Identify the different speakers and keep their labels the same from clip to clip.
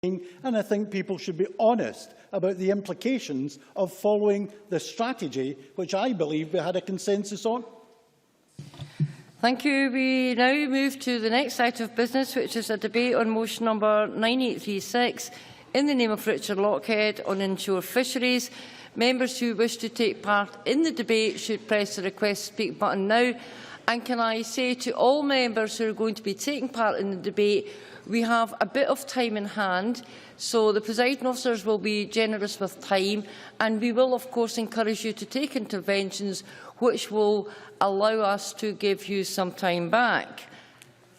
Speaker 1: and I think people should be honest about the implications of following the strategy which I believe we had a consensus on.
Speaker 2: Thank you. We now move to the next item of business, which is a debate on motion number 9836 in the name of Richard Lochhead on inshore fisheries. Members who wish to take part in the debate should press the request to speak button now. And can I say to all members who are going to be taking part in the debate, we have a bit of time in hand, so the presiding officers will be generous with time, and we will of course encourage you to take interventions which will allow us to give you some time back.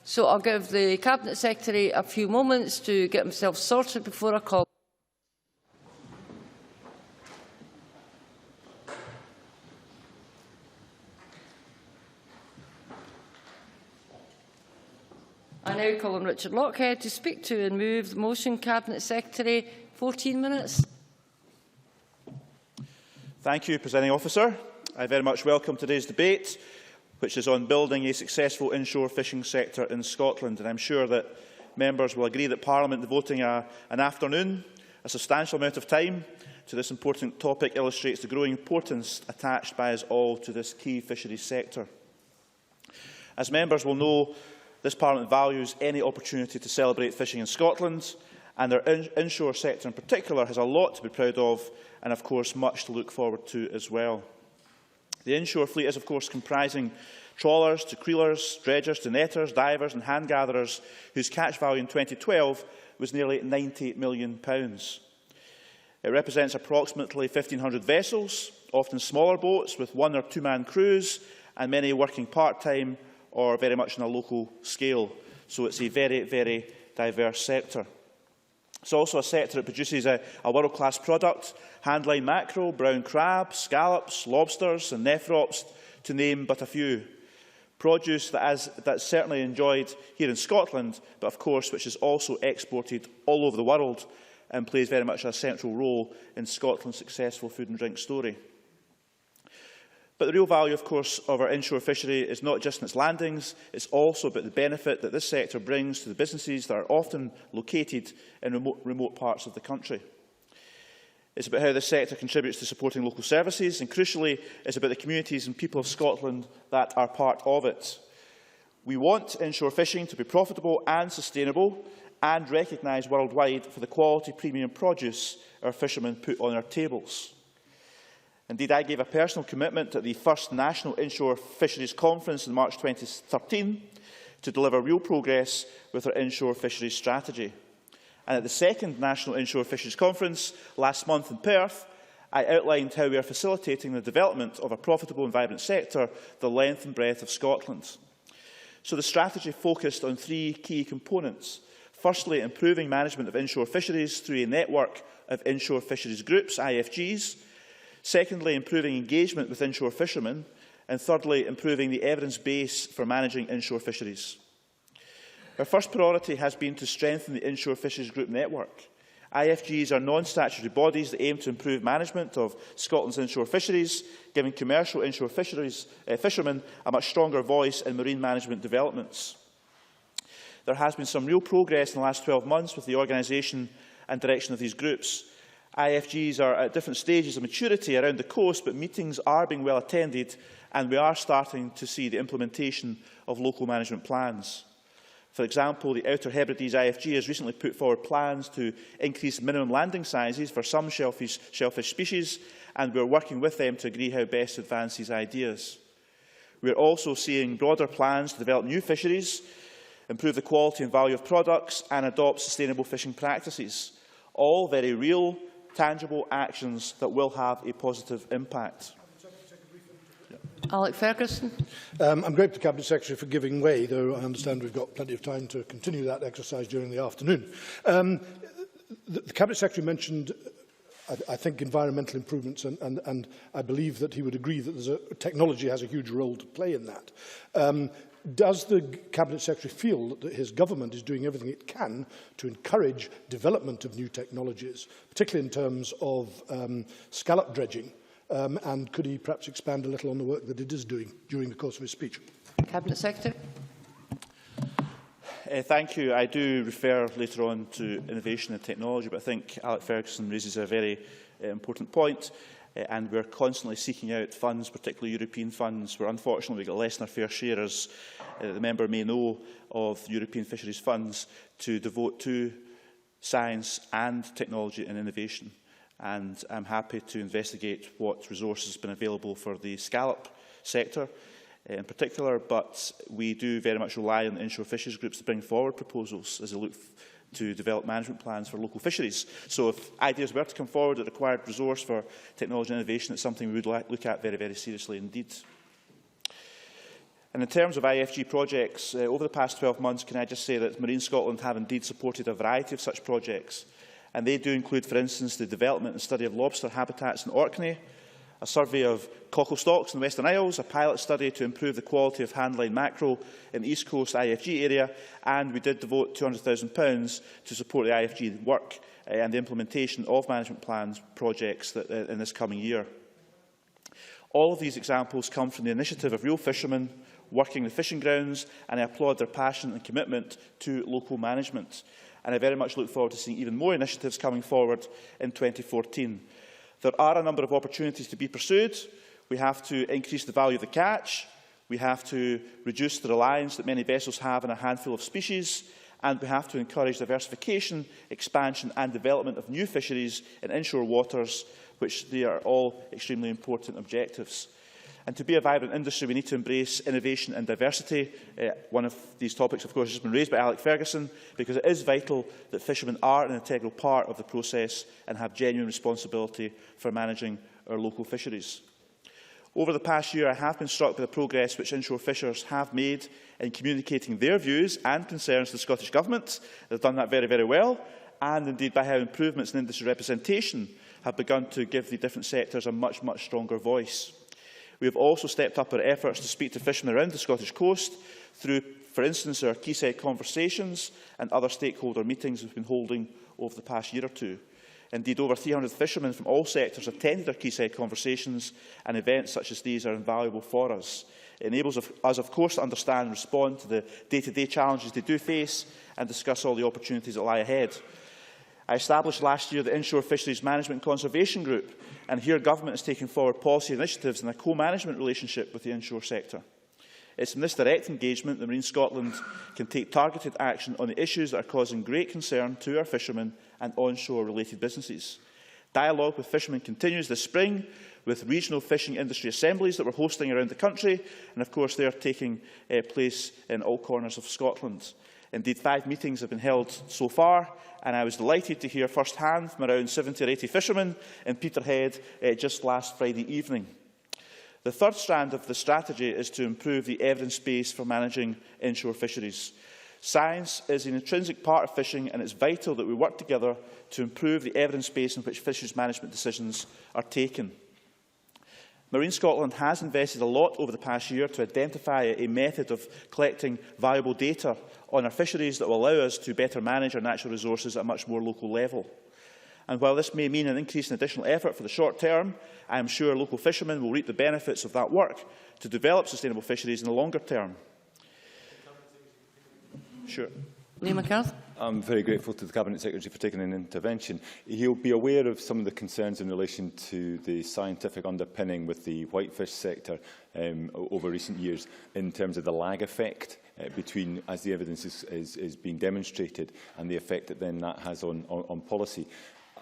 Speaker 2: So I'll give the Cabinet Secretary a few moments to get himself sorted before I call. I now call on Richard Lochhead to speak to and move the motion. Cabinet Secretary, 14 minutes.
Speaker 3: Thank you, Presiding Officer. I very much welcome today's debate, which is on building a successful inshore fishing sector in Scotland. And I'm sure that members will agree that Parliament devoting an afternoon, a substantial amount of time, to this important topic illustrates the growing importance attached by us all to this key fisheries sector. As members will know, this Parliament values any opportunity to celebrate fishing in Scotland, and our inshore sector in particular has a lot to be proud of and, of course, much to look forward to as well. The inshore fleet is, of course, comprising trawlers to creelers, dredgers to netters, divers and hand gatherers, whose catch value in 2012 was nearly £90 million. It represents approximately 1,500 vessels, often smaller boats with one- or two-man crews, and many working part-time or very much on a local scale. So it's a very, very diverse sector. It's also a sector that produces a world-class product: handline mackerel, brown crab, scallops, lobsters and nephrops, to name but a few. Produce that's certainly enjoyed here in Scotland, but of course which is also exported all over the world and plays very much a central role in Scotland's successful food and drink story. But the real value, of course, of our inshore fishery is not just in its landings, it's also about the benefit that this sector brings to the businesses that are often located in remote parts of the country. It's about how this sector contributes to supporting local services, and crucially, it's about the communities and people of Scotland that are part of it. We want inshore fishing to be profitable and sustainable, and recognised worldwide for the quality premium produce our fishermen put on our tables. Indeed, I gave a personal commitment at the first National Inshore Fisheries Conference in March 2013 to deliver real progress with our inshore fisheries strategy. And at the second National Inshore Fisheries Conference last month in Perth, I outlined how we are facilitating the development of a profitable and vibrant sector the length and breadth of Scotland. So the strategy focused on three key components. Firstly, improving management of inshore fisheries through a network of inshore fisheries groups, IFGs. Secondly, improving engagement with inshore fishermen. And thirdly, improving the evidence base for managing inshore fisheries. Our first priority has been to strengthen the inshore fisheries group network. IFGs are non-statutory bodies that aim to improve management of Scotland's inshore fisheries, giving commercial inshore fishermen a much stronger voice in marine management developments. There has been some real progress in the last 12 months with the organisation and direction of these groups. IFGs are at different stages of maturity around the coast, but meetings are being well attended, and we are starting to see the implementation of local management plans. For example, the Outer Hebrides IFG has recently put forward plans to increase minimum landing sizes for some shellfish species, and we are working with them to agree how best to advance these ideas. We are also seeing broader plans to develop new fisheries, improve the quality and value of products, and adopt sustainable fishing practices. All very real, tangible actions that will have a positive impact.
Speaker 2: Alec Ferguson.
Speaker 4: I'm grateful to the Cabinet Secretary for giving way, though I understand we've got plenty of time to continue that exercise during the afternoon. The Cabinet Secretary mentioned, I think, environmental improvements, and I believe that he would agree that technology has a huge role to play in that. Does the Cabinet Secretary feel that his government is doing everything it can to encourage development of new technologies, particularly in terms of scallop dredging? And could he perhaps expand a little on the work that it is doing during the course of his speech?
Speaker 2: Cabinet Secretary.
Speaker 3: Thank you. I do refer later on to innovation and technology, but I think Alec Ferguson raises a very important point. And we're constantly seeking out funds, particularly European funds, where unfortunately we get less than our fair share, as the member may know, of European fisheries funds to devote to science and technology and innovation. And I'm happy to investigate what resources have been available for the scallop sector in particular, but we do very much rely on the inshore fisheries groups to bring forward proposals as they look to develop management plans for local fisheries. So if ideas were to come forward that required resource for technology and innovation, it's something we would look at very, very seriously indeed. And in terms of IFG projects, over the past 12 months, can I just say that Marine Scotland have indeed supported a variety of such projects. And they do include, for instance, the development and study of lobster habitats in Orkney, a survey of cockle stocks in the Western Isles, a pilot study to improve the quality of handline mackerel in the East Coast IFG area, and we did devote £200,000 to support the IFG work and the implementation of management plans projects in this coming year. All of these examples come from the initiative of real fishermen working the fishing grounds, and I applaud their passion and commitment to local management. And I very much look forward to seeing even more initiatives coming forward in 2014. There are a number of opportunities to be pursued. We have to increase the value of the catch, we have to reduce the reliance that many vessels have on a handful of species, and we have to encourage diversification, expansion and development of new fisheries in inshore waters, which they are all extremely important objectives. And to be a vibrant industry, we need to embrace innovation and diversity. One of these topics, of course, has been raised by Alec Ferguson, because it is vital that fishermen are an integral part of the process and have genuine responsibility for managing our local fisheries. Over the past year, I have been struck by the progress which inshore fishers have made in communicating their views and concerns to the Scottish Government. They have done that very, very well, and indeed by how improvements in industry representation have begun to give the different sectors a much, much stronger voice. We have also stepped up our efforts to speak to fishermen around the Scottish coast through, for instance, our quayside conversations and other stakeholder meetings we've been holding over the past year or two. Indeed, over 300 fishermen from all sectors attended our quayside conversations, and events such as these are invaluable for us. It enables us, of course, to understand and respond to the day-to-day challenges they do face and discuss all the opportunities that lie ahead. I established last year the Inshore Fisheries Management and Conservation Group, and here Government is taking forward policy initiatives in a co-management relationship with the inshore sector. It's in this direct engagement that Marine Scotland can take targeted action on the issues that are causing great concern to our fishermen and onshore-related businesses. Dialogue with fishermen continues this spring with regional fishing industry assemblies that we're hosting around the country, and of course they are taking place in all corners of Scotland. Indeed, 5 meetings have been held so far, and I was delighted to hear first-hand from around 70 or 80 fishermen in Peterhead just last Friday evening. The third strand of the strategy is to improve the evidence base for managing inshore fisheries. Science is an intrinsic part of fishing, and it's vital that we work together to improve the evidence base in which fisheries management decisions are taken. Marine Scotland has invested a lot over the past year to identify a method of collecting valuable data on our fisheries that will allow us to better manage our natural resources at a much more local level. And while this may mean an increase in additional effort for the short term, I am sure local fishermen will reap the benefits of that work to develop sustainable fisheries in the longer term. Sure.
Speaker 2: Liam McCarthy.
Speaker 5: I'm very grateful to the Cabinet Secretary for taking an intervention. He'll be aware of some of the concerns in relation to the scientific underpinning with the whitefish sector over recent years in terms of the lag effect between, as the evidence is being demonstrated, and the effect that then that has on policy.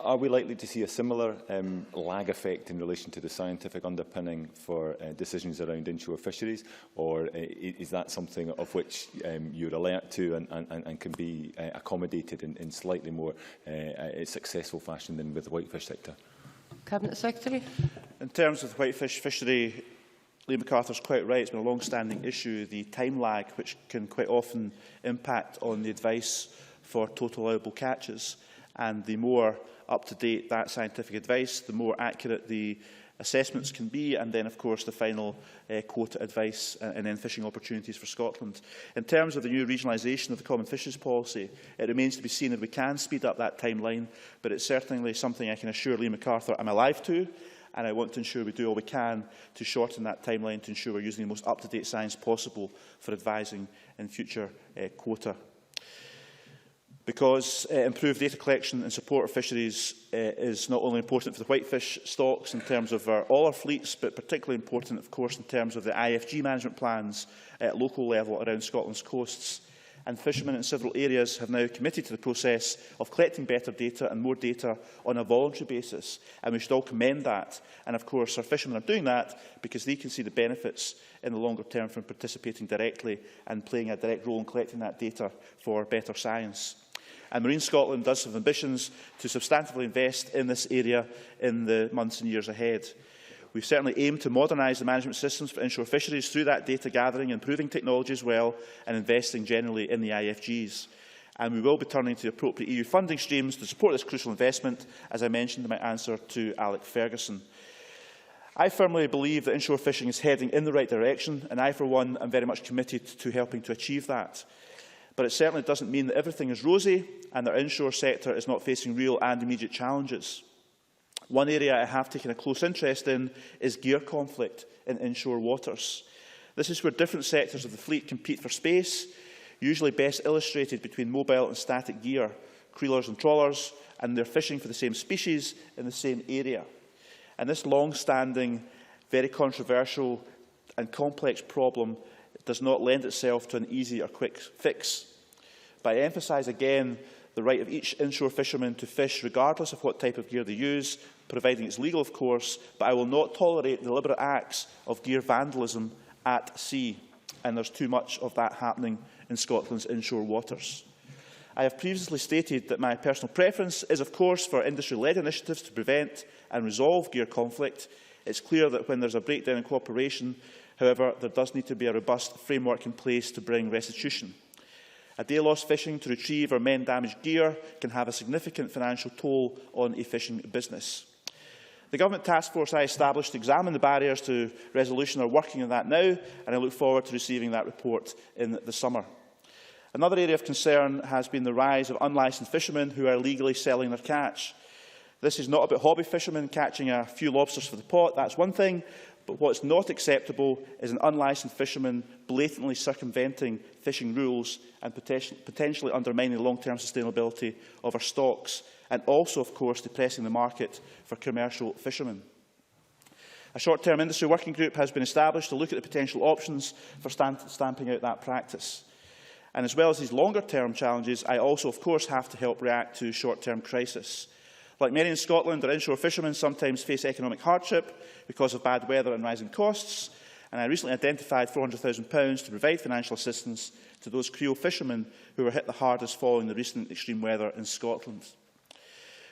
Speaker 5: Are we likely to see a similar lag effect in relation to the scientific underpinning for decisions around inshore fisheries, or is that something of which you're alert to and can be accommodated in slightly more successful fashion than with the whitefish sector?
Speaker 2: Cabinet Secretary.
Speaker 3: In terms of the whitefish fishery, Liam McArthur is quite right. It's been a long-standing issue, the time lag, which can quite often impact on the advice for total allowable catches. And the more up-to-date that scientific advice, the more accurate the assessments can be, and then, of course, the final quota advice and then fishing opportunities for Scotland. In terms of the new regionalisation of the Common Fisheries Policy, it remains to be seen if we can speed up that timeline, but it's certainly something I can assure Liam McArthur I'm alive to, and I want to ensure we do all we can to shorten that timeline to ensure we're using the most up-to-date science possible for advising in future quota. because improved data collection and support of fisheries is not only important for the whitefish stocks in terms of all our fleets, but particularly important, of course, in terms of the IFG management plans at local level around Scotland's coasts. And fishermen in several areas have now committed to the process of collecting better data and more data on a voluntary basis, and we should all commend that. And of course, our fishermen are doing that because they can see the benefits in the longer term from participating directly and playing a direct role in collecting that data for better science. And Marine Scotland does have ambitions to substantively invest in this area in the months and years ahead. We certainly aim to modernise the management systems for inshore fisheries through that data gathering, improving technology as well, and investing generally in the IFGs. And we will be turning to appropriate EU funding streams to support this crucial investment, as I mentioned in my answer to Alec Ferguson. I firmly believe that inshore fishing is heading in the right direction, and I, for one, am very much committed to helping to achieve that. But it certainly doesn't mean that everything is rosy and that our inshore sector is not facing real and immediate challenges. One area I have taken a close interest in is gear conflict in inshore waters. This is where different sectors of the fleet compete for space, usually best illustrated between mobile and static gear, creelers and trawlers, and they're fishing for the same species in the same area. And this long-standing, very controversial and complex problem does not lend itself to an easy or quick fix. But I emphasise again the right of each inshore fisherman to fish regardless of what type of gear they use, providing it's legal, of course, but I will not tolerate deliberate acts of gear vandalism at sea, and there's too much of that happening in Scotland's inshore waters. I have previously stated that my personal preference is, of course, for industry-led initiatives to prevent and resolve gear conflict. It's clear that when there's a breakdown in cooperation, however, there does need to be a robust framework in place to bring restitution. A day lost fishing to retrieve or mend damaged gear can have a significant financial toll on a fishing business. The Government Task Force I established to examine the barriers to resolution are working on that now, and I look forward to receiving that report in the summer. Another area of concern has been the rise of unlicensed fishermen who are illegally selling their catch. This is not about hobby fishermen catching a few lobsters for the pot, that's one thing, but what's not acceptable is an unlicensed fisherman blatantly circumventing fishing rules and potentially undermining the long-term sustainability of our stocks, and also, of course, depressing the market for commercial fishermen. A short-term industry working group has been established to look at the potential options for stamping out that practice. And as well as these longer-term challenges, I also, of course, have to help react to short-term crisis. Like many in Scotland, our inshore fishermen sometimes face economic hardship because of bad weather and rising costs, and I recently identified £400,000 to provide financial assistance to those Creole fishermen who were hit the hardest following the recent extreme weather in Scotland.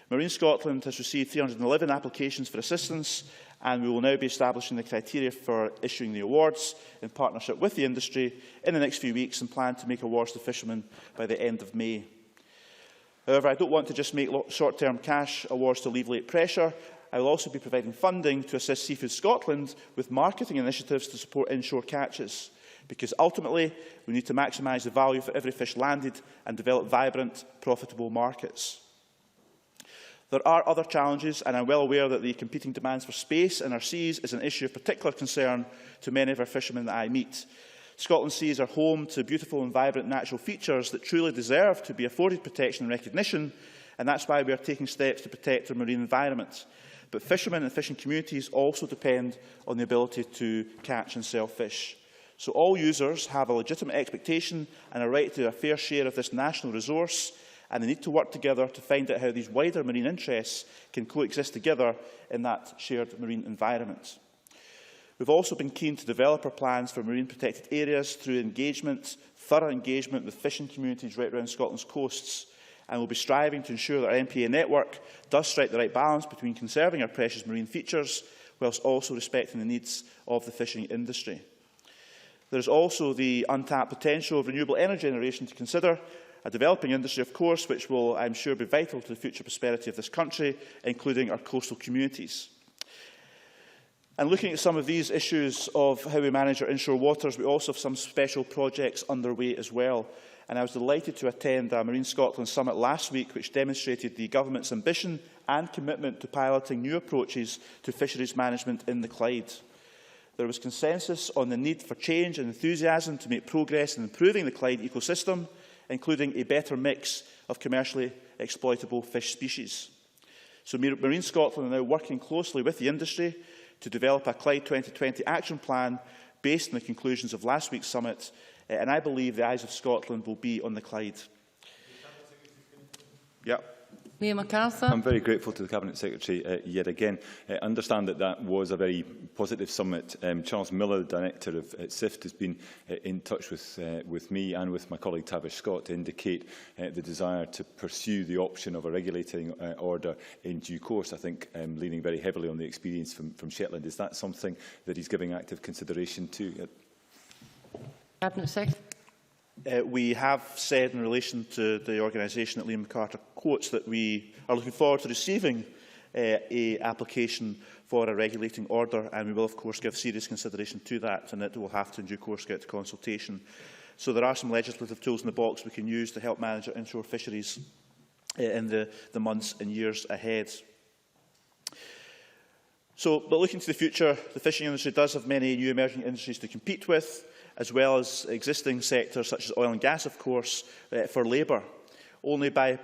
Speaker 3: Marine Scotland has received 311 applications for assistance, and we will now be establishing the criteria for issuing the awards in partnership with the industry in the next few weeks, and plan to make awards to fishermen by the end of May. However, I don't want to just make short-term cash awards to alleviate pressure. I will also be providing funding to assist Seafood Scotland with marketing initiatives to support inshore catches, because ultimately we need to maximise the value for every fish landed and develop vibrant, profitable markets. There are other challenges, and I am well aware that the competing demands for space in our seas is an issue of particular concern to many of our fishermen that I meet. Scotland's seas are home to beautiful and vibrant natural features that truly deserve to be afforded protection and recognition, and that's why we are taking steps to protect our marine environment. But fishermen and fishing communities also depend on the ability to catch and sell fish. So all users have a legitimate expectation and a right to a fair share of this national resource, and they need to work together to find out how these wider marine interests can coexist together in that shared marine environment. We've also been keen to develop our plans for marine protected areas through thorough engagement with fishing communities right around Scotland's coasts, and we'll be striving to ensure that our MPA network does strike the right balance between conserving our precious marine features whilst also respecting the needs of the fishing industry. There is also the untapped potential of renewable energy generation to consider, a developing industry, of course, which will, I'm sure, be vital to the future prosperity of this country, including our coastal communities. And looking at some of these issues of how we manage our inshore waters, we also have some special projects underway as well. And I was delighted to attend a Marine Scotland summit last week, which demonstrated the Government's ambition and commitment to piloting new approaches to fisheries management in the Clyde. There was consensus on the need for change and enthusiasm to make progress in improving the Clyde ecosystem, including a better mix of commercially exploitable fish species. So Marine Scotland are now working closely with the industry to develop a Clyde 2020 action plan based on the conclusions of last week's summit, and I believe the eyes of Scotland will be on the Clyde. Yep.
Speaker 2: Liam MacArthur.
Speaker 5: I'm very grateful to the Cabinet Secretary yet again. I understand that that was a very positive summit. Charles Miller, the Director of SIFT, has been in touch with me and with my colleague Tavish Scott to indicate the desire to pursue the option of a regulating order in due course, I think leaning very heavily on the experience from Shetland. Is that something that he's giving active consideration to?
Speaker 2: Cabinet Secretary.
Speaker 3: We have said in relation to the organisation that Liam MacArthur quotes that we are looking forward to receiving an application for a regulating order, and we will of course give serious consideration to that, and it will have to in due course get to consultation. So there are some legislative tools in the box we can use to help manage our inshore fisheries in the months and years ahead. But looking to the future, the fishing industry does have many new emerging industries to compete with, as well as existing sectors such as oil and gas, of course, for labour. Only by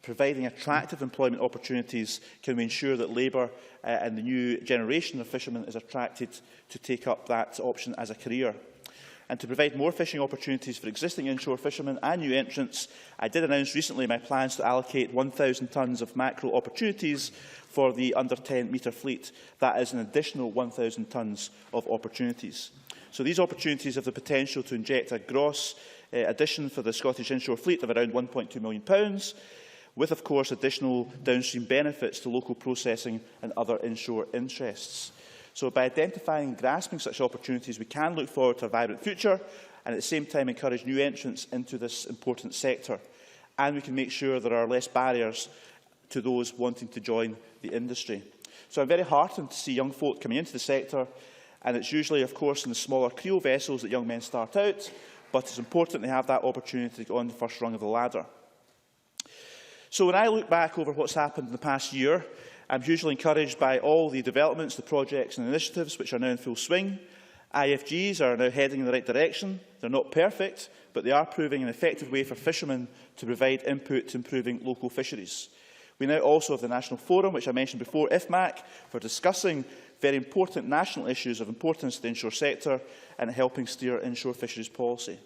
Speaker 3: providing attractive employment opportunities can we ensure that labour and the new generation of fishermen is attracted to take up that option as a career. And to provide more fishing opportunities for existing inshore fishermen and new entrants, I did announce recently my plans to allocate 1,000 tonnes of mackerel opportunities for the under 10 metre fleet. That is an additional 1,000 tonnes of opportunities. So these opportunities have the potential to inject a gross addition for the Scottish inshore fleet of around £1.2 million, with, of course, additional downstream benefits to local processing and other inshore interests. So by identifying and grasping such opportunities, we can look forward to a vibrant future and at the same time encourage new entrants into this important sector. And we can make sure there are less barriers to those wanting to join the industry. So I'm very heartened to see young folk coming into the sector. And it's usually, of course, in the smaller Creo vessels that young men start out, but it's important they have that opportunity to go on the first rung of the ladder. So when I look back over what's happened in the past year, I'm hugely encouraged by all the developments, the projects and initiatives which are now in full swing. IFGs are now heading in the right direction. They're not perfect, but they are proving an effective way for fishermen to provide input to improving local fisheries. We now also have the National Forum, which I mentioned before, IFMAC, for discussing very important national issues of importance to the inshore sector and helping steer inshore fisheries policy.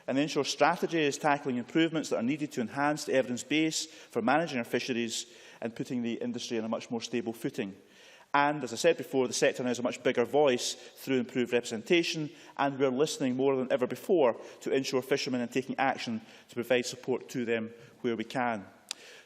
Speaker 3: And the inshore strategy is tackling improvements that are needed to enhance the evidence base for managing our fisheries and putting the industry on a much more stable footing. And, as I said before, the sector now has a much bigger voice through improved representation, and we are listening more than ever before to inshore fishermen and taking action to provide support to them where we can.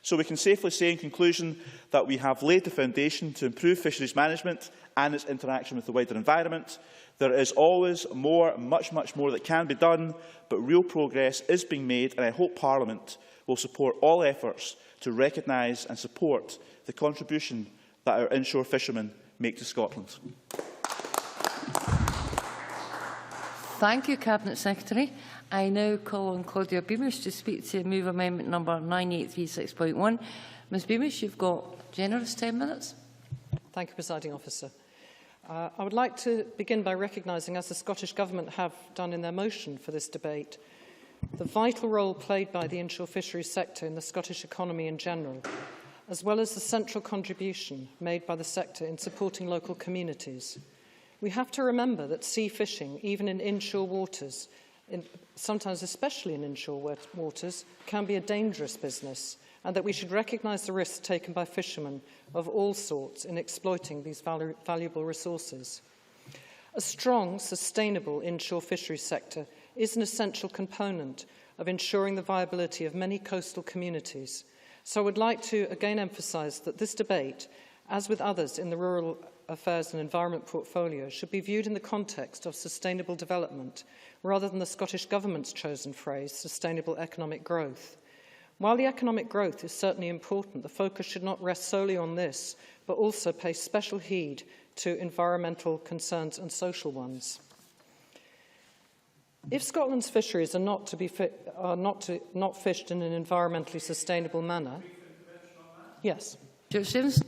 Speaker 3: So we can safely say in conclusion that we have laid the foundation to improve fisheries management and its interaction with the wider environment. There is always more, much more that can be done, but real progress is being made, and I hope Parliament will support all efforts to recognise and support the contribution that our inshore fishermen make to Scotland.
Speaker 2: Thank you, Cabinet Secretary. I now call on Claudia Beamish to speak to Move Amendment number 9836.1. Ms Beamish, you've got generous 10 minutes.
Speaker 6: Thank you, Presiding Officer. I would like to begin by recognising, as the Scottish Government have done in their motion for this debate, the vital role played by the inshore fisheries sector in the Scottish economy in general, as well as the central contribution made by the sector in supporting local communities. We have to remember that sea fishing, even in inshore waters, sometimes especially in inshore waters, can be a dangerous business, and that we should recognise the risks taken by fishermen of all sorts in exploiting these valuable resources. A strong, sustainable inshore fisheries sector is an essential component of ensuring the viability of many coastal communities. So I would like to again emphasise that this debate, as with others in the Rural Affairs and Environment portfolio, should be viewed in the context of sustainable development, rather than the Scottish Government's chosen phrase, sustainable economic growth. While the economic growth is certainly important, the focus should not rest solely on this, but also pay special heed to environmental concerns and social ones. If Scotland's fisheries are not fished in an environmentally sustainable manner, yes.
Speaker 2: James.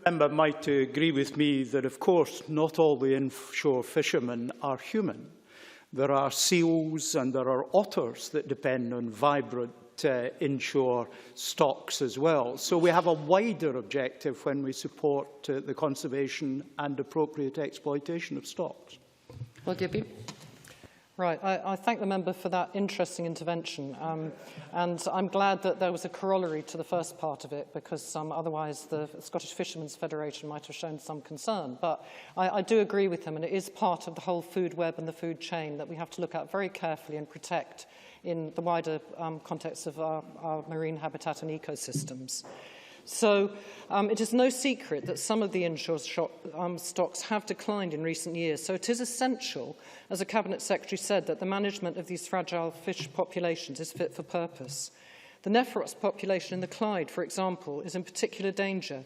Speaker 1: The member might agree with me that, of course, not all the inshore fishermen are human.
Speaker 7: There are seals and there are otters that depend on vibrant inshore stocks as well. So we have a wider objective when we support the conservation and appropriate exploitation of stocks.
Speaker 6: Right, I thank the member for that interesting intervention, and I'm glad that there was a corollary to the first part of it, because otherwise the Scottish Fishermen's Federation might have shown some concern. But I do agree with him, and it is part of the whole food web and the food chain that we have to look at very carefully and protect in the wider context of our marine habitat and ecosystems. So it is no secret that some of the inshore stocks have declined in recent years. So it is essential, as the Cabinet Secretary said, that the management of these fragile fish populations is fit for purpose. The Nephros population in the Clyde, for example, is in particular danger.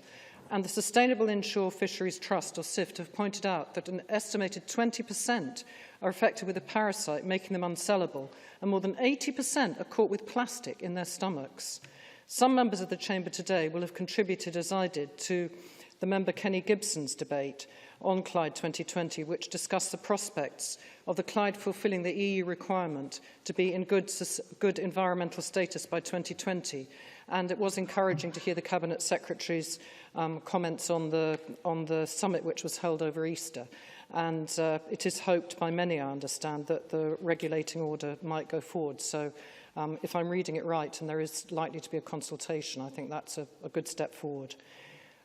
Speaker 6: And the Sustainable Inshore Fisheries Trust, or SIFT, have pointed out that an estimated 20% are affected with a parasite, making them unsellable, and more than 80% are caught with plastic in their stomachs. Some members of the Chamber today will have contributed, as I did, to the member Kenny Gibson's debate on Clyde 2020, which discussed the prospects of the Clyde fulfilling the EU requirement to be in good environmental status by 2020. And it was encouraging to hear the Cabinet Secretary's comments on the summit which was held over Easter. And it is hoped by many, I understand, that the regulating order might go forward. So if I'm reading it right, and there is likely to be a consultation, I think that's a good step forward.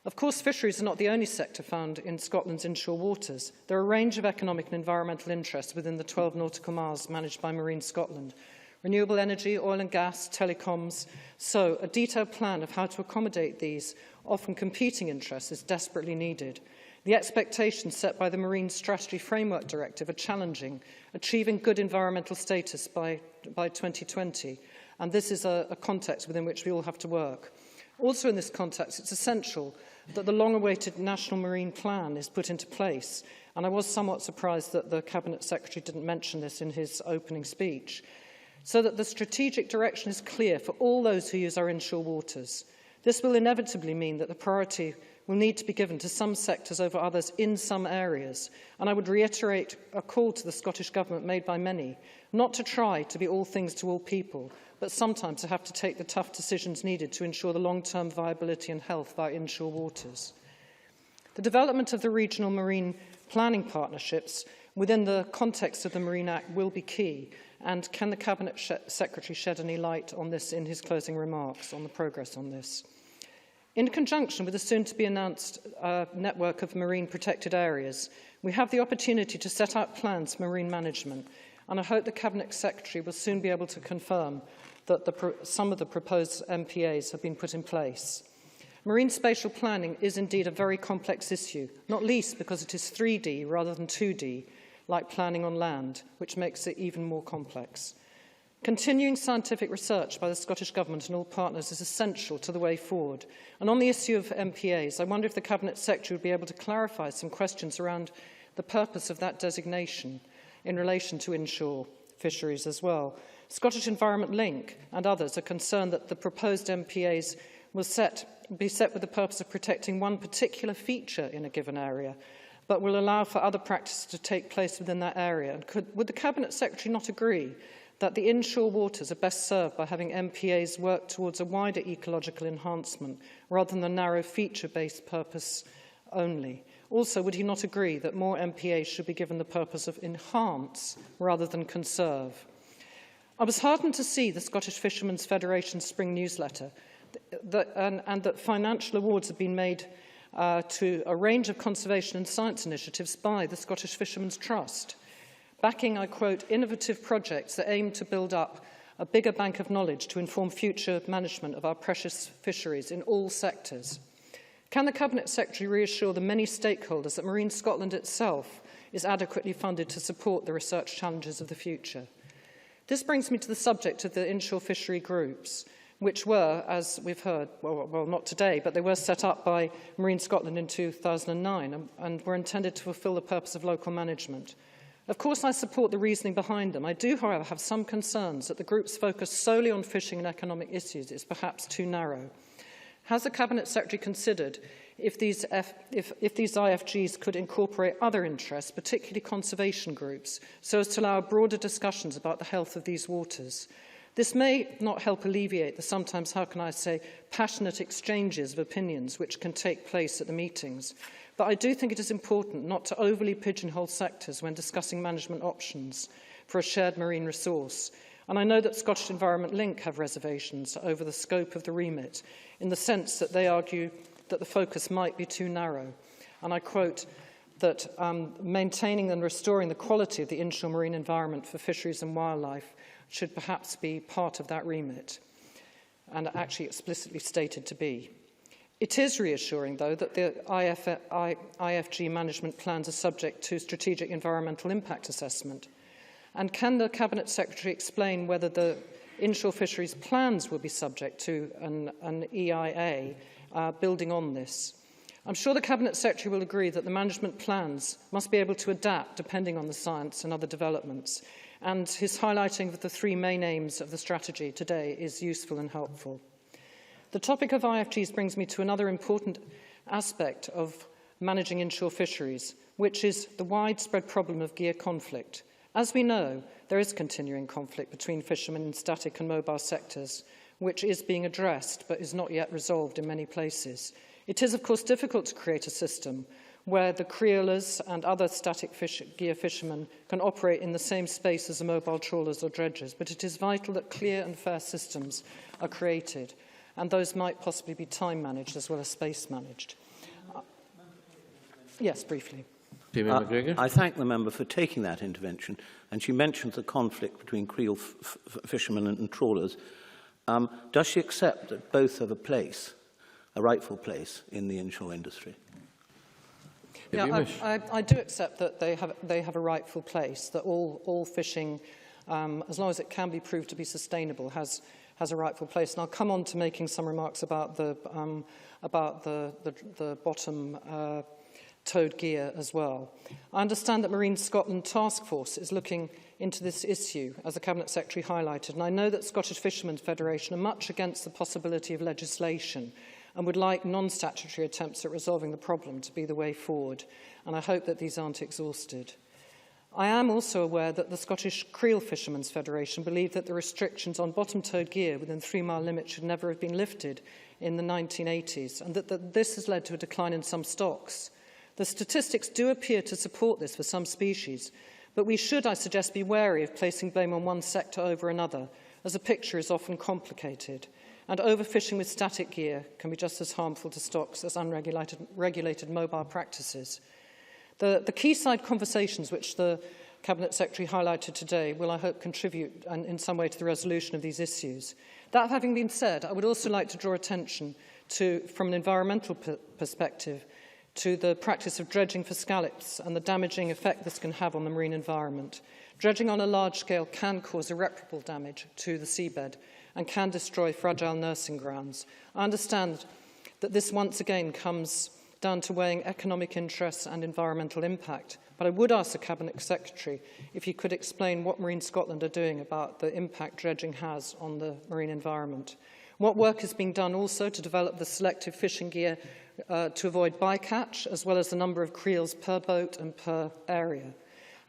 Speaker 6: Of course, fisheries are not the only sector found in Scotland's inshore waters. There are a range of economic and environmental interests within the 12 nautical miles managed by Marine Scotland. Renewable energy, oil and gas, telecoms. So a detailed plan of how to accommodate these often competing interests is desperately needed. The expectations set by the Marine Strategy Framework Directive are challenging, achieving good environmental status by 2020. And this is a context within which we all have to work. Also in this context, it's essential that the long-awaited National Marine Plan is put into place. And I was somewhat surprised that the Cabinet Secretary didn't mention this in his opening speech. So that the strategic direction is clear for all those who use our inshore waters. This will inevitably mean that the priority will need to be given to some sectors over others in some areas. And I would reiterate a call to the Scottish Government made by many, not to try to be all things to all people, but sometimes to have to take the tough decisions needed to ensure the long-term viability and health of our inshore waters. The development of the regional marine planning partnerships within the context of the Marine Act will be key. And can the Cabinet Secretary shed any light on this in his closing remarks, on the progress on this? In conjunction with the soon-to-be-announced network of marine protected areas, we have the opportunity to set out plans for marine management, and I hope the Cabinet Secretary will soon be able to confirm that some of the proposed MPAs have been put in place. Marine spatial planning is indeed a very complex issue, not least because it is 3D rather than 2D, like planning on land, which makes it even more complex. Continuing scientific research by the Scottish Government and all partners is essential to the way forward. And on the issue of MPAs, I wonder if the Cabinet Secretary would be able to clarify some questions around the purpose of that designation in relation to inshore fisheries as well. Scottish Environment Link and others are concerned that the proposed MPAs will be set with the purpose of protecting one particular feature in a given area, but will allow for other practices to take place within that area. And would the Cabinet Secretary not agree that the inshore waters are best served by having MPAs work towards a wider ecological enhancement rather than a narrow feature-based purpose only? Also, would he not agree that more MPAs should be given the purpose of enhance rather than conserve? I was heartened to see the Scottish Fishermen's Federation spring newsletter and that financial awards have been made to a range of conservation and science initiatives by the Scottish Fishermen's Trust, backing, I quote, innovative projects that aim to build up a bigger bank of knowledge to inform future management of our precious fisheries in all sectors. Can the Cabinet Secretary reassure the many stakeholders that Marine Scotland itself is adequately funded to support the research challenges of the future? This brings me to the subject of the inshore fishery groups, which were, as we've heard, well, not today, but they were set up by Marine Scotland in 2009 and were intended to fulfil the purpose of local management. Of course, I support the reasoning behind them. I do, however, have some concerns that the group's focus solely on fishing and economic issues is perhaps too narrow. Has the Cabinet Secretary considered if these IFGs could incorporate other interests, particularly conservation groups, so as to allow broader discussions about the health of these waters. This may not help alleviate the sometimes, how can I say, passionate exchanges of opinions which can take place at the meetings, but I do think it is important not to overly pigeonhole sectors when discussing management options for a shared marine resource. And I know that Scottish Environment Link have reservations over the scope of the remit, in the sense that they argue that the focus might be too narrow. And I quote that maintaining and restoring the quality of the inshore marine environment for fisheries and wildlife should perhaps be part of that remit, and actually explicitly stated to be. It is reassuring, though, that the IFG management plans are subject to strategic environmental impact assessment. And can the Cabinet Secretary explain whether the inshore fisheries plans will be subject to an EIA building on this? I'm sure the Cabinet Secretary will agree that the management plans must be able to adapt depending on the science and other developments, and his highlighting of the three main aims of the strategy today is useful and helpful. The topic of IFGs brings me to another important aspect of managing inshore fisheries, which is the widespread problem of gear conflict. As we know, there is continuing conflict between fishermen in static and mobile sectors, which is being addressed but is not yet resolved in many places. It is, of course, difficult to create a system where the creolers and other static gear fishermen can operate in the same space as the mobile trawlers or dredgers, but it is vital that clear and fair systems are created, and those might possibly be time managed as well as space managed. Yes, briefly.
Speaker 8: I thank the member for taking that intervention, and she mentioned the conflict between creel fishermen and trawlers. Does she accept that both have a rightful place in the inshore industry?
Speaker 6: Yeah, I do accept that they have a rightful place, that all fishing, as long as it can be proved to be sustainable, has a rightful place. And I'll come on to making some remarks about the bottom towed gear as well. I understand that Marine Scotland Task Force is looking into this issue, as the Cabinet Secretary highlighted, and I know that Scottish Fishermen's Federation are much against the possibility of legislation and would like non-statutory attempts at resolving the problem to be the way forward, and I hope that these aren't exhausted. I am also aware that the Scottish Creel Fishermen's Federation believe that the restrictions on bottom-towed gear within 3-mile limit should never have been lifted in the 1980s, and that this has led to a decline in some stocks. The statistics do appear to support this for some species, but we should, I suggest, be wary of placing blame on one sector over another, as the picture is often complicated, and overfishing with static gear can be just as harmful to stocks as unregulated mobile practices. The quayside conversations which the Cabinet Secretary highlighted today will, I hope, contribute in some way to the resolution of these issues. That having been said, I would also like to draw attention to, from an environmental perspective, to the practice of dredging for scallops and the damaging effect this can have on the marine environment. Dredging on a large scale can cause irreparable damage to the seabed and can destroy fragile nursing grounds. I understand that this once again comes down to weighing economic interests and environmental impact, but I would ask the Cabinet Secretary if he could explain what Marine Scotland are doing about the impact dredging has on the marine environment. What work is being done also to develop the selective fishing gear to avoid bycatch, as well as the number of creels per boat and per area?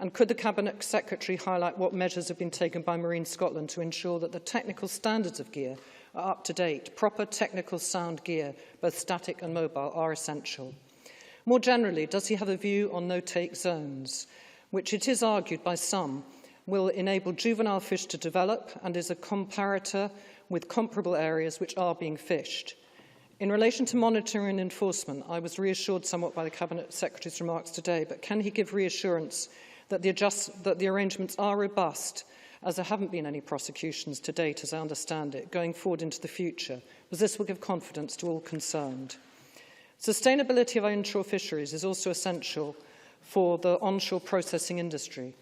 Speaker 6: And could the Cabinet Secretary highlight what measures have been taken by Marine Scotland to ensure that the technical standards of gear are up to date? Proper technical sound gear, both static and mobile, are essential. More generally, does he have a view on no-take zones, which it is argued by some will enable juvenile fish to develop and is a comparator with comparable areas which are being fished? In relation to monitoring and enforcement, I was reassured somewhat by the Cabinet Secretary's remarks today, but can he give reassurance that the arrangements are robust, as there haven't been any prosecutions to date, as I understand it, going forward into the future, because this will give confidence to all concerned? Sustainability of our inshore fisheries is also essential for the onshore processing industry.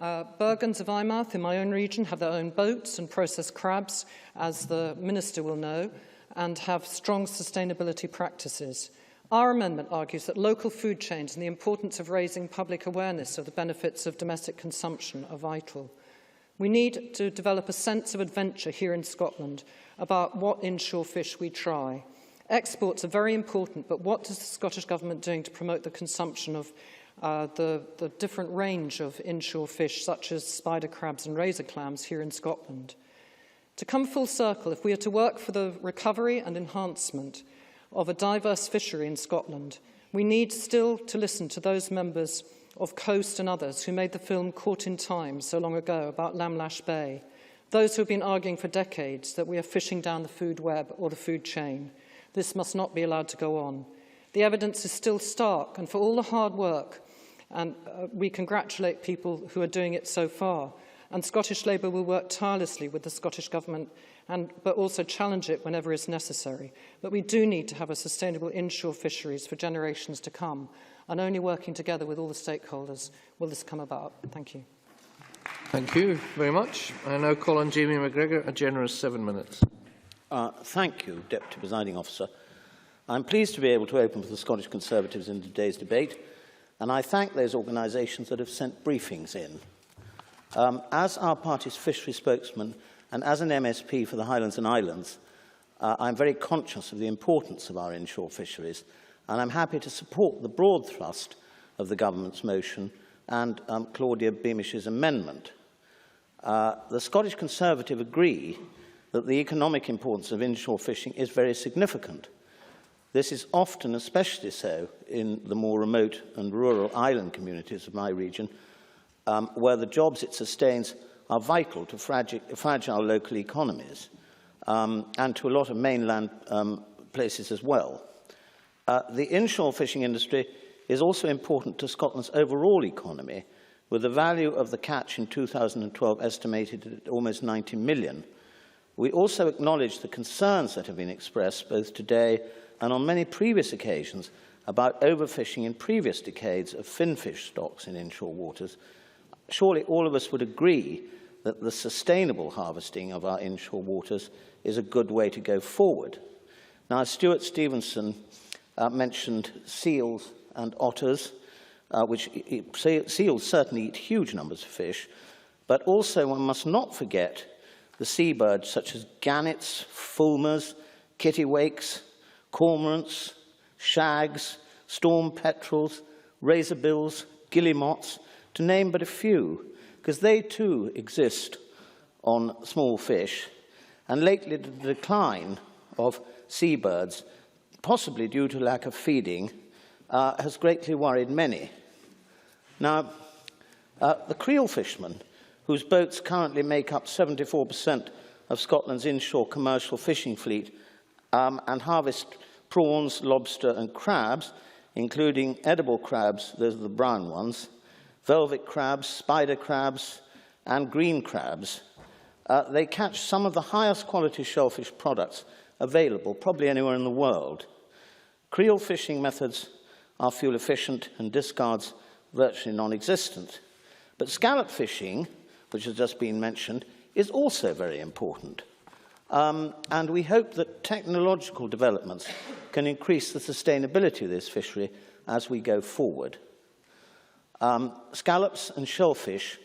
Speaker 6: Bergens of Eyemouth in my own region have their own boats and process crabs, as the Minister will know, and have strong sustainability practices. Our amendment argues that local food chains and the importance of raising public awareness of the benefits of domestic consumption are vital. We need to develop a sense of adventure here in Scotland about what inshore fish we try. Exports are very important, but what is the Scottish Government doing to promote the consumption of the different range of inshore fish, such as spider crabs and razor clams here in Scotland? To come full circle, if we are to work for the recovery and enhancement of a diverse fishery in Scotland, we need still to listen to those members of Coast and others who made the film Caught in Time so long ago about Lamlash Bay, those who have been arguing for decades that we are fishing down the food web or the food chain. This must not be allowed to go on. The evidence is still stark, and for all the hard work, and we congratulate people who are doing it so far, and Scottish Labour will work tirelessly with the Scottish Government, but also challenge it whenever is necessary. But we do need to have a sustainable inshore fisheries for generations to come, and only working together with all the stakeholders will this come about. Thank you.
Speaker 9: Thank you very much. I now call on Jamie McGregor, a generous 7 minutes.
Speaker 8: Thank you, Deputy Presiding Officer. I'm pleased to be able to open for the Scottish Conservatives in today's debate, and I thank those organisations that have sent briefings in. As our party's fishery spokesman and as an MSP for the Highlands and Islands, I'm very conscious of the importance of our inshore fisheries, and I'm happy to support the broad thrust of the Government's motion and Claudia Beamish's amendment. The Scottish Conservative agree that the economic importance of inshore fishing is very significant. This is often especially so in the more remote and rural island communities of my region, where the jobs it sustains are vital to fragile local economies and to a lot of mainland places as well. The inshore fishing industry is also important to Scotland's overall economy, with the value of the catch in 2012 estimated at almost 90 million. We also acknowledge the concerns that have been expressed both today and on many previous occasions about overfishing in previous decades of finfish stocks in inshore waters. Surely all of us would agree that the sustainable harvesting of our inshore waters is a good way to go forward. Now, Stuart Stevenson mentioned seals and otters, seals certainly eat huge numbers of fish, but also one must not forget the seabirds such as gannets, fulmars, kittiwakes, cormorants, shags, storm petrels, razorbills, guillemots, to name but a few, because they too exist on small fish, and lately the decline of seabirds, possibly due to lack of feeding, has greatly worried many. Now, the creel fishermen, whose boats currently make up 74% of Scotland's inshore commercial fishing fleet and harvest prawns, lobster and crabs, including edible crabs, those are the brown ones, velvet crabs, spider crabs and green crabs. They catch some of the highest quality shellfish products available, probably anywhere in the world. Creel fishing methods are fuel efficient and discards virtually non-existent. But scallop fishing, which has just been mentioned, is also very important. And we hope that technological developments can increase the sustainability of this fishery as we go forward. Scallops and shellfish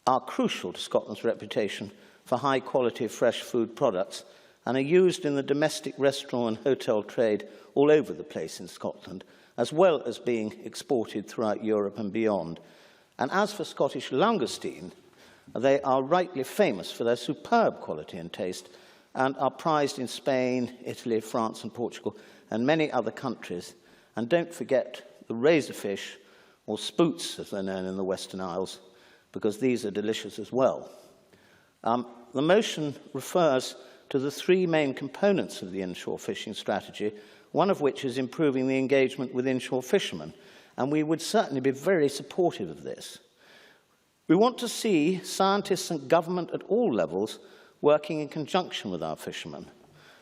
Speaker 8: are crucial to Scotland's reputation for high quality fresh food products and are used in the domestic restaurant and hotel trade all over the place in Scotland, as well as being exported throughout Europe and beyond. And as for Scottish langoustine, they are rightly famous for their superb quality and taste and are prized in Spain, Italy, France and Portugal and many other countries. And don't forget the razorfish, or spoots as they're known in the Western Isles, because these are delicious as well. The motion refers to the three main components of the inshore fishing strategy, one of which is improving the engagement with inshore fishermen, and we would certainly be very supportive of this. We want to see scientists and government at all levels working in conjunction with our fishermen,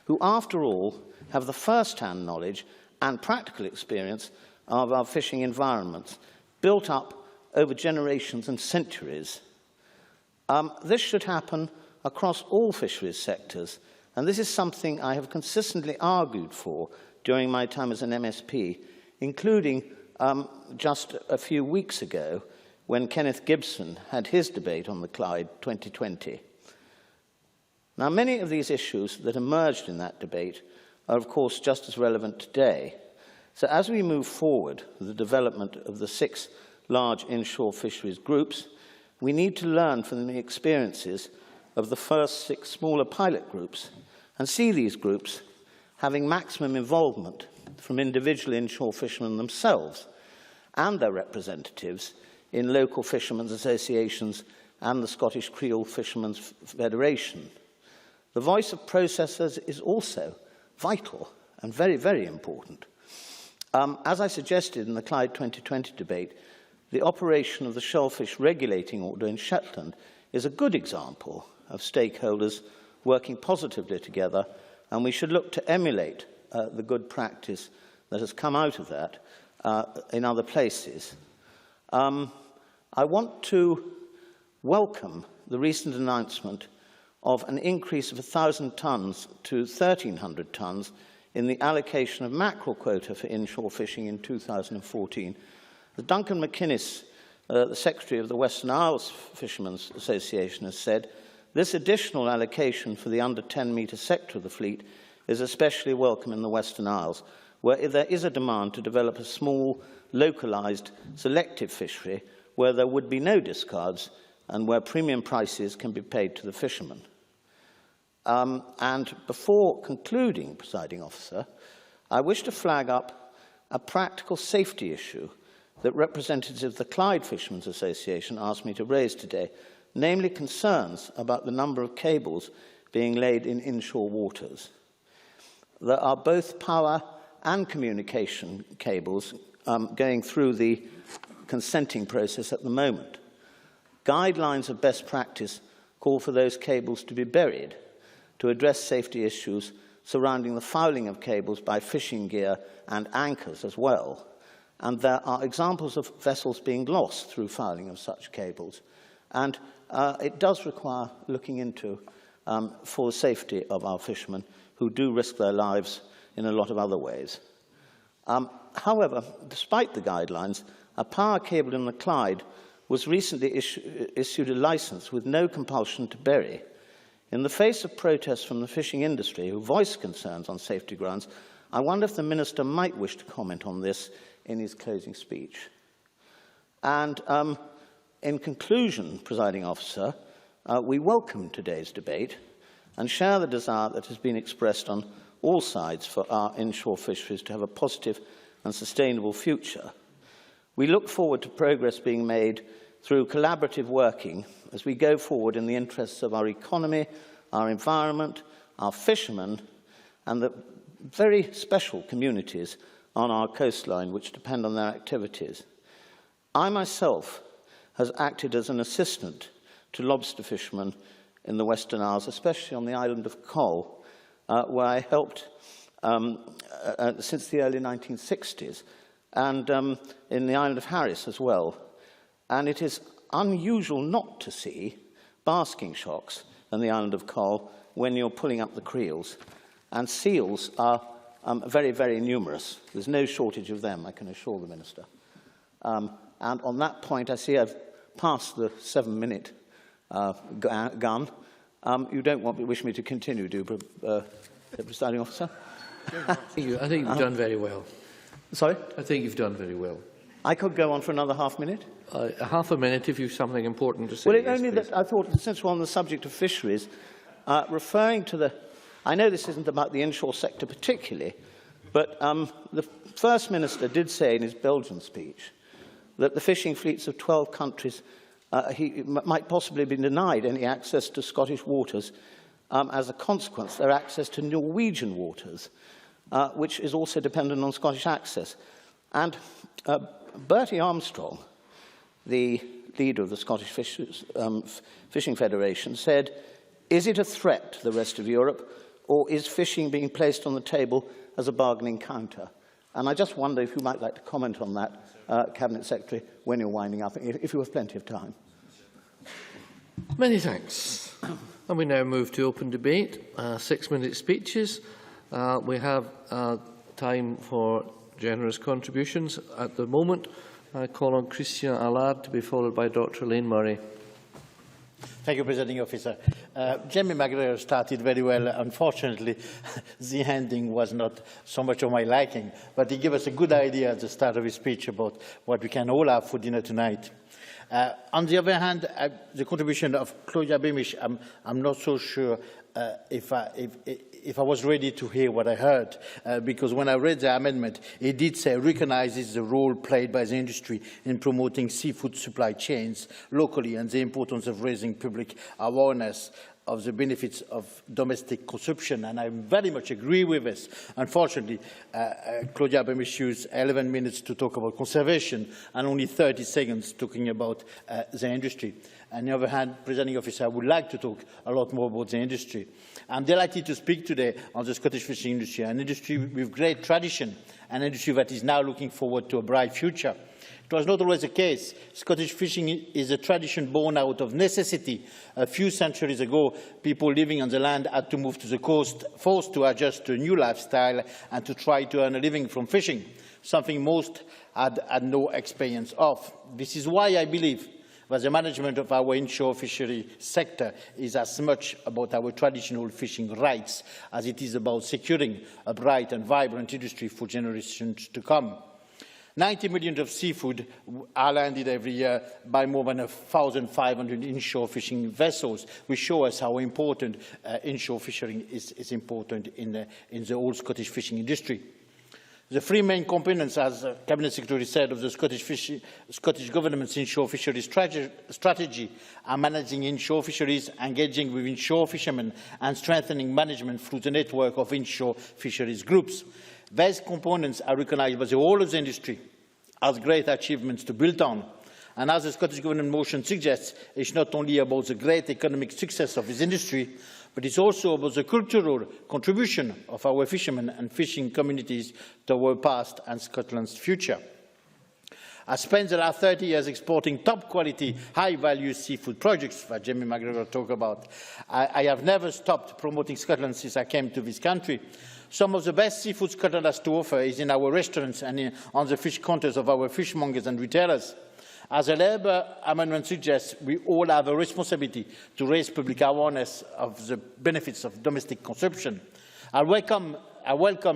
Speaker 8: who, after all, have the first-hand knowledge and practical experience of our fishing environments, built up over generations and centuries. This should happen across all fisheries sectors, and this is something I have consistently argued for during my time as an MSP, including just a few weeks ago when Kenneth Gibson had his debate on the Clyde 2020. Now, many of these issues that emerged in that debate are, of course, just as relevant today. So as we move forward with the development of the 6 large inshore fisheries groups, we need to learn from the experiences of the first 6 smaller pilot groups and see these groups having maximum involvement from individual inshore fishermen themselves and their representatives in local fishermen's associations and the Scottish Creole Fishermen's Federation. The voice of processors is also vital and very, very important. As I suggested in the Clyde 2020 debate, the operation of the Shellfish Regulating Order in Shetland is a good example of stakeholders working positively together, and we should look to emulate the good practice that has come out of that in other places. I want to welcome the recent announcement of an increase of 1,000 tonnes to 1,300 tonnes in the allocation of mackerel quota for inshore fishing in 2014. As Duncan McInnes, the Secretary of the Western Isles Fishermen's Association, has said, this additional allocation for the under 10-metre sector of the fleet is especially welcome in the Western Isles, where there is a demand to develop a small, localised, selective fishery where there would be no discards and where premium prices can be paid to the fishermen. And before concluding, Presiding Officer, I wish to flag up a practical safety issue that representatives of the Clyde Fishermen's Association asked me to raise today, namely concerns about the number of cables being laid in inshore waters. There are both power and communication cables going through the consenting process at the moment. Guidelines of best practice call for those cables to be buried to address safety issues surrounding the fouling of cables by fishing gear and anchors as well. And there are examples of vessels being lost through fouling of such cables. And it does require looking into for the safety of our fishermen who do risk their lives in a lot of other ways. However, despite the guidelines, a power cable in the Clyde was recently issued a licence with no compulsion to bury. In the face of protests from the fishing industry who voiced concerns on safety grounds, I wonder if the Minister might wish to comment on this in his closing speech. And in conclusion, Presiding Officer, we welcome today's debate and share the desire that has been expressed on all sides for our inshore fisheries to have a positive and sustainable future. We look forward to progress being made through collaborative working as we go forward in the interests of our economy, our environment, our fishermen, and the very special communities on our coastline which depend on their activities. I myself has acted as an assistant to lobster fishermen in the Western Isles, especially on the island of Coll, where I helped since the early 1960s, and in the island of Harris as well. And it is unusual not to see basking shocks on the island of Coll when you're pulling up the creels. And seals are very, very numerous. There's no shortage of them, I can assure the Minister. And on that point, I see I've passed the 7-minute gun. You don't wish me to continue, do you, Presiding Officer?
Speaker 9: I think you've done very well.
Speaker 8: Sorry?
Speaker 9: I think you've done very well.
Speaker 8: I could go on for another half-minute?
Speaker 9: Half a minute if you've something important to say.
Speaker 8: Well, only that I thought, since we're on the subject of fisheries, referring to the... I know this isn't about the inshore sector particularly, but the First Minister did say in his Belgian speech that the fishing fleets of 12 countries might possibly be denied any access to Scottish waters as a consequence, their access to Norwegian waters, which is also dependent on Scottish access. And Bertie Armstrong, the leader of the Scottish Fishing Federation, said, "Is it a threat to the rest of Europe, or is fishing being placed on the table as a bargaining counter?" And I just wonder if you might like to comment on that, Cabinet Secretary, when you're winding up, if you have plenty of time.
Speaker 9: Many thanks. And we now move to open debate, 6-minute speeches. We have time for generous contributions. At the moment, I call on Christian Allard to be followed by Dr. Lane Murray.
Speaker 10: Thank you, Presiding Officer. Jamie McGregor started very well. Unfortunately, the ending was not so much of my liking, but he gave us a good idea at the start of his speech about what we can all have for dinner tonight. On the other hand, the contribution of Claudia Beamish, I'm not so sure if I was ready to hear what I heard, because when I read the amendment, it did say recognises the role played by the industry in promoting seafood supply chains locally and the importance of raising public awareness of the benefits of domestic consumption, and I very much agree with this. Unfortunately, Claudia Beamish used 11 minutes to talk about conservation and only 30 seconds talking about the industry. On the other hand, Presiding Officer, I would like to talk a lot more about the industry. I'm delighted to speak today on the Scottish fishing industry, an industry with great tradition, an industry that is now looking forward to a bright future. It was not always the case. Scottish fishing is a tradition born out of necessity. A few centuries ago, people living on the land had to move to the coast, forced to adjust to a new lifestyle and to try to earn a living from fishing, something most had no experience of. This is why I believe that the management of our inshore fishery sector is as much about our traditional fishing rights as it is about securing a bright and vibrant industry for generations to come. 90 million of seafood are landed every year by more than 1,500 inshore fishing vessels, which show us how important inshore fishing is important in the whole Scottish fishing industry. The three main components, as the Cabinet Secretary said, of the Scottish Government's inshore fisheries strategy are managing inshore fisheries, engaging with inshore fishermen and strengthening management through the network of inshore fisheries groups. These components are recognised by the whole of the industry as great achievements to build on. And as the Scottish Government motion suggests, it's not only about the great economic success of this industry, but it's also about the cultural contribution of our fishermen and fishing communities to our past and Scotland's future. I spent the last 30 years exporting top-quality, high-value seafood products that Jamie McGregor talked about. I have never stopped promoting Scotland since I came to this country. Some of the best seafood Scotland has to offer is in our restaurants and on the fish counters of our fishmongers and retailers. As the Labour amendment suggests, we all have a responsibility to raise public awareness of the benefits of domestic consumption. I welcome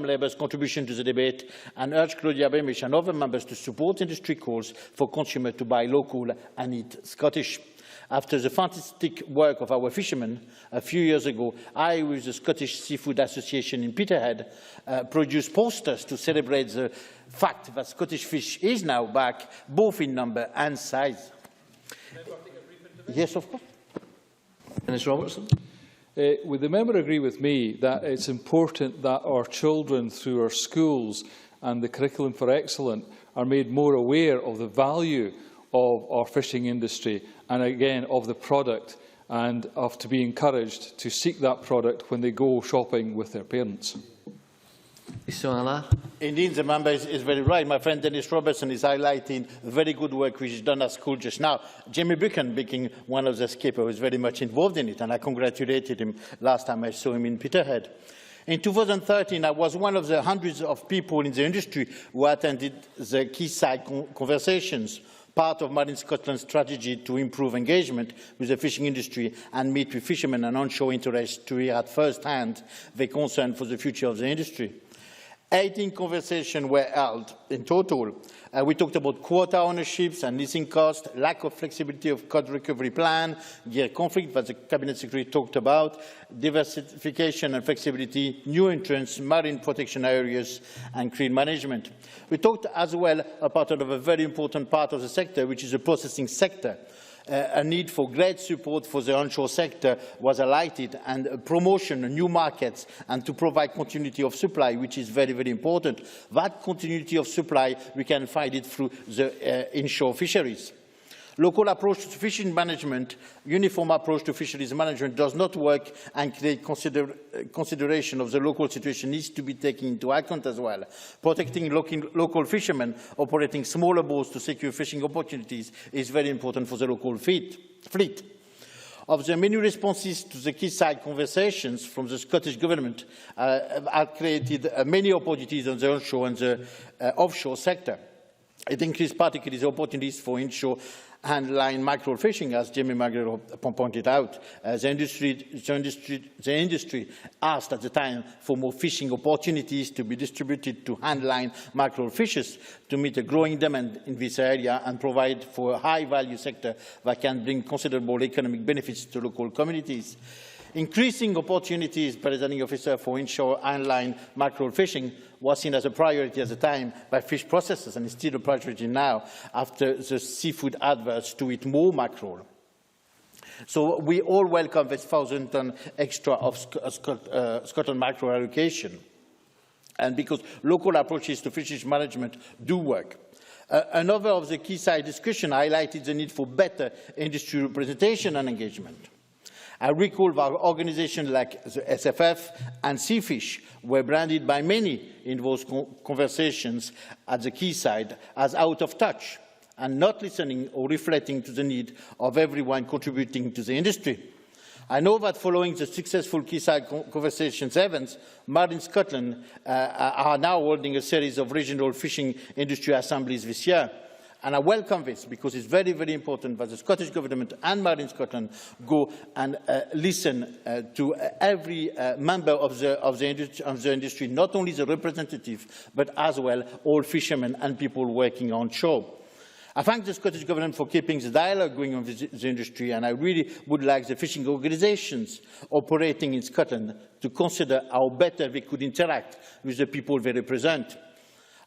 Speaker 10: Labour's contribution to the debate and urge Claudia Beamish and other members to support industry calls for consumers to buy local and eat Scottish. After the fantastic work of our fishermen a few years ago, I, with the Scottish Seafood Association in Peterhead, produced posters to celebrate the fact that Scottish fish is now back, both in number and size. Yes, of course.
Speaker 9: Ms Robertson.
Speaker 11: Would the member agree with me that it's important that our children, through our schools and the Curriculum for Excellence, are made more aware of the value of our fishing industry and, again, of the product, and of to be encouraged to seek that product when they go shopping with their parents?
Speaker 10: Indeed, the member is very right. My friend Dennis Robertson is highlighting very good work which is done at school just now. Jamie Buchan, being one of the skippers, was very much involved in it, and I congratulated him last time I saw him in Peterhead. In 2013, I was one of the hundreds of people in the industry who attended the Quayside conversations, part of Marine Scotland's strategy to improve engagement with the fishing industry and meet with fishermen and onshore interests to hear at first hand their concern for the future of the industry. 18 conversations were held in total. We talked about quota ownerships and leasing costs, lack of flexibility of cod recovery plan, gear conflict that the Cabinet Secretary talked about, diversification and flexibility, new entrants, marine protection areas and crane management. We talked as well about a very important part of the sector, which is the processing sector. A need for great support for the onshore sector was highlighted, and a promotion of new markets and to provide continuity of supply, which is very, very important. That continuity of supply, we can find it through the inshore fisheries. Local approach to fishing management, uniform approach to fisheries management does not work, and create consideration of the local situation needs to be taken into account as well. Protecting local fishermen operating smaller boats to secure fishing opportunities is very important for the local fleet. Of the many responses to the Quayside conversations from the Scottish Government have created many opportunities on the onshore and the offshore sector. It increased particularly the opportunities for inshore and line mackerel fishing, as Jamie McGregor pointed out. The industry asked at the time for more fishing opportunities to be distributed to hand-line mackerel fishers to meet a growing demand in this area and provide for a high-value sector that can bring considerable economic benefits to local communities. Increasing opportunities, Presiding Officer, for inshore and line mackerel fishing was seen as a priority at the time by fish processors and is still a priority now after the seafood adverts to eat more mackerel. So we all welcome this 1,000-ton extra of Scotland mackerel allocation, and because local approaches to fisheries management do work. Another of the key side discussion highlighted the need for better industry representation and engagement. I recall that organisations like the SFF and Seafish were branded by many in those conversations at the quayside as out of touch and not listening or reflecting to the need of everyone contributing to the industry. I know that following the successful quayside conversations events, Marine Scotland are now holding a series of regional fishing industry assemblies this year. And I welcome this because it's very, very important that the Scottish Government and Marine Scotland go and listen to every member of the industry, not only the representative, but as well all fishermen and people working on shore. I thank the Scottish Government for keeping the dialogue going on with the industry, and I really would like the fishing organisations operating in Scotland to consider how better they could interact with the people they represent.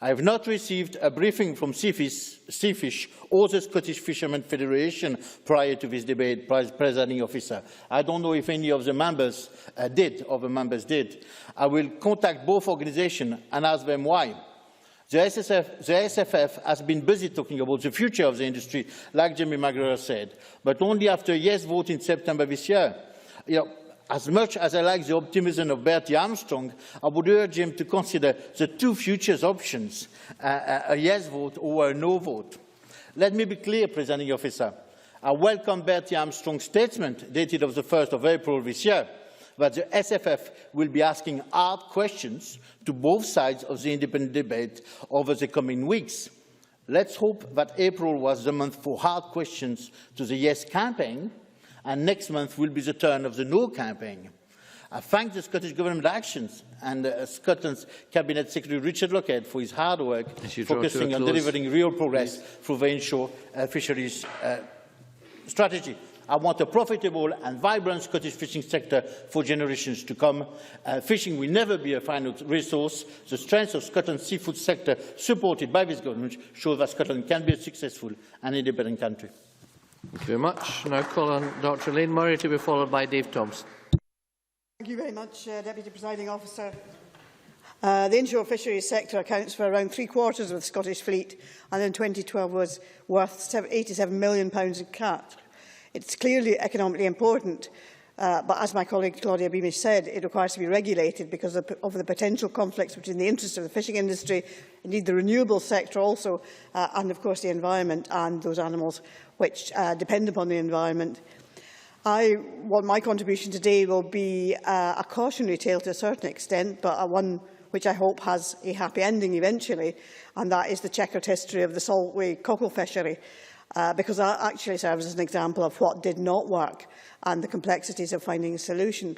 Speaker 10: I have not received a briefing from Seafish or the Scottish Fishermen Federation prior to this debate, Presiding Officer. I don't know if any of the members did. I will contact both organisations and ask them why. The SFF has been busy talking about the future of the industry, like Jamie McGregor said, but only after a yes vote in September this year. As much as I like the optimism of Bertie Armstrong, I would urge him to consider the two futures options, a yes vote or a no vote. Let me be clear, Presiding Officer. I welcome Bertie Armstrong's statement, dated of the 1st of April this year, that the SFF will be asking hard questions to both sides of the independent debate over the coming weeks. Let's hope that April was the month for hard questions to the yes campaign, and next month will be the turn of the no campaign. I thank the Scottish Government actions and Scotland's Cabinet Secretary Richard Lockhead for his hard work, focusing on delivering real progress through the inshore fisheries strategy. I want a profitable and vibrant Scottish fishing sector for generations to come. Fishing will never be a finite resource. The strength of Scotland's seafood sector, supported by this government, shows that Scotland can be a successful and independent country.
Speaker 9: Thank you very much. Now call on Dr. Elaine Murray to be followed by Dave Thompson.
Speaker 12: Thank you very much, Deputy Presiding Officer. The inshore fisheries sector accounts for around 3/4 of the Scottish fleet, and in 2012 was worth £87 million in CAT. It's clearly economically important, but as my colleague Claudia Beamish said, it requires to be regulated because of the potential conflicts between the interests of the fishing industry, indeed the renewable sector also, and of course the environment and those animals which depend upon the environment. My contribution today will be a cautionary tale to a certain extent, but one which I hope has a happy ending eventually, and that is the checkered history of the Solway cockle fishery, because that actually serves as an example of what did not work and the complexities of finding a solution.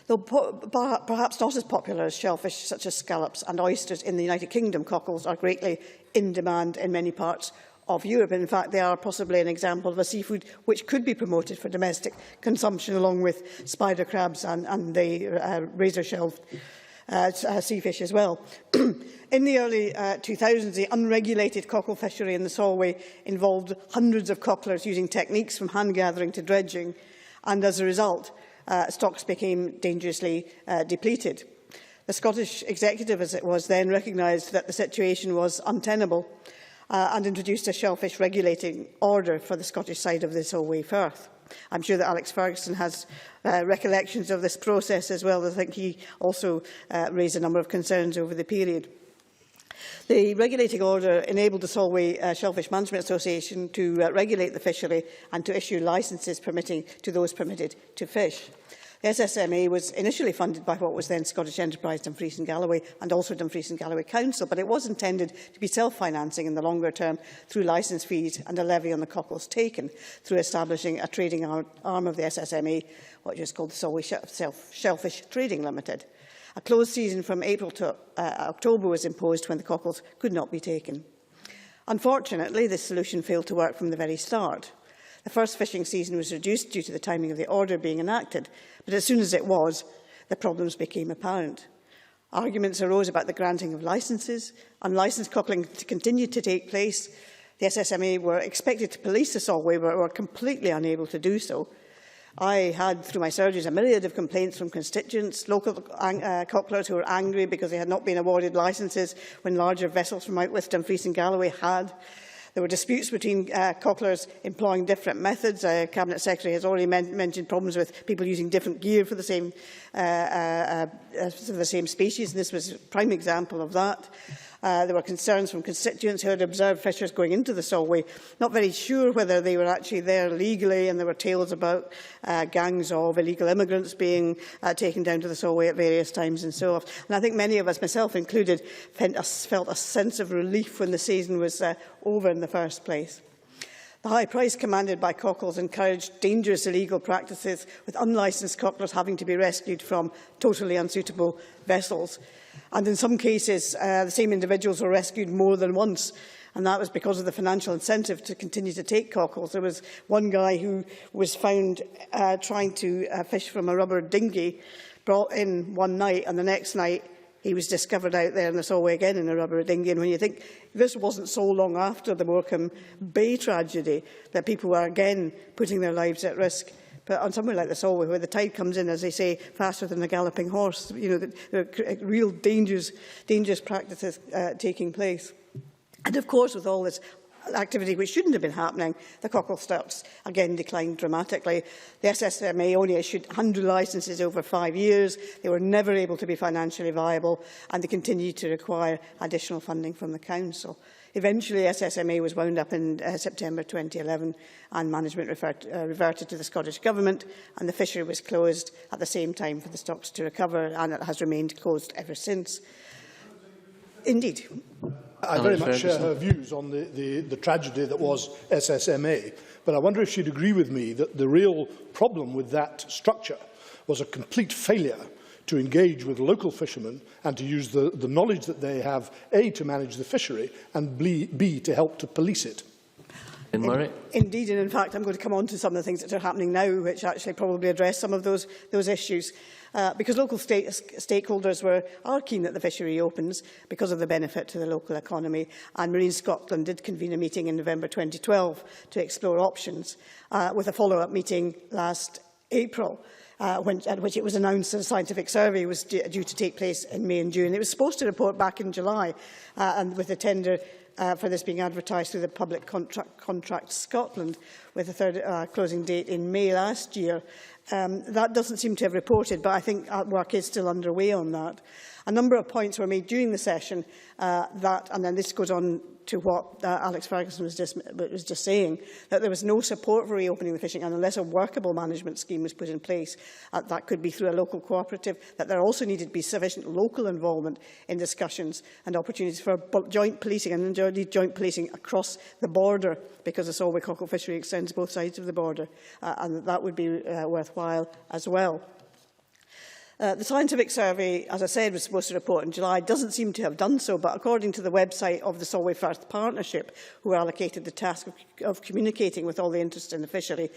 Speaker 12: Though perhaps not as popular as shellfish such as scallops and oysters in the United Kingdom, cockles are greatly in demand in many parts of Europe. In fact, they are possibly an example of a seafood which could be promoted for domestic consumption, along with spider crabs and the razor-shelled sea fish as well. In the early 2000s, the unregulated cockle fishery in the Solway involved hundreds of cocklers using techniques from hand gathering to dredging, and as a result, stocks became dangerously depleted. The Scottish Executive, as it was then, recognised that the situation was untenable and introduced a shellfish regulating order for the Scottish side of the Solway Firth. I'm sure that Alex Ferguson has recollections of this process as well. I think he also raised a number of concerns over the period. The regulating order enabled the Solway Shellfish Management Association to regulate the fishery and to issue licences to those permitted to fish. The SSMA was initially funded by what was then Scottish Enterprise Dumfries and Galloway and also Dumfries and Galloway Council, but it was intended to be self-financing in the longer term through licence fees and a levy on the cockles taken through establishing a trading arm of the SSMA, what is called the Solway Shellfish Trading Limited. A closed season from April to October was imposed when the cockles could not be taken. Unfortunately, this solution failed to work from the very start. The first fishing season was reduced due to the timing of the order being enacted, but as soon as it was, the problems became apparent. Arguments arose about the granting of licences. Unlicensed cockling continued to take place. The SSMA were expected to police the Solway, but were completely unable to do so. I had, through my surgeries, a myriad of complaints from constituents, local cocklers who were angry because they had not been awarded licences when larger vessels from out with Dumfries and Galloway had. There were disputes between cocklers employing different methods. Cabinet Secretary has already mentioned problems with people using different gear for the same species. This was a prime example of that. There were concerns from constituents who had observed fishers going into the Solway, not very sure whether they were actually there legally, and there were tales about gangs of illegal immigrants being taken down to the Solway at various times and so on. And I think many of us, myself included, felt a sense of relief when the season was over in the first place. The high price commanded by cockles encouraged dangerous illegal practices, with unlicensed cocklers having to be rescued from totally unsuitable vessels. And in some cases, the same individuals were rescued more than once, and that was because of the financial incentive to continue to take cockles. There was one guy who was found trying to fish from a rubber dinghy, brought in one night, and the next night he was discovered out there in the Solway again in a rubber dinghy. And when you think this wasn't so long after the Morecambe Bay tragedy that people were again putting their lives at risk. But on somewhere like the Solway, where the tide comes in, as they say, faster than a galloping horse, you know, there are real dangerous practices taking place. And of course, with all this activity which shouldn't have been happening, the cockle stocks again declined dramatically. The SSMA only issued 100 licences over 5 years. They were never able to be financially viable, and they continued to require additional funding from the Council. Eventually, SSMA was wound up in September 2011, and management reverted to the Scottish Government, and the fishery was closed at the same time for the stocks to recover, and it has remained closed ever since. Indeed.
Speaker 4: I very much share her views on the tragedy that was SSMA, but I wonder if she'd agree with me that the real problem with that structure was a complete failure to engage with local fishermen and to use the knowledge that they have, A, to manage the fishery, and B, to help to police it.
Speaker 12: Indeed, and in fact, I'm going to come on to some of the things that are happening now, which actually probably address some of those issues. Because local stakeholders are keen that the fishery opens because of the benefit to the local economy, and Marine Scotland did convene a meeting in November 2012 to explore options, with a follow-up meeting last April, at which it was announced that a scientific survey was due to take place in May and June. It was supposed to report back in July, and with the tender for this being advertised through the Public Contract Scotland, with a third closing date in May last year. That doesn't seem to have reported, but I think work is still underway on that. A number of points were made during the session and then this goes on to what Alex Ferguson was just saying, that there was no support for reopening the fishing, and unless a workable management scheme was put in place, that could be through a local cooperative, that there also needed to be sufficient local involvement in discussions and opportunities for joint policing, and indeed joint policing across the border, because the Solway cockle fishery extends both sides of the border, and that would be worthwhile as well. The scientific survey, as I said, was supposed to report in July. Doesn't seem to have done so, but according to the website of the Solway Firth Partnership, who were allocated the task of communicating with all the interest in the fishery,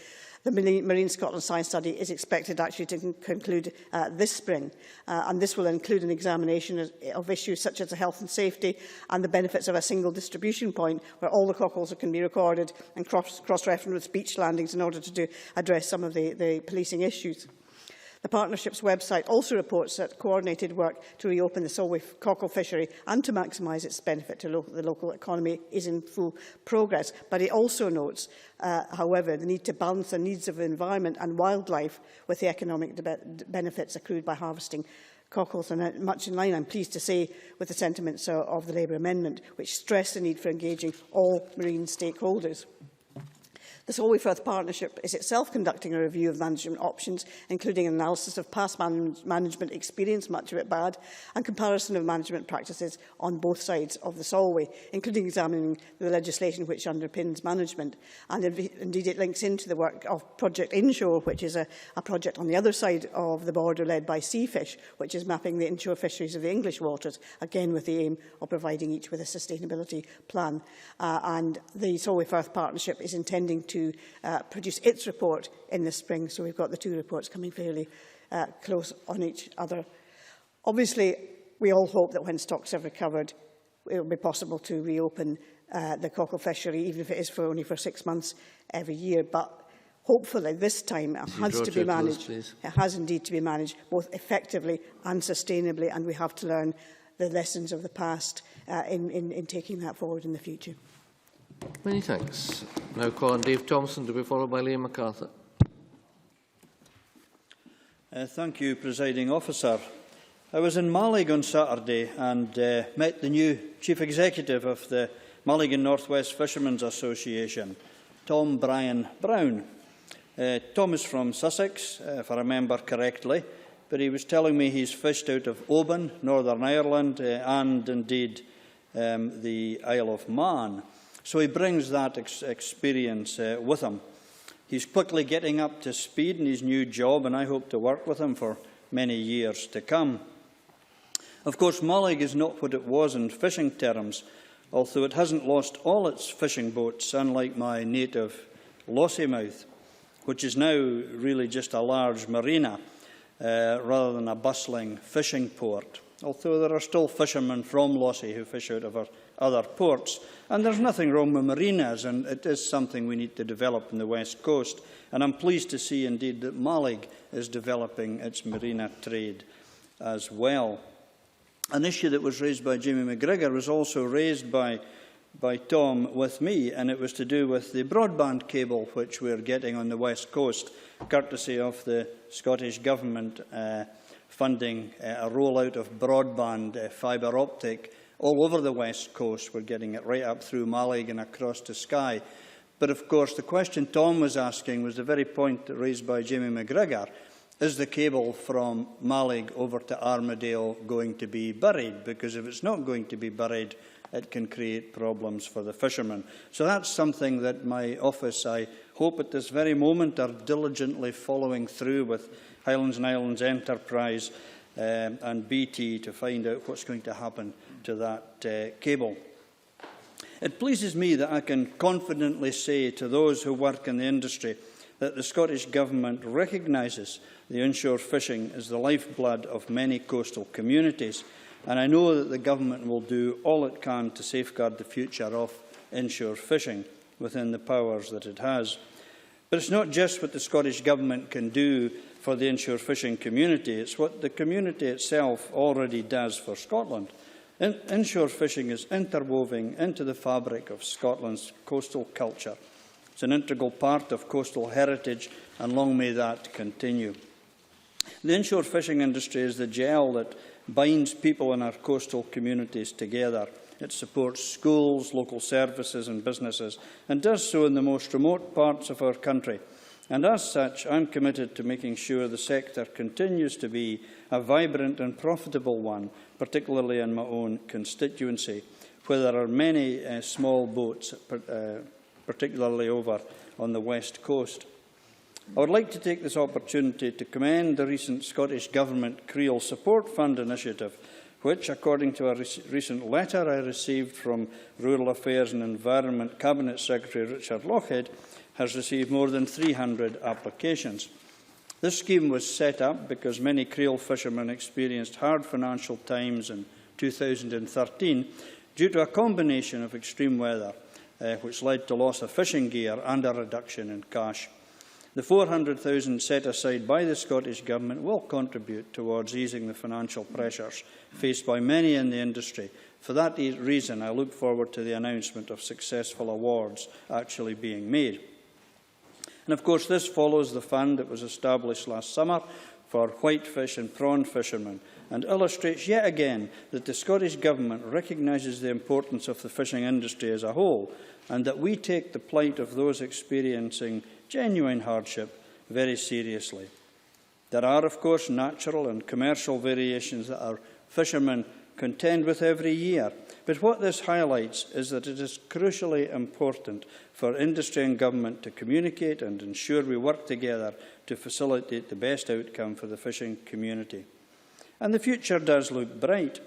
Speaker 12: the Marine Scotland Science Study is expected actually to conclude this spring, and this will include an examination of issues such as the health and safety and the benefits of a single distribution point where all the cockles can be recorded and cross-referenced with beach landings in order to address some of the policing issues. The Partnership's website also reports that coordinated work to reopen the Solway cockle fishery and to maximise its benefit to the local economy is in full progress. But it also notes, however, the need to balance the needs of the environment and wildlife with the economic benefits accrued by harvesting cockles, and much in line, I'm pleased to say, with the sentiments of the Labour Amendment, which stress the need for engaging all marine stakeholders. The Solway Firth Partnership is itself conducting a review of management options, including an analysis of past management experience, much of it bad, and comparison of management practices on both sides of the Solway, including examining the legislation which underpins management. And indeed it links into the work of Project Inshore, which is a project on the other side of the border led by Seafish, which is mapping the inshore fisheries of the English waters, again with the aim of providing each with a sustainability plan. And the Solway Firth Partnership is intending to produce its report in the spring, so we've got the two reports coming fairly close on each other. Obviously, we all hope that when stocks have recovered, it will be possible to reopen the cockle fishery, even if it is only for 6 months every year. But hopefully this time it has to be managed. It has indeed to be managed both effectively and sustainably, and we have to learn the lessons of the past in taking that forward in the future.
Speaker 9: Many thanks. Now call on Dave Thompson to be followed by Liam MacArthur.
Speaker 13: Thank you, Presiding Officer. I was in Malling on Saturday and met the new Chief Executive of the Mulligan North West Fishermen's Association, Tom Brian Brown. Tom is from Sussex, if I remember correctly, but he was telling me he's fished out of Oban, Northern Ireland, and indeed the Isle of Man. So he brings that experience with him. He's quickly getting up to speed in his new job, and I hope to work with him for many years to come. Of course, Mullig is not what it was in fishing terms, although it hasn't lost all its fishing boats, unlike my native Lossiemouth, which is now really just a large marina rather than a bustling fishing port, although there are still fishermen from Lossie who fish out of other ports. And there's nothing wrong with marinas, and it is something we need to develop in the West Coast. And I'm pleased to see, indeed, that Mullig is developing its marina trade as well. An issue that was raised by Jamie McGregor was also raised by Tom with me, and it was to do with the broadband cable which we're getting on the West Coast, courtesy of the Scottish Government funding a rollout of broadband fibre optic all over the West Coast. We're getting it right up through Mullig and across to Skye. But of course, the question Tom was asking was the very point raised by Jamie McGregor. Is the cable from Mullig over to Armadale going to be buried? Because if it's not going to be buried, it can create problems for the fishermen. So that's something that my office, I hope at this very moment, are diligently following through with Highlands and Islands Enterprise and BT to find out what's going to happen to that cable. It pleases me that I can confidently say to those who work in the industry that the Scottish Government recognises the inshore fishing as the lifeblood of many coastal communities, and I know that the Government will do all it can to safeguard the future of inshore fishing within the powers that it has. But it's not just what the Scottish Government can do for the inshore fishing community, it's what the community itself already does for Scotland. Inshore fishing is interwoven into the fabric of Scotland's coastal culture. It's an integral part of coastal heritage, and long may that continue. The inshore fishing industry is the gel that binds people in our coastal communities together. It supports schools, local services and businesses, and does so in the most remote parts of our country. And as such, I'm committed to making sure the sector continues to be a vibrant and profitable one, particularly in my own constituency, where there are many small boats, particularly over on the West Coast. I would like to take this opportunity to commend the recent Scottish Government Creel Support Fund initiative, which, according to a recent letter I received from Rural Affairs and Environment Cabinet Secretary Richard Lochhead, has received more than 300 applications. This scheme was set up because many creel fishermen experienced hard financial times in 2013 due to a combination of extreme weather, which led to loss of fishing gear and a reduction in cash. The $400,000 set aside by the Scottish Government will contribute towards easing the financial pressures faced by many in the industry. For that reason, I look forward to the announcement of successful awards actually being made. And of course, this follows the fund that was established last summer for whitefish and prawn fishermen, and illustrates yet again that the Scottish Government recognises the importance of the fishing industry as a whole, and that we take the plight of those experiencing genuine hardship very seriously. There are, of course, natural and commercial variations that our fishermen contend with every year, but what this highlights is that it is crucially important for industry and government to communicate and ensure we work together to facilitate the best outcome for the fishing community. And the future does look bright.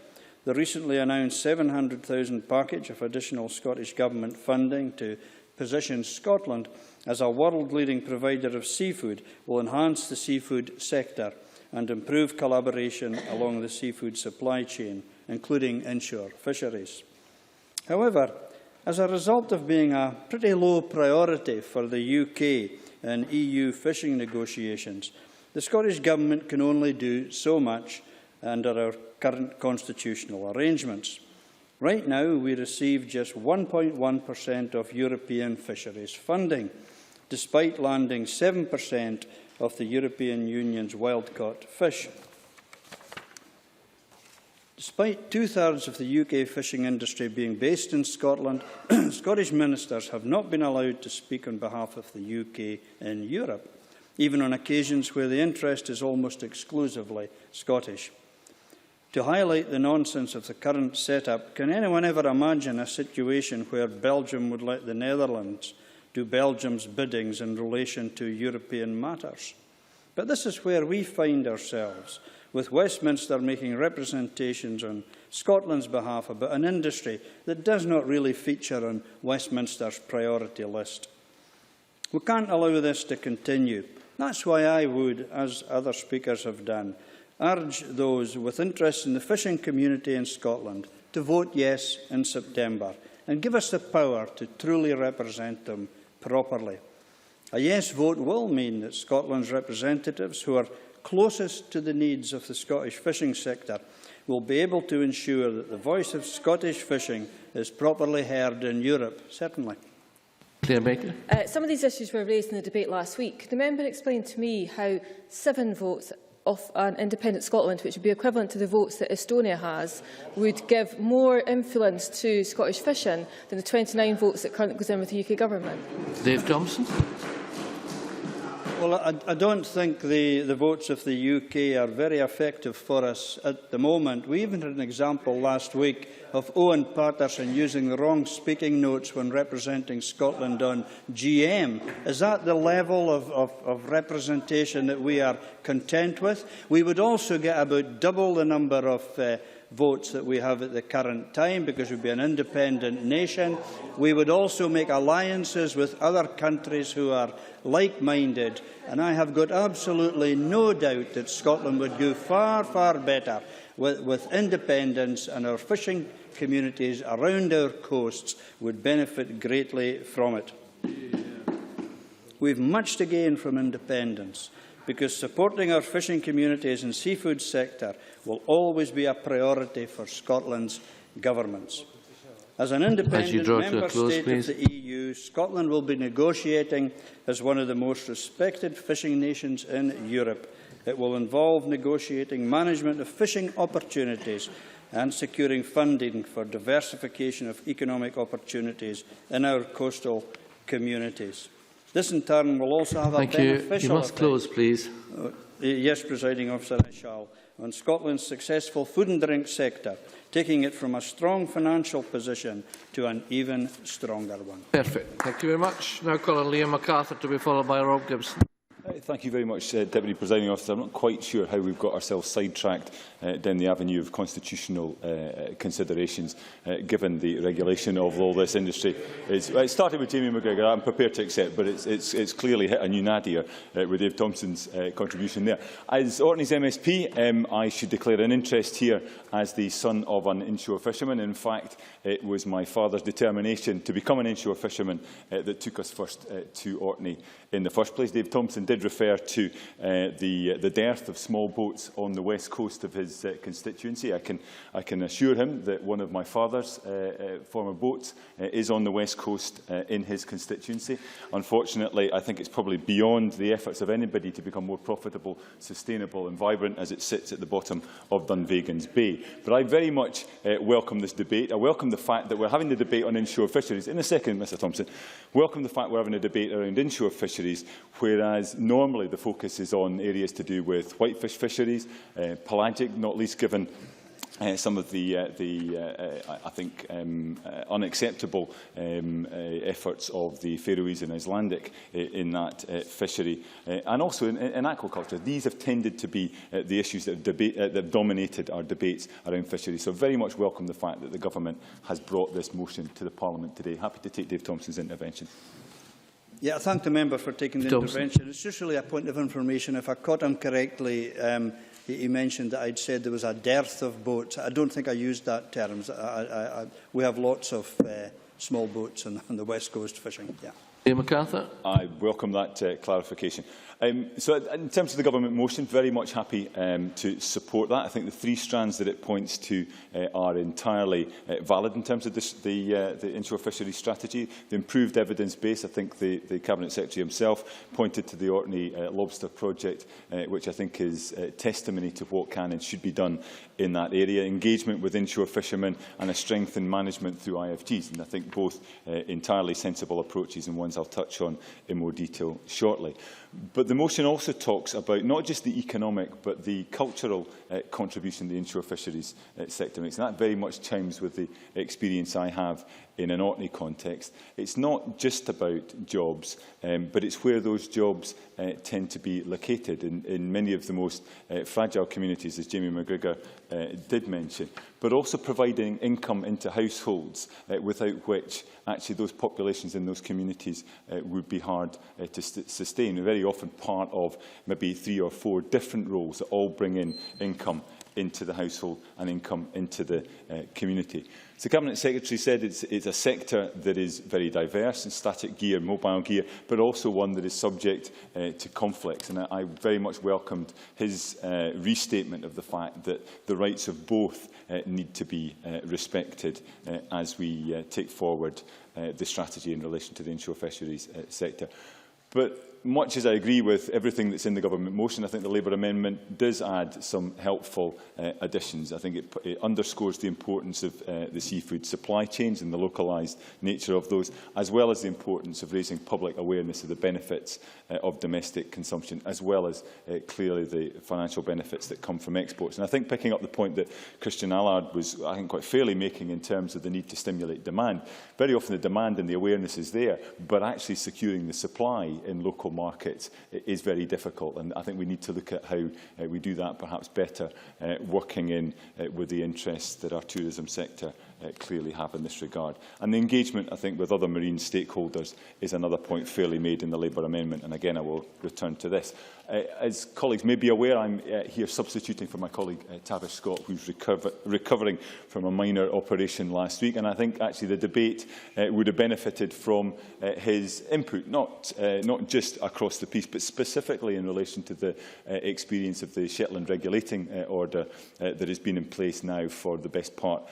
Speaker 13: The recently announced £700,000 package of additional Scottish Government funding to position Scotland as a world-leading provider of seafood will enhance the seafood sector and improve collaboration along the seafood supply chain, including inshore fisheries. However, as a result of being a pretty low priority for the UK in EU fishing negotiations, the Scottish Government can only do so much under our current constitutional arrangements. Right now, we receive just 1.1% of European fisheries funding, despite landing 7% of the European Union's wild-caught fish. Despite two-thirds of the UK fishing industry being based in Scotland, Scottish ministers have not been allowed to speak on behalf of the UK in Europe, even on occasions where the interest is almost exclusively Scottish. To highlight the nonsense of the current setup, can anyone ever imagine a situation where Belgium would let the Netherlands do Belgium's biddings in relation to European matters? But this is where we find ourselves, with Westminster making representations on Scotland's behalf about an industry that does not really feature on Westminster's priority list. We can't allow this to continue. That's why I would, as other speakers have done, urge those with interest in the fishing community in Scotland to vote yes in September and give us the power to truly represent them properly. A yes vote will mean that Scotland's representatives, who are closest to the needs of the Scottish fishing sector, will be able to ensure that the voice of Scottish fishing is properly heard in Europe, certainly.
Speaker 9: Claire Baker.
Speaker 14: Some of these issues were raised in the debate last week. Could the member explain to me how 7 votes of an independent Scotland, which would be equivalent to the votes that Estonia has, would give more influence to Scottish fishing than the 29 votes that currently goes in with the UK Government?
Speaker 9: Dave Thompson.
Speaker 13: Well, I don't think the votes of the UK are very effective for us at the moment. We even had an example last week of Owen Patterson using the wrong speaking notes when representing Scotland on GM. Is that the level of representation that we are content with? We would also get about double the number of votes that we have at the current time, because we'd be an independent nation. We would also make alliances with other countries who are like-minded, and I have got absolutely no doubt that Scotland would do far, far better with independence, and our fishing communities around our coasts would benefit greatly from it. We have much to gain from independence, because supporting our fishing communities and seafood sector will always be a priority for Scotland's governments. As an independent member state of the EU, Scotland will be negotiating as one of the most respected fishing nations in Europe. It will involve negotiating management of fishing opportunities and securing funding for diversification of economic opportunities in our coastal communities. This, in turn, will also have a beneficial
Speaker 9: You must close, please.
Speaker 13: Yes, Presiding Officer, I shall. On Scotland's successful food and drink sector, taking it from a strong financial position to an even stronger one.
Speaker 9: Perfect. Thank you very much. Now call on Liam MacArthur to be followed by Rob Gibson.
Speaker 5: Thank you very much, Deputy Presiding Officer. I'm not quite sure how we've got ourselves sidetracked down the avenue of constitutional considerations, given the regulation of all this industry. It started with Jamie McGregor. I'm prepared to accept, but it's clearly hit a new nadir with Dave Thompson's contribution there. As Orkney's MSP, I should declare an interest here as the son of an inshore fisherman. In fact, it was my father's determination to become an inshore fisherman that took us first to Orkney in the first place. Dave Thompson did refer refer to the dearth of small boats on the west coast of his constituency. I can assure him that one of my father's former boats is on the west coast in his constituency. Unfortunately, I think it's probably beyond the efforts of anybody to become more profitable, sustainable and vibrant as it sits at the bottom of Dunvegan's Bay. But I very much welcome this debate. I welcome the fact that we're having the debate on inshore fisheries. In a second, Mr Thompson, welcome the fact we're having a debate around inshore fisheries, whereas normally the focus is on areas to do with whitefish fisheries, pelagic, not least given some of the I think, unacceptable efforts of the Faroese and Icelandic in that fishery, and also in aquaculture. These have tended to be the issues that have dominated our debates around fisheries. So very much welcome the fact that the Government has brought this motion to the Parliament today. Happy to take Dave Thompson's intervention.
Speaker 13: Yeah, I thank the member for taking the intervention. It's just really a point of information. If I caught him correctly, he mentioned that I'd said there was a dearth of boats. I don't think I used that term. We have lots of small boats on the West Coast fishing. Yeah.
Speaker 9: MacArthur.
Speaker 5: I welcome that clarification. So in terms of the Government motion, very much happy to support that. I think the three strands that it points to are entirely valid in terms of the inshore fisheries strategy. The improved evidence base, I think the Cabinet Secretary himself pointed to the Orkney lobster project, which I think is testimony to what can and should be done in that area. Engagement with inshore fishermen and a strengthened management through IFGs. And I think both entirely sensible approaches and ones I'll touch on in more detail shortly. But the motion also talks about not just the economic but the cultural contribution the inshore fisheries sector makes. And that very much chimes with the experience I have in an Orkney context. It's not just about jobs, but it's where those jobs tend to be located in many of the most fragile communities, as Jamie McGrigor did mention, but also providing income into households without which actually those populations in those communities would be hard to sustain. They're very often part of maybe 3 or 4 different roles that all bring in income into the household and income into the community. So the Cabinet Secretary said it's a sector that is very diverse in static gear, mobile gear, but also one that is subject to conflicts. And I very much welcomed his restatement of the fact that the rights of both need to be respected as we take forward the strategy in relation to the inshore fisheries sector. But much as I agree with everything that's in the Government motion, I think the Labour amendment does add some helpful additions. I think it underscores the importance of the seafood supply chains and the localised nature of those, as well as the importance of raising public awareness of the benefits of domestic consumption, as well as clearly the financial benefits that come from exports. And I think picking up the point that Christian Allard was, I think, quite fairly making in terms of the need to stimulate demand, very often the demand and the awareness is there, but actually securing the supply in local markets is very difficult, and I think we need to look at how we do that perhaps better, working in with the interests that our tourism sector clearly have in this regard. And the engagement, I think, with other marine stakeholders is another point fairly made in the Labour amendment, and again I will return to this. As colleagues may be aware, I'm here substituting for my colleague Tavish Scott, who's recovering from a minor operation last week, and I think actually the debate would have benefited from his input, not just across the piece, but specifically in relation to the experience of the Shetland regulating order that has been in place now for the best part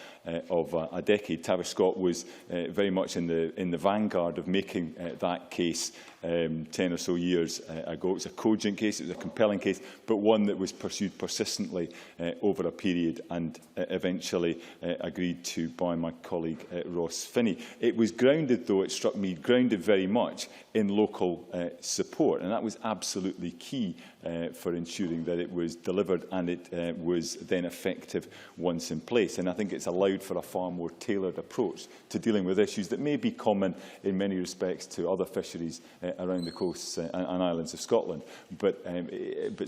Speaker 5: of a decade. Tavish Scott was very much in the vanguard of making that case 10 or so years ago. It was a cogent case, it was a compelling case, but one that was pursued persistently over a period and eventually agreed to by my colleague Ross Finney. It was grounded, though, it struck me, grounded very much in local support, and that was absolutely key for ensuring that it was delivered and it was then effective once in place. And I think it's allowed for a far more tailored approach to dealing with issues that may be common in many respects to other fisheries around the coasts and islands of Scotland, but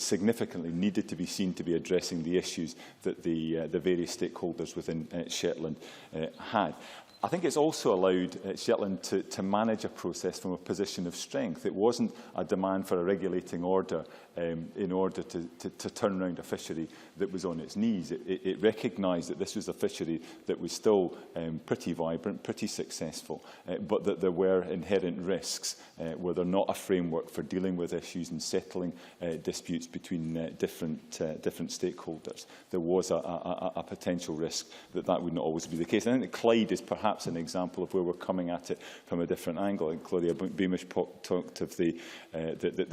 Speaker 5: significantly needed to be seen to be addressing the issues that the various stakeholders within Shetland had. I think it's also allowed Shetland to manage a process from a position of strength. It wasn't a demand for a regulating order in order to turn around a fishery that was on its knees. It recognised that this was a fishery that was still pretty vibrant, pretty successful, but that there were inherent risks were there not a framework for dealing with issues and settling disputes between different stakeholders. There was a potential risk that would not always be the case. And I think that Clyde is perhaps an example of where we're coming at it from a different angle. And Claudia Beamish talked of the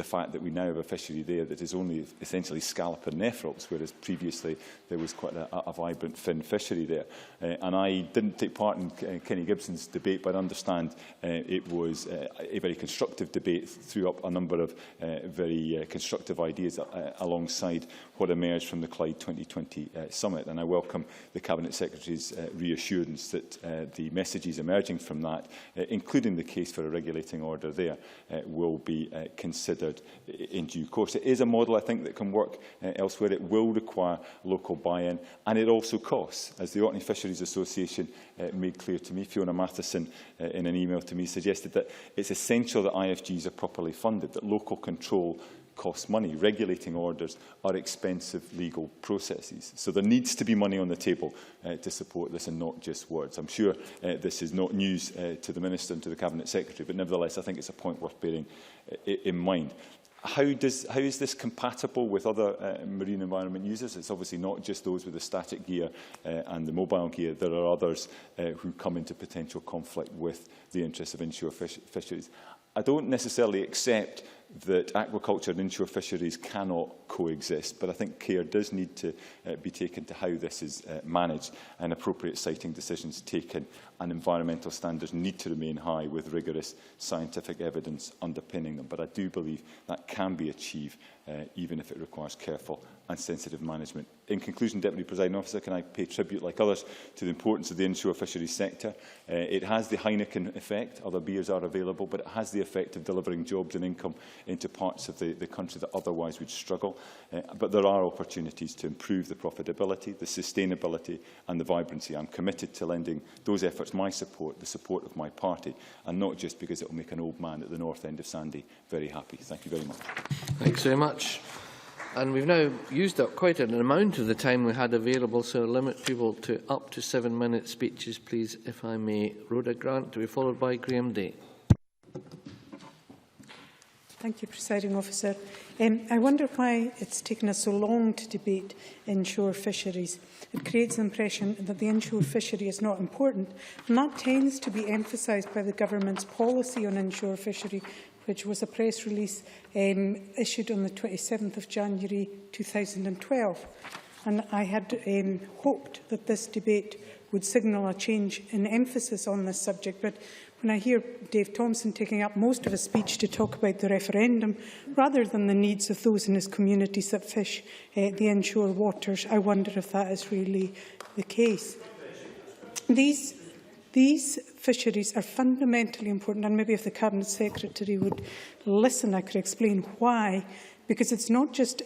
Speaker 5: fact that we now have a fishery there that is only essentially scallop and nephrops, whereas previously there was quite a vibrant fin fishery there. And I didn't take part in Kenny Gibson's debate, but I understand it was a very constructive debate, threw up a number of very constructive ideas alongside what emerged from the Clyde 2020 summit. And I welcome the Cabinet Secretary's reassurance that the messages emerging from that, including the case for a regulating order there, will be considered in due course. It is a model, I think, that can work elsewhere. It will require local buy-in, and it also costs. As the Orkney Fisheries Association made clear to me, Fiona Matheson, in an email to me, suggested that it's essential that IFGs are properly funded, that local control costs money. Regulating orders are expensive legal processes. So there needs to be money on the table to support this, and not just words. I'm sure this is not news to the Minister and to the Cabinet Secretary, but nevertheless I think it's a point worth bearing in mind. How is this compatible with other marine environment users? It's obviously not just those with the static gear and the mobile gear. There are others who come into potential conflict with the interests of inshore fisheries. I don't necessarily accept that aquaculture and inshore fisheries cannot coexist, but I think care does need to be taken to how this is managed, and appropriate siting decisions taken, and environmental standards need to remain high with rigorous scientific evidence underpinning them. But I do believe that can be achieved, even if it requires careful and sensitive management. In conclusion, Deputy Presiding Officer, can I pay tribute, like others, to the importance of the inshore fisheries sector? It has the Heineken effect. Other beers are available, but it has the effect of delivering jobs and income into parts of the country that otherwise would struggle. But there are opportunities to improve the profitability, the sustainability and the vibrancy. I'm committed to lending those efforts my support, the support of my party, and not just because it will make an old man at the north end of Sandy very happy. Thank you very much. Thanks
Speaker 9: very much. And we've now used up quite an amount of the time we had available, so limit people to up to 7-minute speeches, please, if I may. Rhoda Grant, to be followed by Graham Day.
Speaker 15: Thank you, Presiding Officer. I wonder why it's taken us so long to debate inshore fisheries. It creates the impression that the inshore fishery is not important, and that tends to be emphasised by the Government's policy on inshore fishery, which was a press release issued on the 27th of January 2012. And I had hoped that this debate would signal a change in emphasis on this subject, but when I hear Dave Thompson taking up most of his speech to talk about the referendum, rather than the needs of those in his communities that fish the inshore waters, I wonder if that is really the case. These fisheries are fundamentally important, and maybe if the Cabinet Secretary would listen, I could explain why. Because it's not just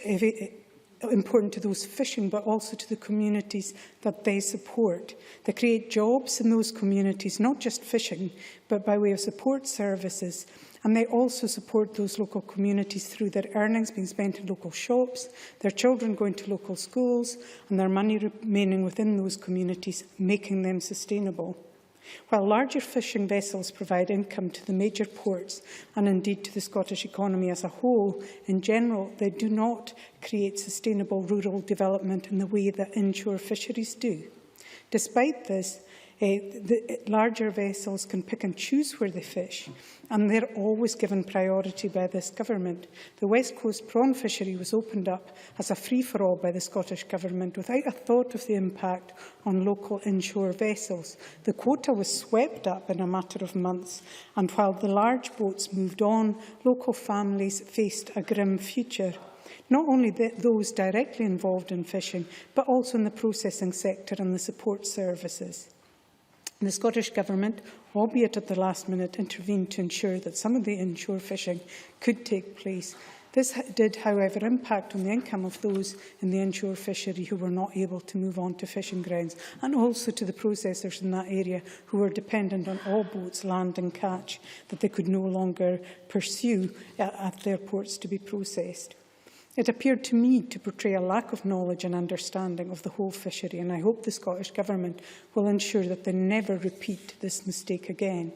Speaker 15: important to those fishing, but also to the communities that they support. They create jobs in those communities, not just fishing, but by way of support services. And they also support those local communities through their earnings being spent in local shops, their children going to local schools, and their money remaining within those communities, making them sustainable. While larger fishing vessels provide income to the major ports and indeed to the Scottish economy as a whole, in general, they do not create sustainable rural development in the way that inshore fisheries do. Despite this, the larger vessels can pick and choose where they fish, and they're always given priority by this government. The West Coast prawn fishery was opened up as a free-for-all by the Scottish Government without a thought of the impact on local inshore vessels. The quota was swept up in a matter of months, and while the large boats moved on, local families faced a grim future. Not only those directly involved in fishing, but also in the processing sector and the support services. The Scottish Government, albeit at the last minute, intervened to ensure that some of the inshore fishing could take place. This did, however, impact on the income of those in the inshore fishery who were not able to move on to fishing grounds, and also to the processors in that area who were dependent on all boats, land and catch, that they could no longer pursue at their ports to be processed. It appeared to me to portray a lack of knowledge and understanding of the whole fishery, and I hope the Scottish Government will ensure that they never repeat this mistake again.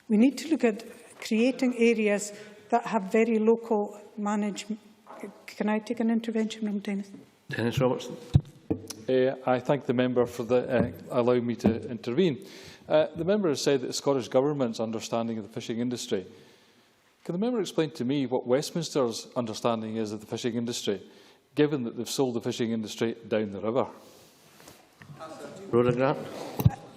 Speaker 15: We need to look at creating areas that have very local management. Can I take an intervention from Dennis?
Speaker 9: Dennis Robertson.
Speaker 11: I thank the member for allowing me to intervene. The member has said that the Scottish Government's understanding of the fishing industry. Can the member explain to me what Westminster's understanding is of the fishing industry, given that they've sold the fishing industry down the river?
Speaker 9: Rhoda Grant.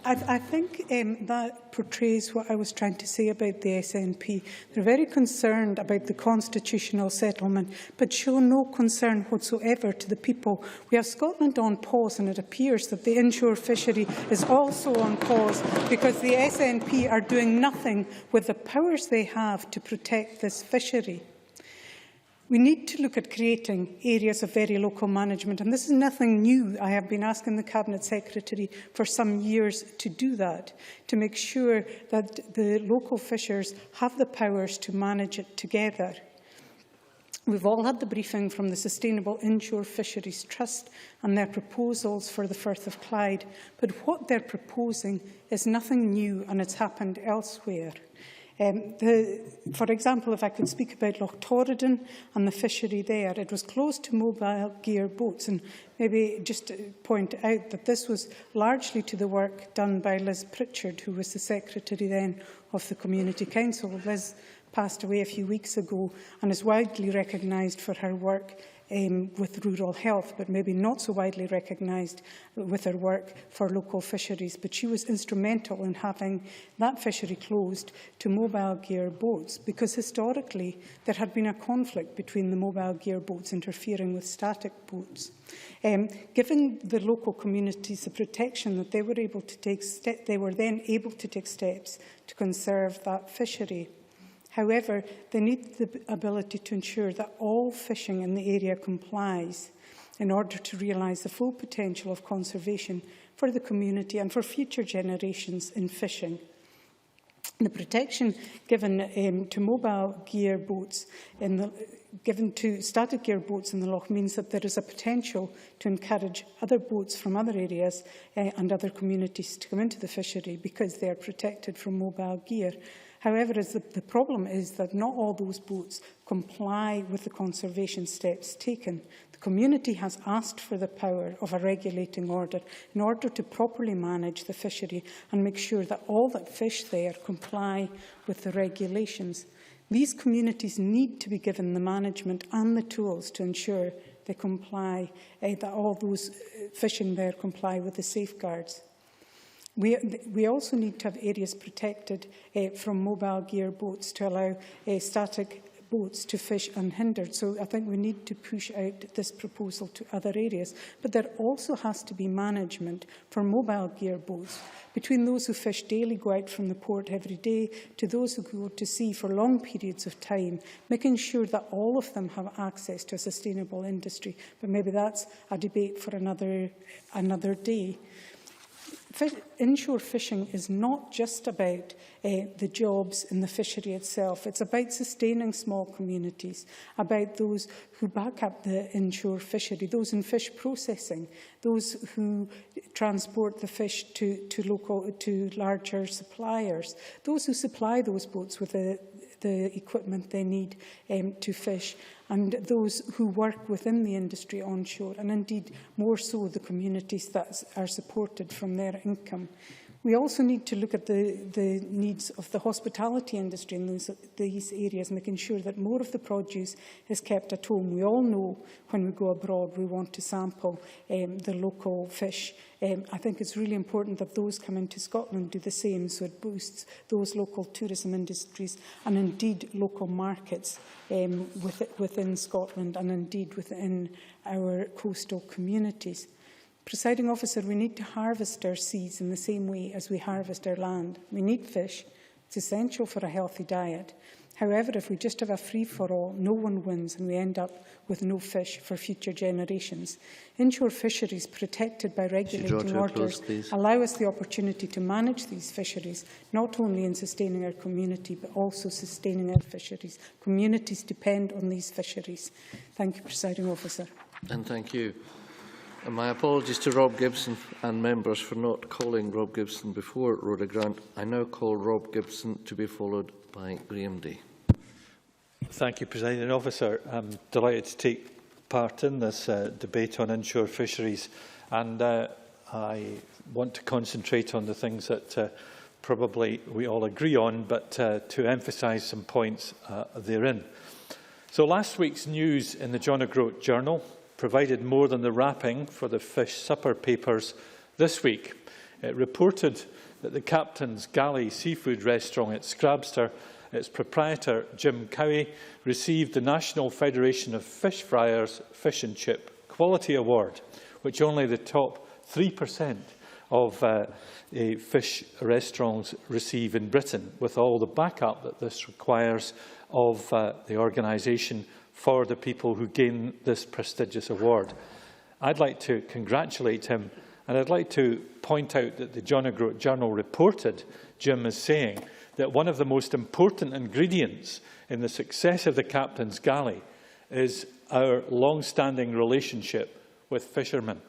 Speaker 15: I think that portrays what I was trying to say about the SNP. They're very concerned about the constitutional settlement, but show no concern whatsoever to the people. We have Scotland on pause, and it appears that the inshore fishery is also on pause because the SNP are doing nothing with the powers they have to protect this fishery. We need to look at creating areas of very local management, and this is nothing new. I have been asking the Cabinet Secretary for some years to do that, to make sure that the local fishers have the powers to manage it together. We've all had the briefing from the Sustainable Inshore Fisheries Trust and their proposals for the Firth of Clyde, but what they're proposing is nothing new, and it's happened elsewhere. For example, if I could speak about Loch Torridon and the fishery there, it was closed to mobile gear boats, and maybe just to point out that this was largely to the work done by Liz Pritchard, who was the Secretary then of the Community Council. Liz passed away a few weeks ago and is widely recognised for her work with rural health, but maybe not so widely recognised with her work for local fisheries. But she was instrumental in having that fishery closed to mobile gear boats, because historically there had been a conflict between the mobile gear boats interfering with static boats. Giving the local communities the protection that they were able to take, they were then able to take steps to conserve that fishery. However, they need the ability to ensure that all fishing in the area complies in order to realise the full potential of conservation for the community and for future generations in fishing. The protection given to mobile gear boats given to static gear boats in the loch means that there is a potential to encourage other boats from other areas and other communities to come into the fishery because they are protected from mobile gear. However, the problem is that not all those boats comply with the conservation steps taken. The community has asked for the power of a regulating order in order to properly manage the fishery and make sure that all that fish there comply with the regulations. These communities need to be given the management and the tools to ensure they comply, that all those fishing there comply with the safeguards. We also need to have areas protected from mobile gear boats to allow static boats to fish unhindered. So I think we need to push out this proposal to other areas. But there also has to be management for mobile gear boats, between those who fish daily, go out from the port every day, to those who go to sea for long periods of time, making sure that all of them have access to a sustainable industry. But maybe that's a debate for another day. Inshore fishing is not just about the jobs in the fishery itself. It's about sustaining small communities, about those who back up the inshore fishery, those in fish processing, those who transport the fish to larger suppliers, those who supply those boats with the equipment they need to fish, and those who work within the industry onshore, and indeed more so the communities that are supported from their income. We also need to look at the needs of the hospitality industry in these areas, making sure that more of the produce is kept at home. We all know when we go abroad we want to sample the local fish. I think it's really important that those come into Scotland do the same, so it boosts those local tourism industries and indeed local markets within Scotland and indeed within our coastal communities. Presiding Officer, we need to harvest our seas in the same way as we harvest our land. We need fish. It's essential for a healthy diet. However, if we just have a free-for-all, no one wins and we end up with no fish for future generations. Inshore fisheries protected by regulating orders allow us the opportunity to manage these fisheries, not only in sustaining our community, but also sustaining our fisheries. Communities depend on these fisheries. Thank you, Presiding Officer.
Speaker 9: And thank you. And my apologies to Rob Gibson and members for not calling Rob Gibson before Rhoda Grant. I now call Rob Gibson to be followed by Graham Day.
Speaker 16: Thank you, Presiding Officer. I'm delighted to take part in this debate on inshore fisheries, and I want to concentrate on the things that probably we all agree on, but to emphasise some points therein. So last week's news in the John O'Groat Journal provided more than the wrapping for the fish supper papers this week. It reported that the Captain's Galley seafood restaurant at Scrabster, its proprietor Jim Cowie, received the National Federation of Fish Fryers Fish and Chip Quality Award, which only the top 3% of fish restaurants receive in Britain, with all the backup that this requires of the organisation for the people who gain this prestigious award. I'd like to congratulate him, and I'd like to point out that the John O'Groat Journal reported Jim as saying that one of the most important ingredients in the success of the Captain's Galley is our long-standing relationship with fishermen.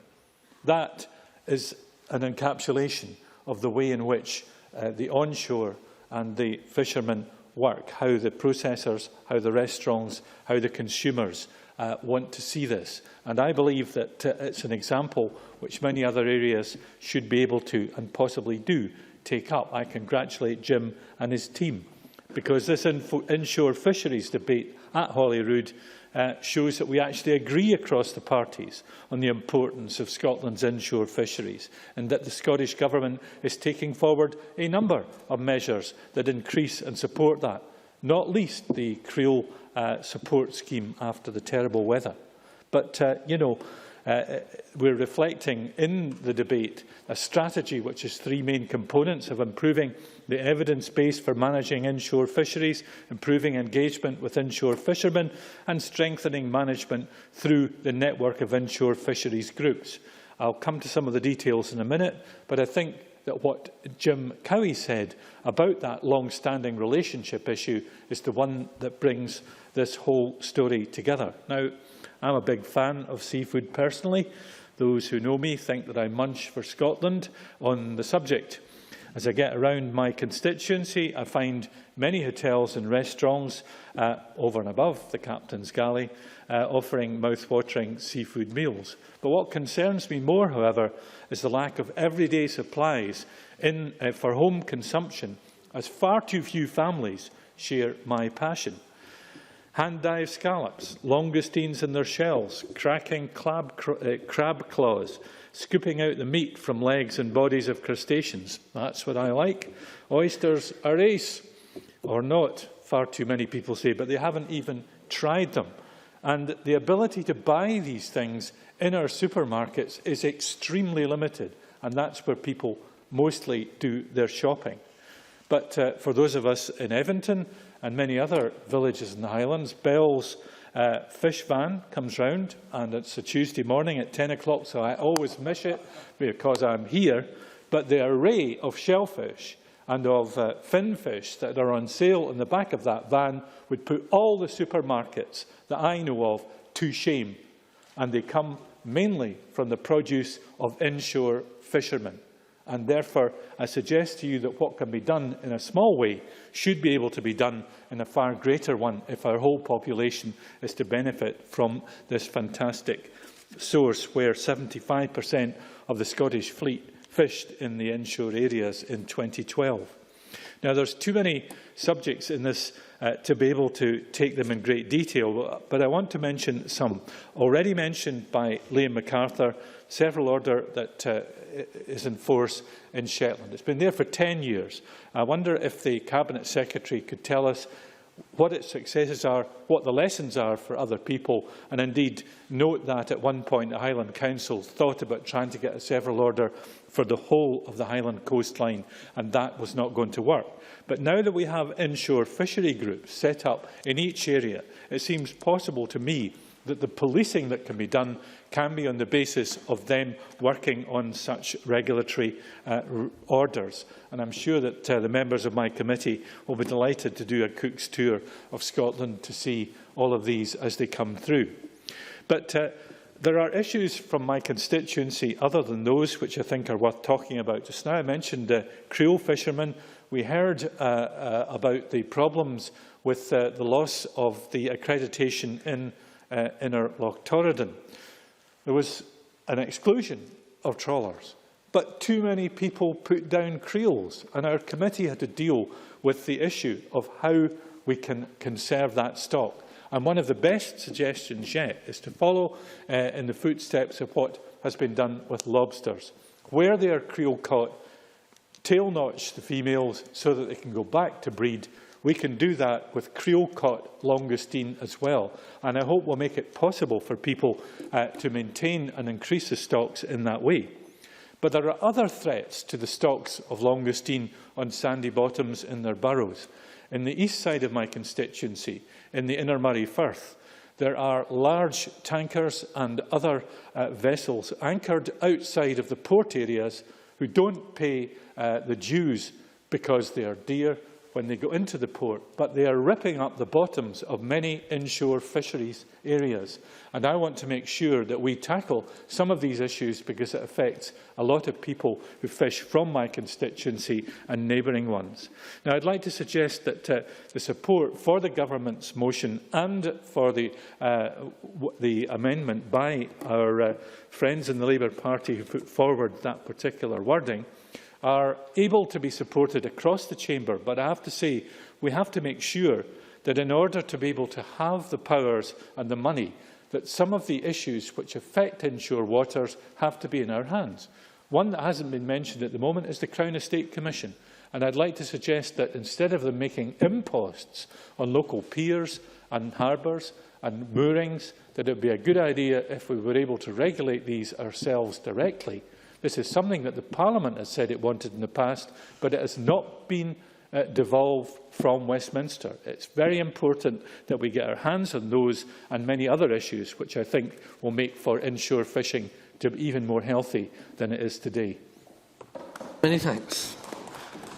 Speaker 16: That is an encapsulation of the way in which the onshore and the fishermen work, how the processors, how the restaurants, how the consumers want to see this. And I believe that it's an example which many other areas should be able to, and possibly do, take up. I congratulate Jim and his team, because this inshore fisheries debate at Holyrood shows that we actually agree across the parties on the importance of Scotland's inshore fisheries, and that the Scottish Government is taking forward a number of measures that increase and support that, not least the creel support scheme after the terrible weather. But, we're reflecting in the debate a strategy which has three main components of improving the evidence base for managing inshore fisheries, improving engagement with inshore fishermen, and strengthening management through the network of inshore fisheries groups. I'll come to some of the details in a minute, but I think that what Jim Cowie said about that long-standing relationship issue is the one that brings this whole story together. Now, I'm a big fan of seafood personally. Those who know me think that I munch for Scotland on the subject. As I get around my constituency, I find many hotels and restaurants over and above the Captain's Galley offering mouth-watering seafood meals. But what concerns me more, however, is the lack of everyday supplies for home consumption, as far too few families share my passion. Hand-dive scallops, langoustines in their shells, cracking crab claws, scooping out the meat from legs and bodies of crustaceans. That's what I like. Oysters are ace, or not, far too many people say, but they haven't even tried them. And the ability to buy these things in our supermarkets is extremely limited, and that's where people mostly do their shopping. But for those of us in Eventon and many other villages in the Highlands, Bell's fish van comes round, and it's a Tuesday morning at 10 o'clock, so I always miss it because I'm here. But the array of shellfish and of finfish that are on sale in the back of that van would put all the supermarkets that I know of to shame. And they come mainly from the produce of inshore fishermen. And therefore, I suggest to you that what can be done in a small way should be able to be done in a far greater one if our whole population is to benefit from this fantastic source where 75% of the Scottish fleet fished in the inshore areas in 2012. Now, there's too many subjects in this to be able to take them in great detail, but I want to mention some. Already mentioned by Liam MacArthur, several order that is in force in Shetland. It's been there for 10 years. I wonder if the Cabinet Secretary could tell us what its successes are, what the lessons are for other people, and indeed note that at one point the Highland Council thought about trying to get a several order for the whole of the Highland coastline, and that was not going to work. But now that we have inshore fishery groups set up in each area, it seems possible to me that the policing that can be done can be on the basis of them working on such regulatory orders. And I'm sure that the members of my committee will be delighted to do a Cook's tour of Scotland to see all of these as they come through. But there are issues from my constituency other than those which I think are worth talking about. Just now I mentioned creel fishermen. We heard about the problems with the loss of the accreditation in Inner Loch Torridon. There was an exclusion of trawlers, but too many people put down creels, and our committee had to deal with the issue of how we can conserve that stock. And one of the best suggestions yet is to follow in the footsteps of what has been done with lobsters. Where they are creel caught, tail notch the females so that they can go back to breed. We can do that with creel-caught langoustine as well, and I hope we'll make it possible for people to maintain and increase the stocks in that way. But there are other threats to the stocks of langoustine on sandy bottoms in their burrows. In the east side of my constituency, in the Inner Murray Firth, there are large tankers and other vessels anchored outside of the port areas who don't pay the dues because they are dear when they go into the port, but they are ripping up the bottoms of many inshore fisheries areas. And I want to make sure that we tackle some of these issues because it affects a lot of people who fish from my constituency and neighbouring ones. Now, I'd like to suggest that the support for the government's motion and for the amendment by our friends in the Labour Party who put forward that particular wording are able to be supported across the chamber, but I have to say we have to make sure that in order to be able to have the powers and the money, that some of the issues which affect inshore waters have to be in our hands. One that hasn't been mentioned at the moment is the Crown Estate Commission, and I'd like to suggest that instead of them making imposts on local piers and harbours and moorings, that it would be a good idea if we were able to regulate these ourselves directly. This is something that the Parliament has said it wanted in the past, but it has not been devolved from Westminster. It's very important that we get our hands on those and many other issues, which I think will make for inshore fishing to be even more healthy than it is today.
Speaker 9: Many thanks.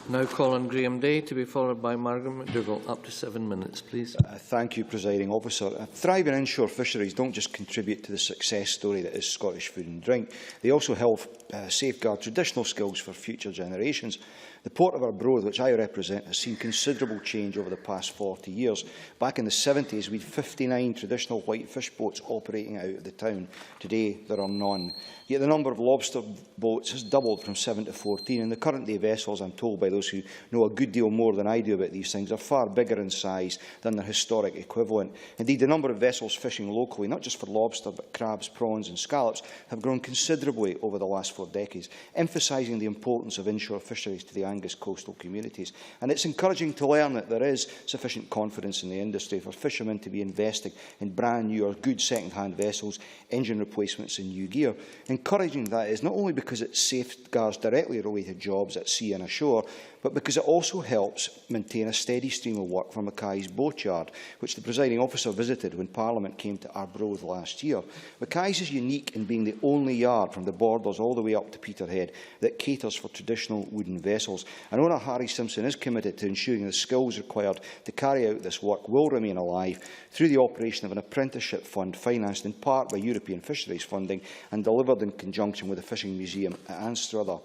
Speaker 9: Now call on Graham Day to be followed by Margaret McDougall. Up to 7 minutes, please.
Speaker 17: Thank you, Presiding Officer. Thriving inshore fisheries don't just contribute to the success story that is Scottish food and drink. They also help safeguard traditional skills for future generations. The port of Arbroath, which I represent, has seen considerable change over the past 40 years. Back in the 70s, we had 59 traditional white fish boats operating out of the town. Today, there are none. Yet the number of lobster boats has doubled from 7 to 14, and the current-day vessels, I'm told by those who know a good deal more than I do about these things, are far bigger in size than their historic equivalent. Indeed, the number of vessels fishing locally, not just for lobster, but crabs, prawns and scallops, have grown considerably over the last 4 decades, emphasising the importance of inshore fisheries to the Angus coastal communities. And it's encouraging to learn that there is sufficient confidence in the industry for fishermen to be investing in brand new or good second-hand vessels, engine replacements and new gear. Encouraging that is not only because it safeguards directly related jobs at sea and ashore, but because it also helps maintain a steady stream of work for Mackay's boatyard, which the presiding officer visited when Parliament came to Arbroath last year. Mackay's is unique in being the only yard from the borders all the way up to Peterhead that caters for traditional wooden vessels. And owner Harry Simpson is committed to ensuring the skills required to carry out this work will remain alive through the operation of an apprenticeship fund financed in part by European fisheries funding and delivered in conjunction with the Fishing Museum at Anstruther.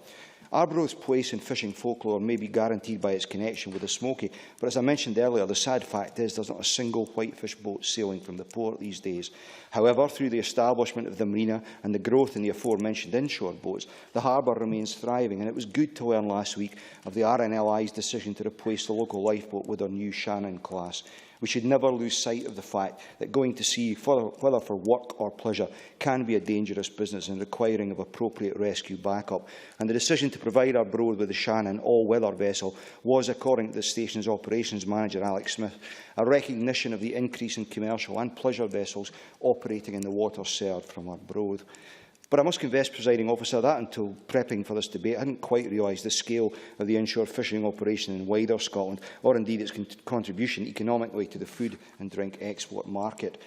Speaker 17: Arbroath's place in fishing folklore may be guaranteed by its connection with the Smoky, but as I mentioned earlier, the sad fact is there's not a single whitefish boat sailing from the port these days. However, through the establishment of the marina and the growth in the aforementioned inshore boats, the harbour remains thriving, and it was good to learn last week of the RNLI's decision to replace the local lifeboat with their new Shannon class. We should never lose sight of the fact that going to sea, whether for work or pleasure, can be a dangerous business and requiring of appropriate rescue backup. And the decision to provide Arbroath with the Shannon all-weather vessel was, according to the station's operations manager, Alex Smith, a recognition of the increase in commercial and pleasure vessels operating in the waters served from Arbroath. But I must confess, Presiding Officer, that until prepping for this debate, I hadn't quite realised the scale of the inshore fishing operation in wider Scotland, or indeed its contribution economically to the food and drink export market.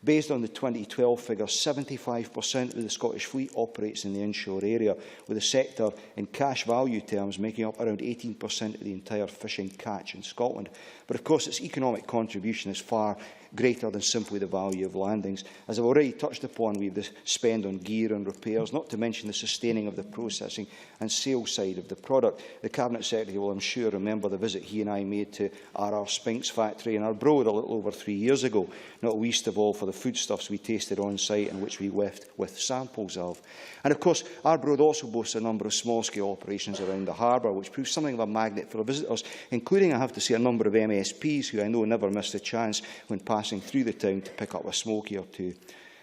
Speaker 17: Based on the 2012 figures, 75% of the Scottish fleet operates in the inshore area, with the sector in cash value terms making up around 18% of the entire fishing catch in Scotland. But of course its economic contribution is far greater than simply the value of landings. As I've already touched upon, we have the spend on gear and repairs, not to mention the sustaining of the processing and sales side of the product. The Cabinet Secretary will, I'm sure, remember the visit he and I made to RR Spink's factory in Arbroath a little over 3 years ago, not least of all for the foodstuffs we tasted on site and which we left with samples of. And of course, Arbroath also boasts a number of small-scale operations around the harbour, which proves something of a magnet for visitors, including, I have to say, a number of MSPs who I know never missed a chance when passing through the town to pick up a smoky or two.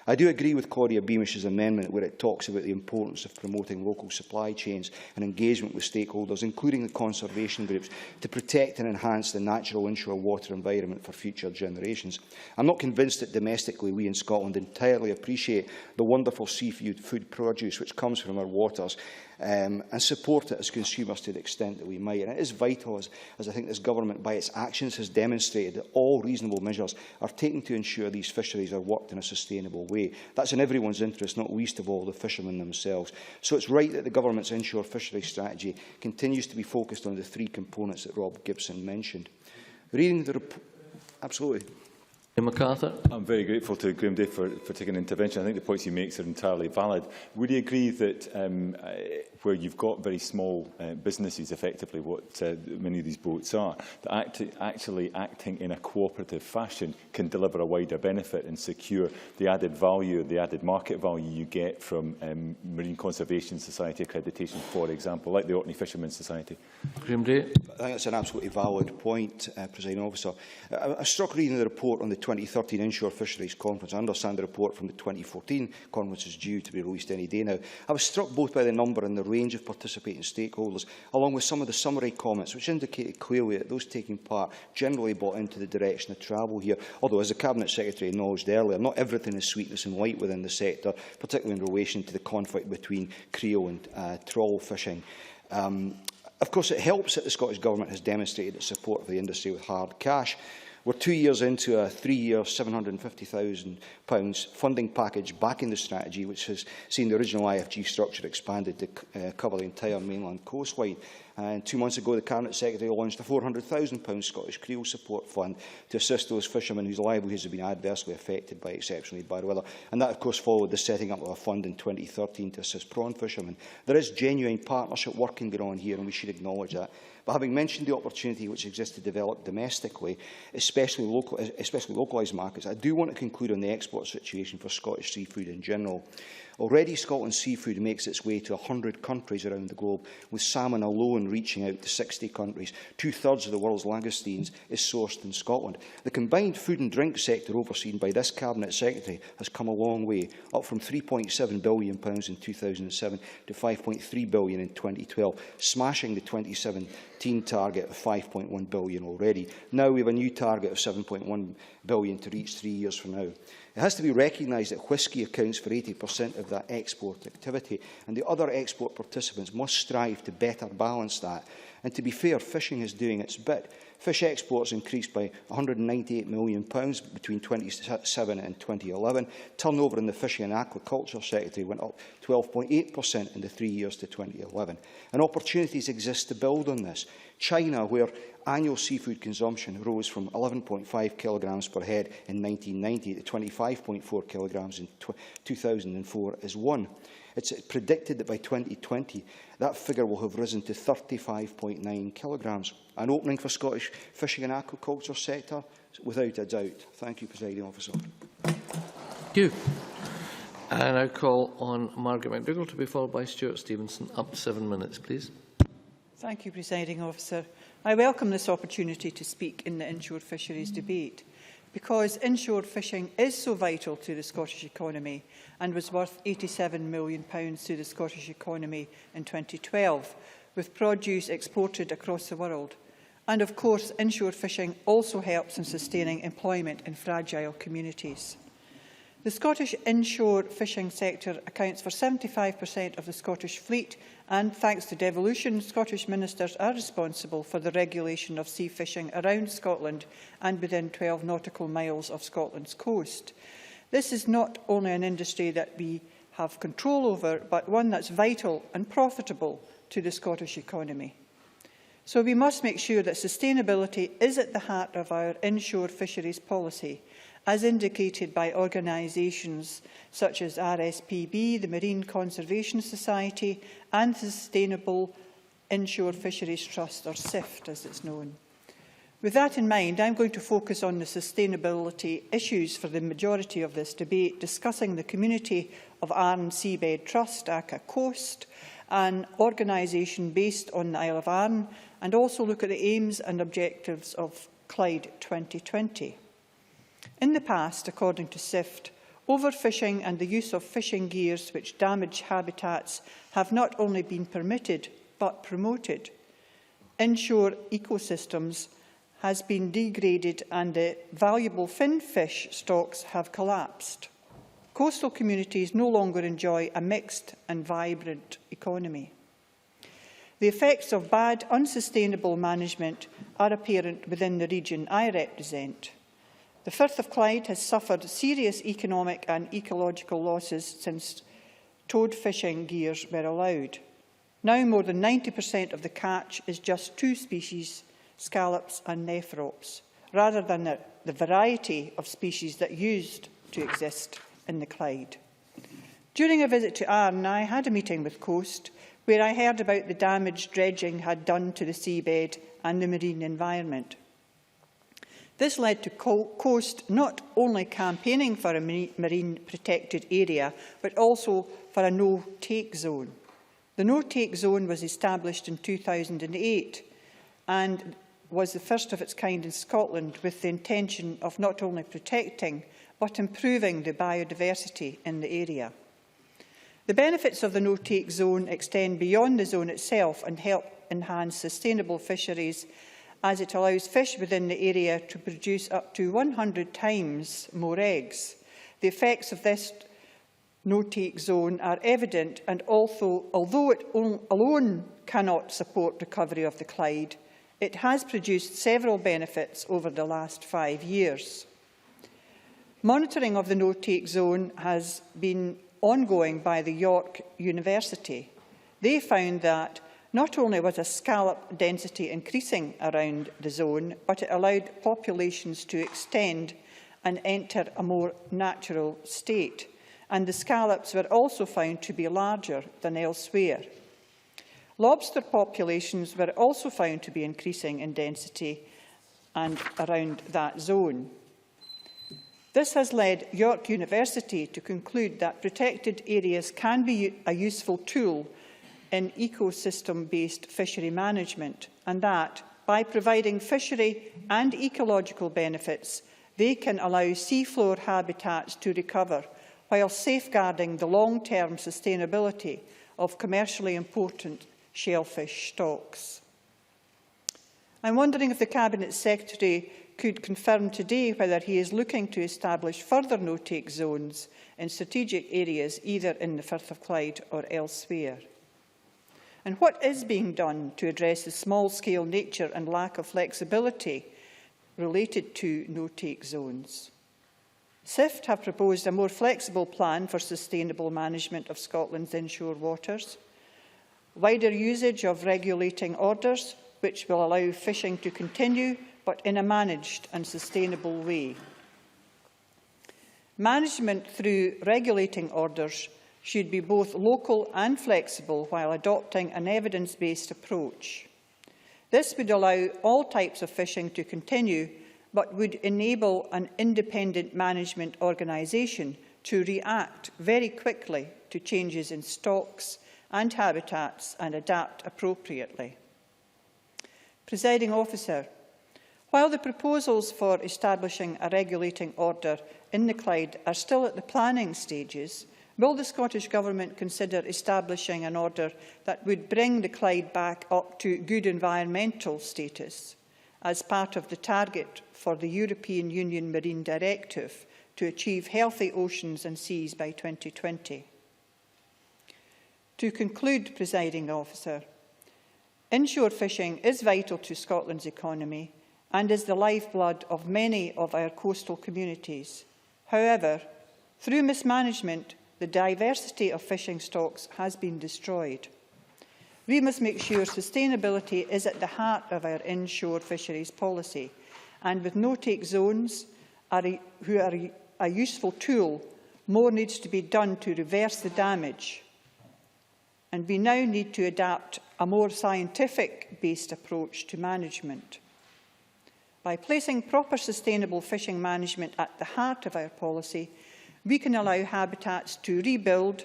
Speaker 17: I do agree with Claudia Beamish's amendment where it talks about the importance of promoting local supply chains and engagement with stakeholders, including the conservation groups, to protect and enhance the natural inshore water environment for future generations. I'm not convinced that domestically we in Scotland entirely appreciate the wonderful seafood produce which comes from our waters, and support it as consumers to the extent that we might. And it is vital, as I think this government by its actions has demonstrated, that all reasonable measures are taken to ensure these fisheries are worked in a sustainable way. That's in everyone's interest, not least of all the fishermen themselves. So it's right that the government's inshore fisheries strategy continues to be focused on the three components that Rob Gibson mentioned. Reading the report... Absolutely.
Speaker 5: MacArthur. I'm very grateful to Graham Day for taking an intervention. I think the points he makes are entirely valid. Would you agree that where you've got very small businesses, effectively what many of these boats are, that actually acting in a cooperative fashion can deliver a wider benefit and secure the added value, the added market value you get from Marine Conservation Society accreditation, for example, like the Orkney Fishermen's Society?
Speaker 17: Graham Day. I think that's an absolutely valid point, Presiding Officer. I was struck reading the report on the 2013 Inshore Fisheries Conference. I understand the report from the 2014 conference is due to be released any day now. I was struck both by the number and the range of participating stakeholders, along with some of the summary comments, which indicated clearly that those taking part generally bought into the direction of travel here. Although, as the Cabinet Secretary acknowledged earlier, not everything is sweetness and light within the sector, particularly in relation to the conflict between creel and trawl fishing. Of course, it helps that the Scottish Government has demonstrated its support for the industry with hard cash. We're 2 years into a 3-year £750,000 funding package backing the strategy, which has seen the original IFG structure expanded to cover the entire mainland coastline. And 2 months ago, the Cabinet Secretary launched a £400,000 Scottish Creel Support Fund to assist those fishermen whose livelihoods have been adversely affected by exceptionally bad weather. And that, of course, followed the setting up of a fund in 2013 to assist prawn fishermen. There is genuine partnership working going on here, and we should acknowledge that. But having mentioned the opportunity which exists to develop domestically, especially localised markets, I do want to conclude on the export situation for Scottish seafood in general. Already, Scotland's seafood makes its way to 100 countries around the globe, with salmon alone reaching out to 60 countries. 2/3 of the world's langoustines is sourced in Scotland. The combined food and drink sector overseen by this Cabinet Secretary has come a long way, up from £3.7 billion in 2007 to £5.3 billion in 2012, smashing the 2017 target of £5.1 billion already. Now we have a new target of £7.1 billion to reach 3 years from now. It has to be recognised that whisky accounts for 80% of that export activity, and the other export participants must strive to better balance that. And to be fair, fishing is doing its bit. Fish exports increased by £198 million between 2007 and 2011. Turnover in the fishing and aquaculture sector went up 12.8% in the 3 years to 2011. And opportunities exist to build on this. China, where annual seafood consumption rose from 11.5 kilograms per head in 1990 to 25.4 kilograms in 2004, is one. It's predicted that by 2020, that figure will have risen to 35.9 kilograms. An opening for Scottish fishing and aquaculture sector, without a doubt. Thank you, Presiding Officer.
Speaker 9: Thank you. I now call on Margaret McDougall to be followed by Stuart Stevenson. Up to 7 minutes, please.
Speaker 18: Thank you, Presiding Officer. I welcome this opportunity to speak in the inshore fisheries debate, because inshore fishing is so vital to the Scottish economy and was worth £87 million to the Scottish economy in 2012, with produce exported across the world. And of course, inshore fishing also helps in sustaining employment in fragile communities. The Scottish inshore fishing sector accounts for 75% of the Scottish fleet, and thanks to devolution, Scottish ministers are responsible for the regulation of sea fishing around Scotland and within 12 nautical miles of Scotland's coast. This is not only an industry that we have control over, but one that's vital and profitable to the Scottish economy. So we must make sure that sustainability is at the heart of our inshore fisheries policy, as indicated by organisations such as RSPB, the Marine Conservation Society, and the Sustainable Inshore Fisheries Trust, or SIFT as it's known. With that in mind, I'm going to focus on the sustainability issues for the majority of this debate, discussing the Community of Arran Seabed Trust, ACA Coast, an organisation based on the Isle of Arran, and also look at the aims and objectives of Clyde 2020. In the past, according to SIFT, overfishing and the use of fishing gears which damage habitats have not only been permitted but promoted. Inshore ecosystems has been degraded and the valuable finfish stocks have collapsed. Coastal communities no longer enjoy a mixed and vibrant economy. The effects of bad, unsustainable management are apparent within the region I represent. The Firth of Clyde has suffered serious economic and ecological losses since towed fishing gears were allowed. Now more than 90% of the catch is just two species, scallops and nephrops, rather than the variety of species that used to exist in the Clyde. During a visit to Arran, I had a meeting with Coast, where I heard about the damage dredging had done to the seabed and the marine environment. This led to Coast not only campaigning for a marine protected area, but also for a no-take zone. The no-take zone was established in 2008 and was the first of its kind in Scotland, with the intention of not only protecting but improving the biodiversity in the area. The benefits of the no-take zone extend beyond the zone itself and help enhance sustainable fisheries, as it allows fish within the area to produce up to 100 times more eggs. The effects of this no-take zone are evident, and although it alone cannot support recovery of the Clyde, it has produced several benefits over the last 5 years. Monitoring of the no-take zone has been ongoing by the York University. They found that not only was a scallop density increasing around the zone, but it allowed populations to extend and enter a more natural state. And the scallops were also found to be larger than elsewhere. Lobster populations were also found to be increasing in density and around that zone. This has led York University to conclude that protected areas can be a useful tool in ecosystem-based fishery management, and that, by providing fishery and ecological benefits, they can allow seafloor habitats to recover while safeguarding the long-term sustainability of commercially important shellfish stocks. I'm wondering if the Cabinet Secretary could confirm today whether he is looking to establish further no-take zones in strategic areas, either in the Firth of Clyde or elsewhere. And what is being done to address the small-scale nature and lack of flexibility related to no-take zones? SIFT have proposed a more flexible plan for sustainable management of Scotland's inshore waters, wider usage of regulating orders, which will allow fishing to continue, but in a managed and sustainable way. Management through regulating orders should be both local and flexible while adopting an evidence-based approach. This would allow all types of fishing to continue, but would enable an independent management organisation to react very quickly to changes in stocks and habitats and adapt appropriately. Presiding Officer, while the proposals for establishing a regulating order in the Clyde are still at the planning stages, will the Scottish Government consider establishing an order that would bring the Clyde back up to good environmental status as part of the target for the European Union Marine Directive to achieve healthy oceans and seas by 2020. To conclude, Presiding Officer, inshore fishing is vital to Scotland's economy and is the lifeblood of many of our coastal communities. However, through mismanagement, the diversity of fishing stocks has been destroyed. We must make sure sustainability is at the heart of our inshore fisheries policy, and with no-take zones, who are a useful tool, more needs to be done to reverse the damage. And we now need to adapt a more scientific-based approach to management. By placing proper sustainable fishing management at the heart of our policy, we can allow habitats to rebuild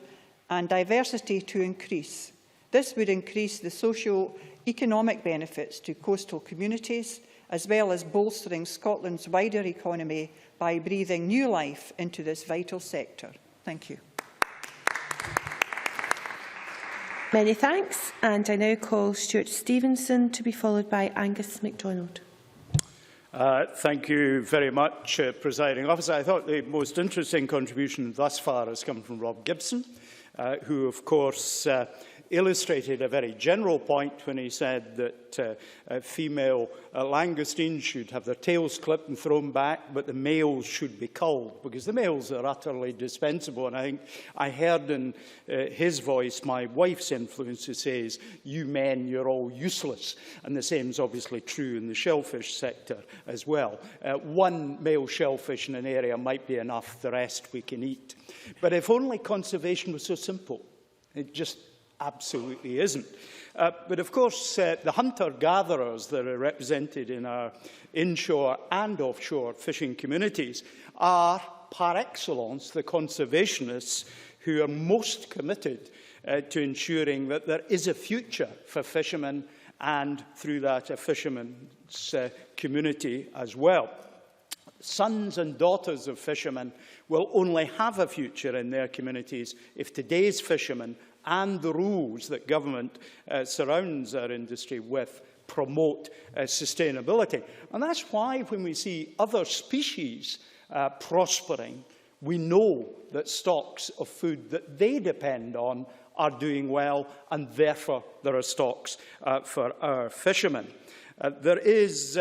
Speaker 18: and diversity to increase. This would increase the socio-economic benefits to coastal communities, as well as bolstering Scotland's wider economy by breathing new life into this vital sector. Thank you.
Speaker 19: Many thanks, and I now call Stuart Stevenson to be followed by Angus MacDonald.
Speaker 7: Thank you very much, Presiding Officer. I thought the most interesting contribution thus far has come from Rob Gibson, who, of course, illustrated a very general point when he said that female langoustines should have their tails clipped and thrown back, but the males should be culled, because the males are utterly dispensable. And I think I heard in his voice my wife's influence, who says, "You men, you're all useless." And the same is obviously true in the shellfish sector as well. One male shellfish in an area might be enough, the rest we can eat. But if only conservation was so simple. It just absolutely isn't. But of course, the hunter-gatherers that are represented in our inshore and offshore fishing communities are, par excellence, the conservationists who are most committed to ensuring that there is a future for fishermen and, through that, a fishermen's community as well. Sons and daughters of fishermen will only have a future in their communities if today's fishermen and the rules that government surrounds our industry with promote sustainability. And that's why when we see other species prospering, we know that stocks of food that they depend on are doing well, and therefore there are stocks for our fishermen. There is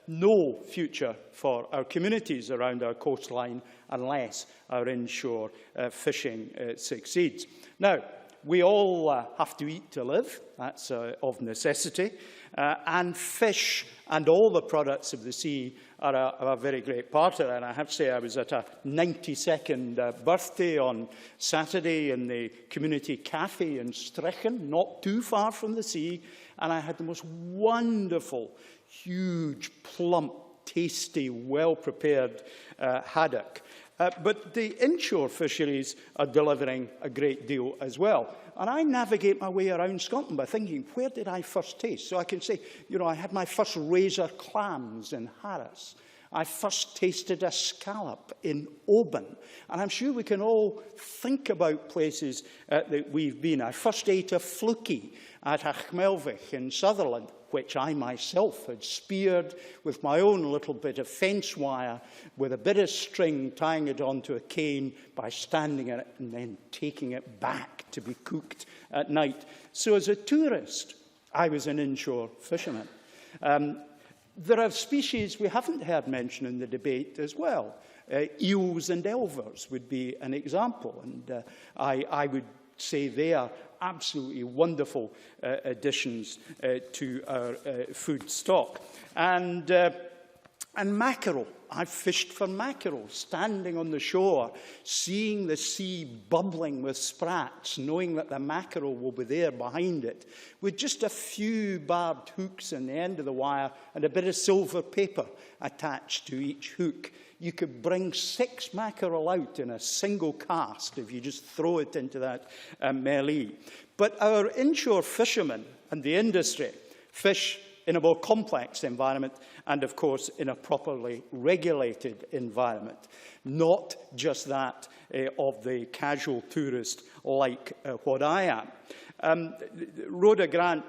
Speaker 7: no future for our communities around our coastline unless our inshore fishing succeeds. Now, we all have to eat to live. That's of necessity. And fish and all the products of the sea are a very great part of it. And I have to say I was at a 92nd birthday on Saturday in the community cafe in Strichen, not too far from the sea. And I had the most wonderful, huge, plump, tasty, well-prepared haddock. But the inshore fisheries are delivering a great deal as well. And I navigate my way around Scotland by thinking, where did I first taste? So I can say, you know, I had my first razor clams in Harris. I first tasted a scallop in Oban. And I'm sure we can all think about places that we've been. I first ate a flukie at Achmelvich in Sutherland, which I myself had speared with my own little bit of fence wire with a bit of string, tying it onto a cane by standing in it and then taking it back to be cooked at night. So as a tourist, I was an inshore fisherman. There are species we haven't heard mentioned in the debate as well. Eels and elvers would be an example, and I would say they are absolutely wonderful additions to our food stock. And mackerel. I've fished for mackerel, standing on the shore, seeing the sea bubbling with sprats, knowing that the mackerel will be there behind it, with just a few barbed hooks in the end of the wire and a bit of silver paper attached to each hook. You could bring 6 mackerel out in a single cast if you just throw it into that melee. But our inshore fishermen and the industry fish in a more complex environment and, of course, in a properly regulated environment, not just that of the casual tourist like what I am. Rhoda Grant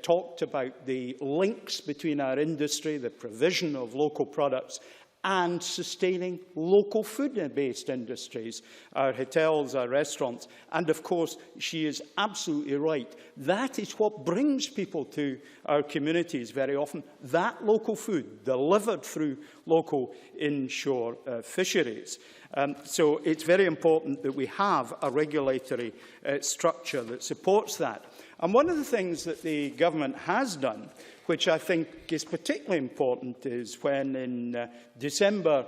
Speaker 7: talked about the links between our industry, the provision of local products, and sustaining local food-based industries, our hotels, our restaurants. And of course, she is absolutely right. That is what brings people to our communities very often, that local food delivered through local inshore fisheries. So it's very important that we have a regulatory structure that supports that. And one of the things that the government has done, which I think is particularly important, is when in December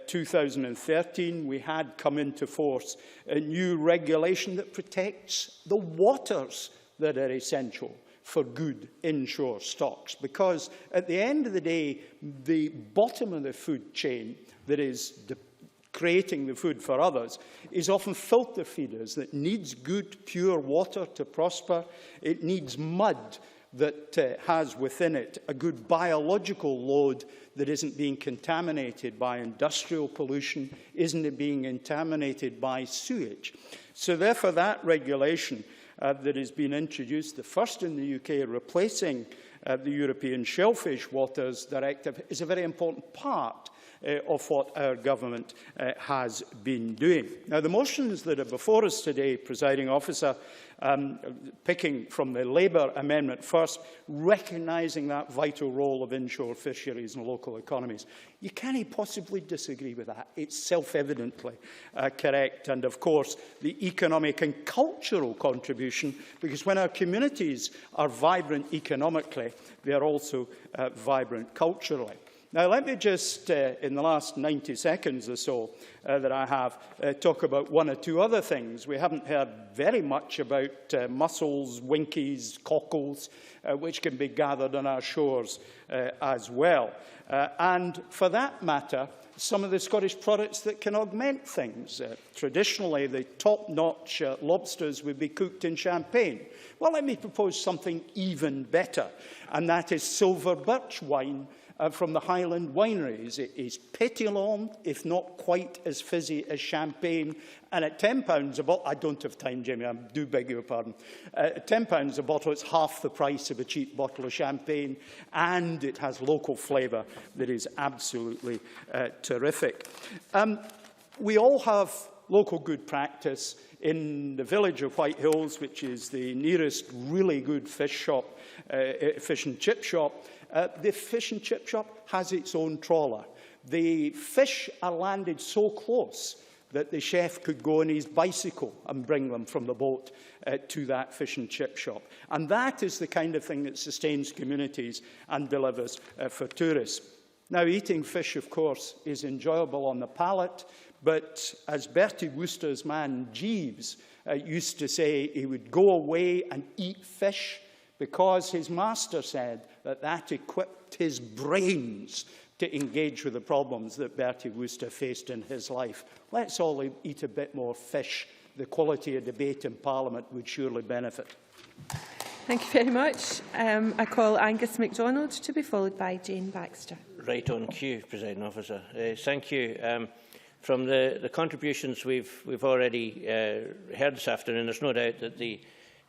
Speaker 7: 2013 we had come into force a new regulation that protects the waters that are essential for good inshore stocks. Because at the end of the day, the bottom of the food chain that is creating the food for others is often filter feeders that needs good, pure water to prosper. It needs mud that has within it a good biological load that isn't being contaminated by industrial pollution, isn't being contaminated by sewage. So therefore that regulation that has been introduced, the first in the UK replacing the European Shellfish Waters Directive, is a very important part of what our government has been doing. Now, the motions that are before us today, Presiding Officer, picking from the Labour amendment first, recognising that vital role of inshore fisheries and local economies. You can't possibly disagree with that. It's self-evidently correct. And, of course, the economic and cultural contribution, because when our communities are vibrant economically, they are also vibrant culturally. Now, let me just, in the last 90 seconds or so that I have, talk about one or two other things. We haven't heard very much about mussels, winkies, cockles, which can be gathered on our shores as well. And for that matter, some of the Scottish products that can augment things. Traditionally, the top-notch lobsters would be cooked in champagne. Well, let me propose something even better, and that is silver birch wine from the Highland wineries. It is pétillant, if not quite as fizzy as champagne, and at £10 a bottle, I don't have time, Jimmy, I do beg your pardon, at £10 a bottle, it's half the price of a cheap bottle of champagne, and it has local flavour that is absolutely terrific. We all have local good practice. In the village of White Hills, which is the nearest really good fish shop, fish and chip shop, the fish and chip shop has its own trawler. The fish are landed so close that the chef could go on his bicycle and bring them from the boat to that fish and chip shop. And that is the kind of thing that sustains communities and delivers for tourists. Now, eating fish, of course, is enjoyable on the palate, but as Bertie Wooster's man Jeeves used to say, he would go away and eat fish because his master said that that equipped his brains to engage with the problems that Bertie Wooster faced in his life. Let's all eat a bit more fish. The quality of debate in Parliament would surely benefit.
Speaker 19: Thank you very much. I call Angus MacDonald to be followed by Jane Baxter.
Speaker 20: Right on cue, Presiding Officer. Thank you. From the contributions we've already heard this afternoon, there's no doubt that the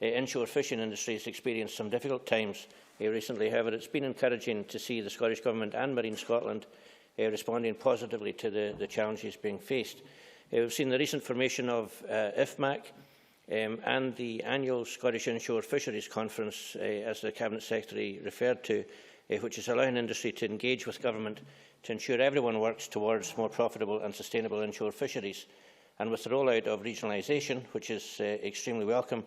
Speaker 20: inshore fishing industry has experienced some difficult times recently. However, it's been encouraging to see the Scottish Government and Marine Scotland responding positively to the challenges being faced. We've seen the recent formation of IFMAC and the annual Scottish Inshore Fisheries Conference, as the Cabinet Secretary referred to, which is allowing industry to engage with government to ensure everyone works towards more profitable and sustainable inshore fisheries. And with the rollout of regionalisation, which is extremely welcome,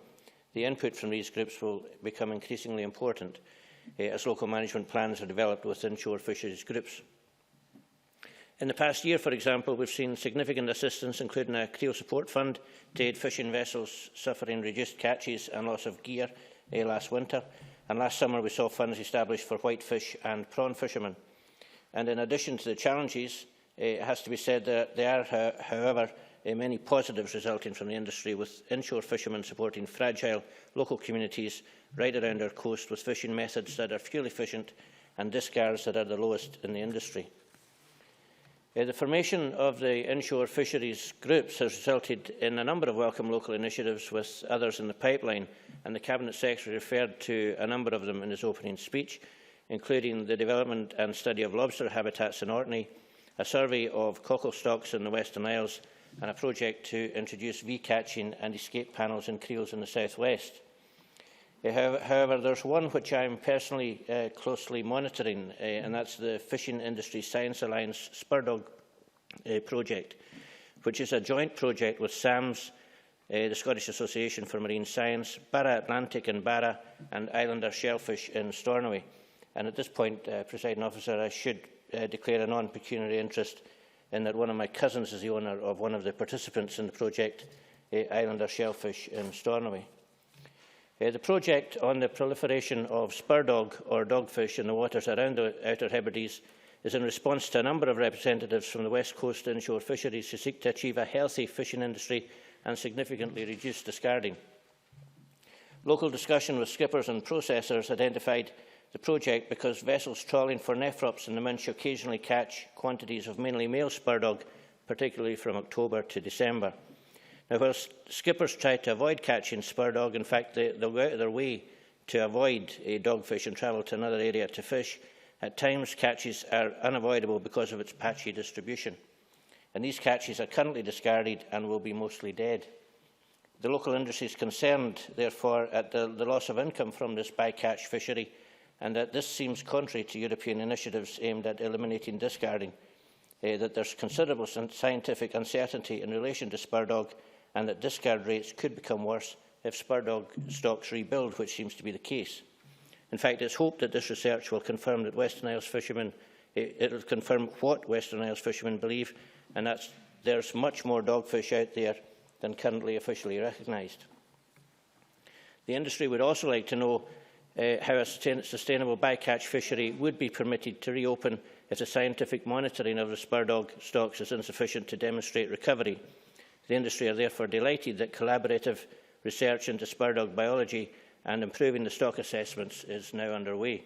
Speaker 20: the input from these groups will become increasingly important as local management plans are developed with inshore fisheries groups. In the past year, for example, we've seen significant assistance, including a creel support fund to aid fishing vessels suffering reduced catches and loss of gear last winter. And last summer, we saw funds established for whitefish and prawn fishermen. And in addition to the challenges, it has to be said that there are, however, many positives resulting from the industry, with inshore fishermen supporting fragile local communities right around our coast with fishing methods that are fuel efficient and discards that are the lowest in the industry. The formation of the inshore fisheries groups has resulted in a number of welcome local initiatives, with others in the pipeline, and the Cabinet Secretary referred to a number of them in his opening speech, including the development and study of lobster habitats in Orkney, a survey of cockle stocks in the Western Isles, and a project to introduce V-catching and escape panels in creels in the South West. However, there's one which I'm personally closely monitoring, and that's the Fishing Industry Science Alliance Spurdog project, which is a joint project with SAMS, the Scottish Association for Marine Science, Barra Atlantic in Barra, and Islander Shellfish in Stornoway. And at this point, Presiding Officer, I should declare a non-pecuniary interest in that one of my cousins is the owner of one of the participants in the project, Islander Shellfish in Stornoway. The project on the proliferation of spurdog or dogfish in the waters around the Outer Hebrides is in response to a number of representatives from the West Coast inshore fisheries who seek to achieve a healthy fishing industry and significantly reduce discarding. Local discussion with skippers and processors identified the project because vessels trawling for nephrops in the Minch occasionally catch quantities of mainly male spurdog, particularly from October to December. Now, while skippers try to avoid catching spurdog, in fact, they'll go out of their way to avoid a dogfish and travel to another area to fish. At times, catches are unavoidable because of its patchy distribution, and these catches are currently discarded and will be mostly dead. The local industry is concerned, therefore, at the loss of income from this bycatch fishery, and that this seems contrary to European initiatives aimed at eliminating discarding, that there is considerable scientific uncertainty in relation to spurdog, and that discard rates could become worse if spurdog stocks rebuild, which seems to be the case. In fact, it is hoped that this research will confirm that Western Isles fishermen, it will confirm what Western Isles fishermen believe, and that there is much more dogfish out there than currently officially recognised. The industry would also like to know how a sustainable bycatch fishery would be permitted to reopen if the scientific monitoring of the spurdog stocks is insufficient to demonstrate recovery. The industry are therefore delighted that collaborative research into spurdog biology and improving the stock assessments is now underway.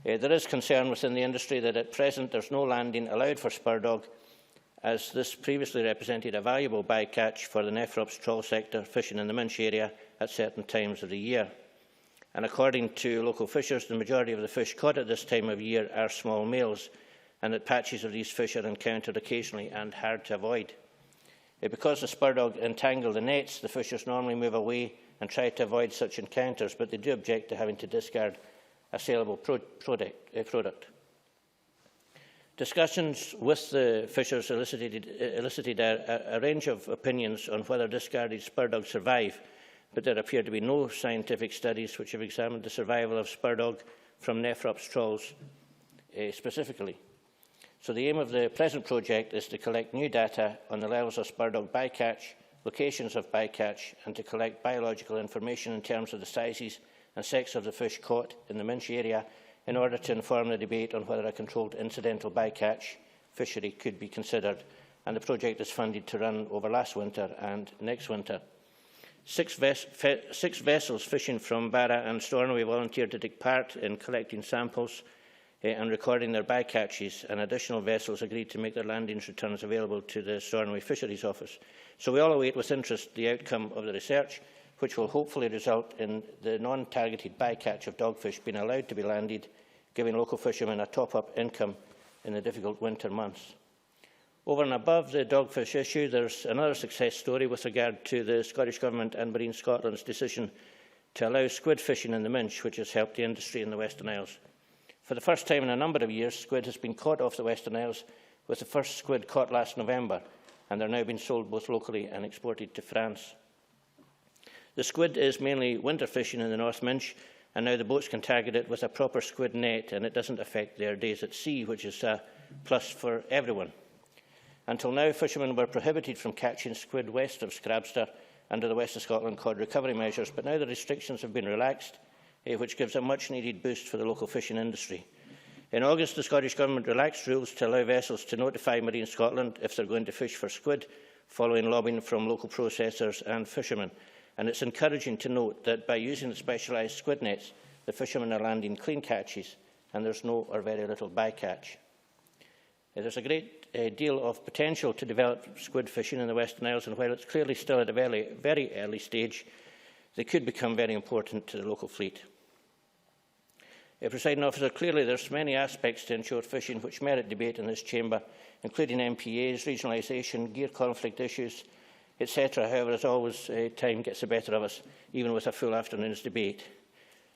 Speaker 20: There is concern within the industry that at present there is no landing allowed for spurdog, as this previously represented a valuable bycatch for the nephrops trawl sector fishing in the Minch area at certain times of the year. And according to local fishers, the majority of the fish caught at this time of year are small males, and that patches of these fish are encountered occasionally and hard to avoid. Because the spurdog entangle the nets, the fishers normally move away and try to avoid such encounters, but they do object to having to discard a saleable product. Discussions with the fishers elicited a range of opinions on whether discarded spurdog survive, but there appear to be no scientific studies which have examined the survival of spurdog from nephrops trawls specifically. So the aim of the present project is to collect new data on the levels of spurdog bycatch, locations of bycatch, and to collect biological information in terms of the sizes and sex of the fish caught in the Minch area in order to inform the debate on whether a controlled incidental bycatch fishery could be considered. And the project is funded to run over last winter and next winter. Six vessels fishing from Barra and Stornoway volunteered to take part in collecting samples and recording their bycatches, and additional vessels agreed to make their landings returns available to the Stornoway Fisheries Office. So we all await with interest the outcome of the research, which will hopefully result in the non-targeted bycatch of dogfish being allowed to be landed, giving local fishermen a top-up income in the difficult winter months. Over and above the dogfish issue, there is another success story with regard to the Scottish Government and Marine Scotland's decision to allow squid fishing in the Minch, which has helped the industry in the Western Isles. For the first time in a number of years, squid has been caught off the Western Isles, with the first squid caught last November, and they are now being sold both locally and exported to France. The squid is mainly winter fishing in the North Minch, and now the boats can target it with a proper squid net, and it doesn't affect their days at sea, which is a plus for everyone. Until now, fishermen were prohibited from catching squid west of Scrabster under the West of Scotland cod recovery measures, but now the restrictions have been relaxed, which gives a much-needed boost for the local fishing industry. In August, the Scottish Government relaxed rules to allow vessels to notify Marine Scotland if they are going to fish for squid, following lobbying from local processors and fishermen. And it's encouraging to note that by using the specialised squid nets, the fishermen are landing clean catches, and there's no or very little bycatch. There's a great deal of potential to develop squid fishing in the Western Isles, and while it's clearly still at a very early stage, they could become very important to the local fleet. Presiding Officer, clearly there are many aspects to inshore fishing which merit debate in this chamber, including MPAs, regionalisation, gear conflict issues, etc. However, as always, time gets the better of us, even with a full afternoon's debate.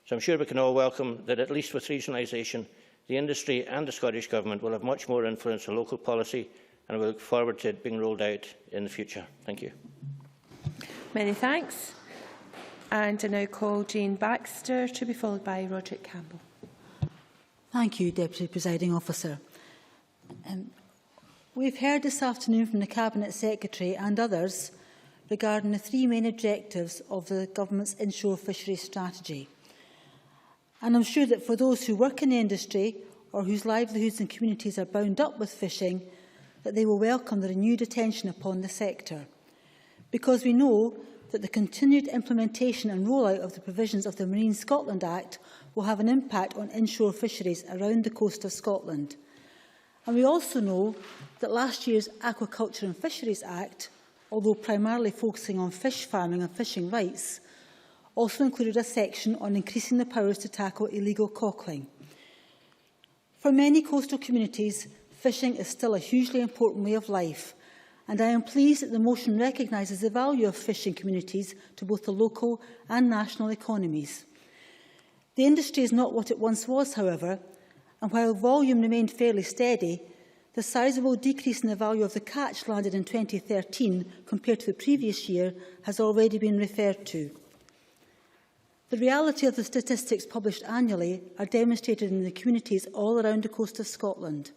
Speaker 20: So I'm sure we can all welcome that, at least with regionalisation, the industry and the Scottish Government will have much more influence on local policy, and we look forward to it being rolled out in the future. Thank you.
Speaker 19: Many thanks. And I now call Jane Baxter to be followed by Roderick Campbell.
Speaker 21: Thank you, Deputy Presiding Officer. We've heard this afternoon from the Cabinet Secretary and others regarding the three main objectives of the Government's inshore fisheries strategy. And I'm sure that for those who work in the industry or whose livelihoods and communities are bound up with fishing, that they will welcome the renewed attention upon the sector. Because we know that the continued implementation and rollout of the provisions of the Marine Scotland Act will have an impact on inshore fisheries around the coast of Scotland. And we also know that last year's Aquaculture and Fisheries Act, although primarily focusing on fish farming and fishing rights, also included a section on increasing the powers to tackle illegal cockling. For many coastal communities, fishing is still a hugely important way of life, and I am pleased that the motion recognises the value of fishing communities to both the local and national economies. The industry is not what it once was, however, and while volume remained fairly steady, the sizeable decrease in the value of the catch landed in 2013 compared to the previous year has already been referred to. The reality of the statistics published annually are demonstrated in the communities all around the coast of Scotland.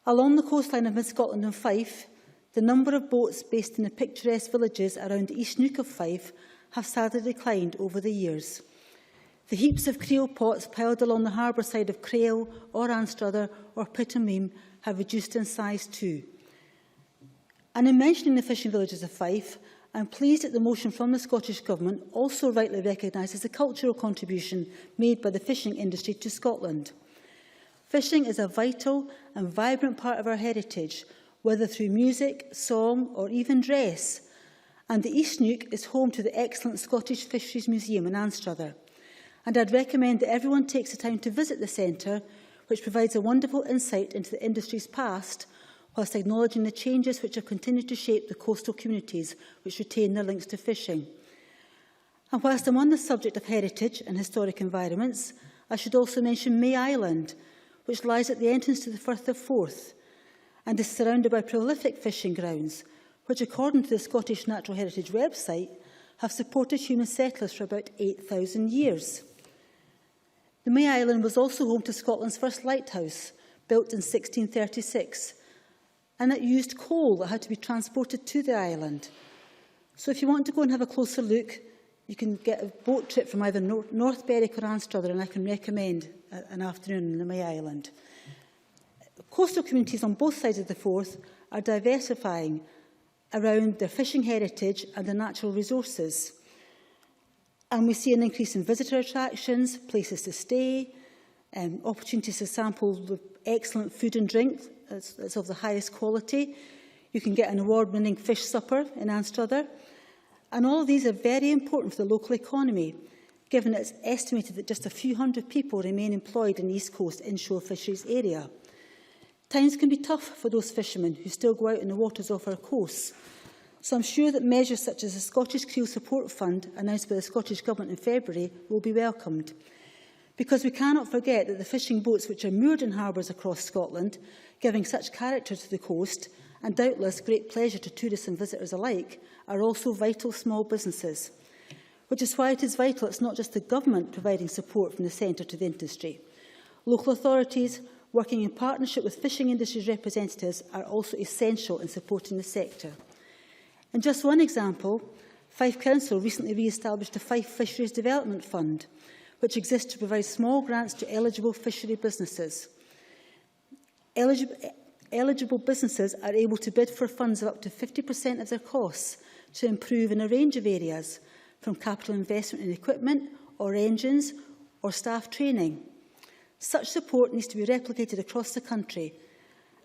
Speaker 21: Along the coastline of Mid-Scotland and Fife, the number of boats based in the picturesque villages around the East Neuk of Fife have sadly declined over the years. The heaps of creel pots piled along the harbour side of Crail or Anstruther or Pittenweem have reduced in size too. And in mentioning the fishing villages of Fife, I am pleased that the motion from the Scottish Government also rightly recognises the cultural contribution made by the fishing industry to Scotland. Fishing is a vital and vibrant part of our heritage, whether through music, song or even dress. And the East Neuk is home to the excellent Scottish Fisheries Museum in Anstruther. And I'd recommend that everyone takes the time to visit the centre, which provides a wonderful insight into the industry's past, whilst acknowledging the changes which have continued to shape the coastal communities which retain their links to fishing. And whilst I'm on the subject of heritage and historic environments, I should also mention May Island, which lies at the entrance to the Firth of Forth and is surrounded by prolific fishing grounds, which, according to the Scottish Natural Heritage website, have supported human settlers for about 8,000 years. The May Island was also home to Scotland's first lighthouse, built in 1636, and it used coal that had to be transported to the island. So if you want to go and have a closer look, you can get a boat trip from either North Berwick or Anstruther, and I can recommend an afternoon in the May Island. Coastal communities on both sides of the Forth are diversifying around their fishing heritage and their natural resources. And we see an increase in visitor attractions, places to stay, opportunities to sample the excellent food and drink that's of the highest quality. You can get an award-winning fish supper in Anstruther. And all of these are very important for the local economy, given it's estimated that just a few hundred people remain employed in the East Coast inshore fisheries area. Times can be tough for those fishermen who still go out in the waters off our coasts. So I'm sure that measures such as the Scottish Creel Support Fund, announced by the Scottish Government in February, will be welcomed. Because we cannot forget that the fishing boats which are moored in harbours across Scotland, giving such character to the coast, and doubtless great pleasure to tourists and visitors alike, are also vital small businesses. Which is why it is vital it's not just the Government providing support from the centre to the industry. Local authorities, working in partnership with fishing industry representatives, are also essential in supporting the sector. In just one example, Fife Council recently re-established the Fife Fisheries Development Fund, which exists to provide small grants to eligible fishery businesses. Eligible businesses are able to bid for funds of up to 50% of their costs to improve in a range of areas, from capital investment in equipment or engines or staff training. Such support needs to be replicated across the country,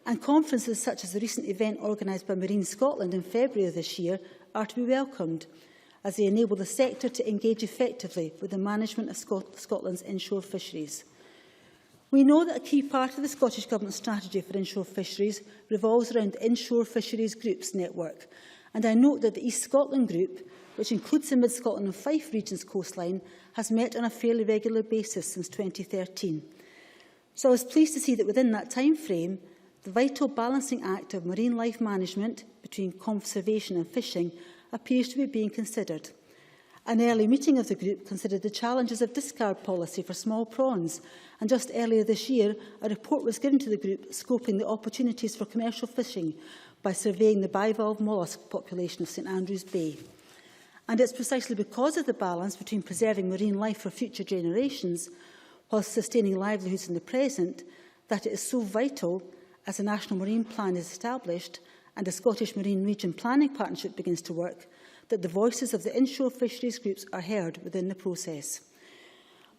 Speaker 21: and conferences such as the recent event organised by Marine Scotland in February of this year are to be welcomed, as they enable the sector to engage effectively with the management of Scotland's inshore fisheries. We know that a key part of the Scottish Government strategy for inshore fisheries revolves around the Inshore Fisheries Groups network, and I note that the East Scotland Group, which includes the Mid-Scotland and Fife regions coastline, has met on a fairly regular basis since 2013. So I was pleased to see that within that time frame, the vital balancing act of marine life management between conservation and fishing appears to be being considered. An early meeting of the group considered the challenges of discard policy for small prawns, and just earlier this year, a report was given to the group scoping the opportunities for commercial fishing by surveying the bivalve mollusk population of St Andrews Bay. And it's precisely because of the balance between preserving marine life for future generations whilst sustaining livelihoods in the present that it is so vital, as a National Marine Plan is established and the Scottish Marine Region Planning Partnership begins to work, that the voices of the inshore fisheries groups are heard within the process.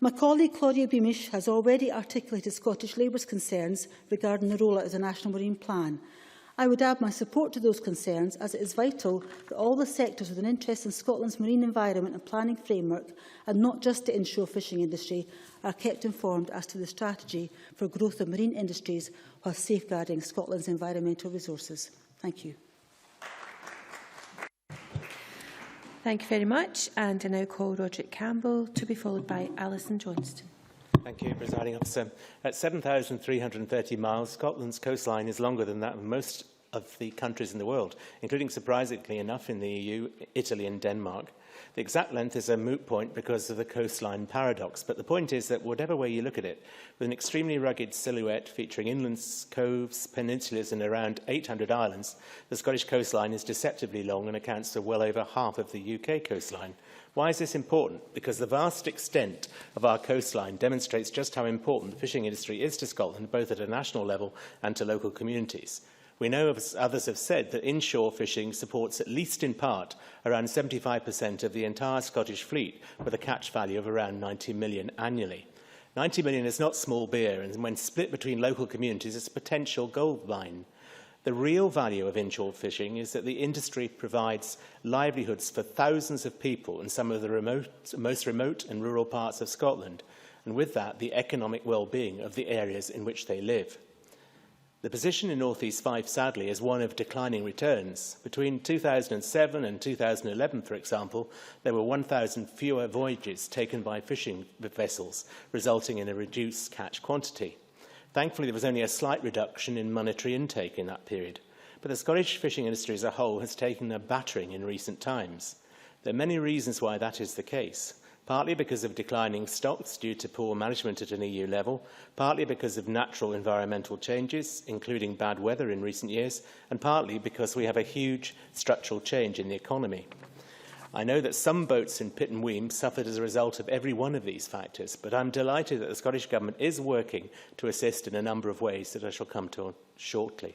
Speaker 21: My colleague Claudia Beamish has already articulated Scottish Labour's concerns regarding the rollout of the National Marine Plan. I would add my support to those concerns, as it is vital that all the sectors with an interest in Scotland's marine environment and planning framework, and not just the inshore fishing industry, are kept informed as to the strategy for growth of marine industries while safeguarding Scotland's environmental resources. Thank you.
Speaker 19: Thank you very much. And I now call Roderick Campbell to be followed by Alison Johnston.
Speaker 3: Thank you, Presiding Officer. At 7,330 miles, Scotland's coastline is longer than that of most of the countries in the world, including, surprisingly enough, in the EU, Italy and Denmark. The exact length is a moot point because of the coastline paradox, but the point is that whatever way you look at it, with an extremely rugged silhouette featuring inland coves, peninsulas and around 800 islands, the Scottish coastline is deceptively long and accounts for well over half of the UK coastline. Why is this important? Because the vast extent of our coastline demonstrates just how important the fishing industry is to Scotland, both at a national level and to local communities. We know, as others have said, that inshore fishing supports, at least in part, around 75% of the entire Scottish fleet, with a catch value of around 90 million annually. 90 million is not small beer, and when split between local communities, it's a potential gold mine. The real value of inshore fishing is that the industry provides livelihoods for thousands of people in some of the most remote and rural parts of Scotland, and with that, the economic well-being of the areas in which they live. The position in North East Fife, sadly, is one of declining returns. Between 2007 and 2011, for example, there were 1,000 fewer voyages taken by fishing vessels, resulting in a reduced catch quantity. Thankfully, there was only a slight reduction in monetary intake in that period, but the Scottish fishing industry as a whole has taken a battering in recent times. There are many reasons why that is the case, partly because of declining stocks due to poor management at an EU level, partly because of natural environmental changes, including bad weather in recent years, and partly because we have a huge structural change in the economy. I know that some boats in Pitt and Weem suffered as a result of every one of these factors, but I'm delighted that the Scottish Government is working to assist in a number of ways that I shall come to shortly.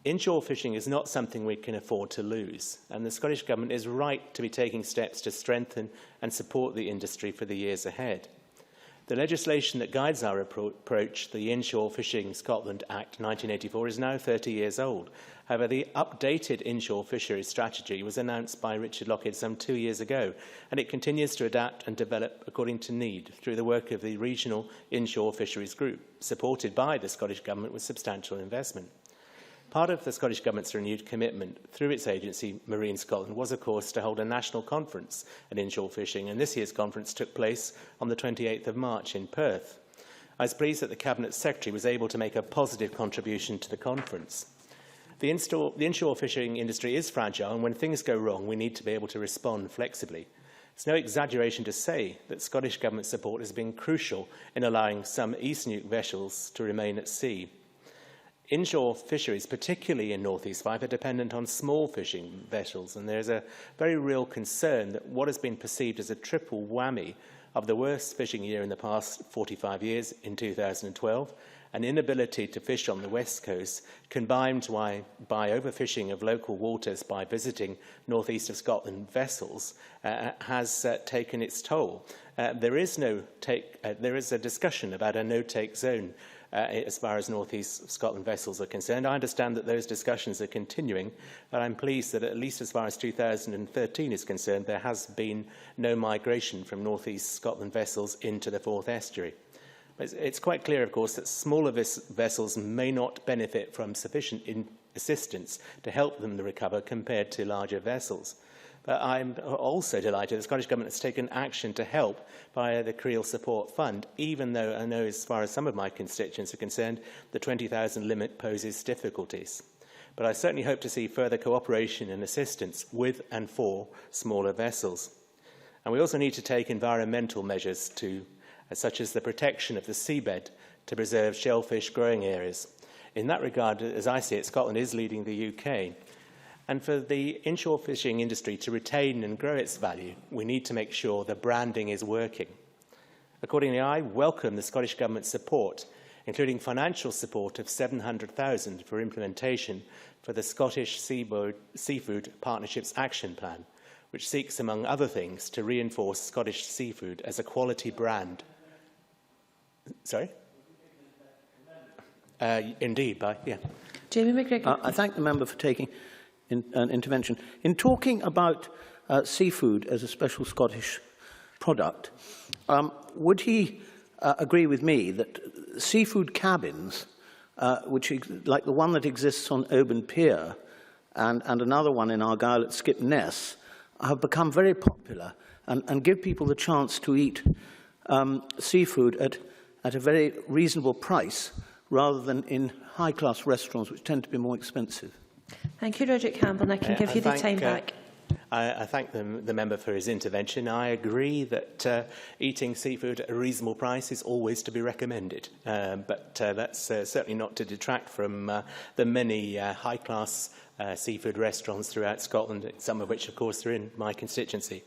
Speaker 3: Inshore fishing is not something we can afford to lose, and the Scottish Government is right to be taking steps to strengthen and support the industry for the years ahead. The legislation that guides our approach, the Inshore Fishing Scotland Act 1984, is now 30 years old. However, the updated inshore fisheries strategy was announced by Richard Lockheed some 2 years ago, and it continues to adapt and develop according to need through the work of the Regional Inshore Fisheries Group, supported by the Scottish Government with substantial investment. Part of the Scottish Government's renewed commitment through its agency, Marine Scotland, was, of course, to hold a national conference on inshore fishing, and this year's conference took place on the 28th of March in Perth. I was pleased that the Cabinet Secretary was able to make a positive contribution to the conference. The inshore fishing industry is fragile, and when things go wrong, we need to be able to respond flexibly. It's no exaggeration to say that Scottish Government support has been crucial in allowing some East Nuke vessels to remain at sea. Inshore fisheries, particularly in North East Fife, are dependent on small fishing vessels, and there is a very real concern that what has been perceived as a triple whammy of the worst fishing year in the past 45 years in 2012, an inability to fish on the west coast, combined by overfishing of local waters by visiting northeast of Scotland vessels, has taken its toll. There is a discussion about a no-take zone as far as North East Scotland vessels are concerned. I understand that those discussions are continuing, but I'm pleased that at least as far as 2013 is concerned, there has been no migration from North East Scotland vessels into the Forth Estuary. But it's quite clear, of course, that smaller vessels may not benefit from sufficient assistance to help them recover compared to larger vessels. But I'm also delighted the Scottish Government has taken action to help via the Creel Support Fund, even though I know, as far as some of my constituents are concerned, the 20,000 limit poses difficulties. But I certainly hope to see further cooperation and assistance with and for smaller vessels. And we also need to take environmental measures such as the protection of the seabed to preserve shellfish growing areas. In that regard, as I see it, Scotland is leading the UK. And for the inshore fishing industry to retain and grow its value, we need to make sure the branding is working. Accordingly, I welcome the Scottish Government's support, including financial support of £700,000 for implementation for the Scottish Seafood Partnerships Action Plan, which seeks, among other things, to reinforce Scottish seafood as a quality brand. Sorry? Indeed, yeah.
Speaker 19: Jamie McGregor.
Speaker 8: I thank the member for taking an intervention. In talking about seafood as a special Scottish product, would he agree with me that seafood cabins, like the one that exists on Oban Pier and another one in Argyll at Skip Ness, have become very popular and give people the chance to eat seafood at a very reasonable price rather than in high-class restaurants, which tend to be more expensive?
Speaker 19: Thank you, Roderick Campbell, and I can give you the time back.
Speaker 3: I thank the member for his intervention. I agree that eating seafood at a reasonable price is always to be recommended, but that's certainly not to detract from the many high-class seafood restaurants throughout Scotland, some of which, of course, are in my constituency.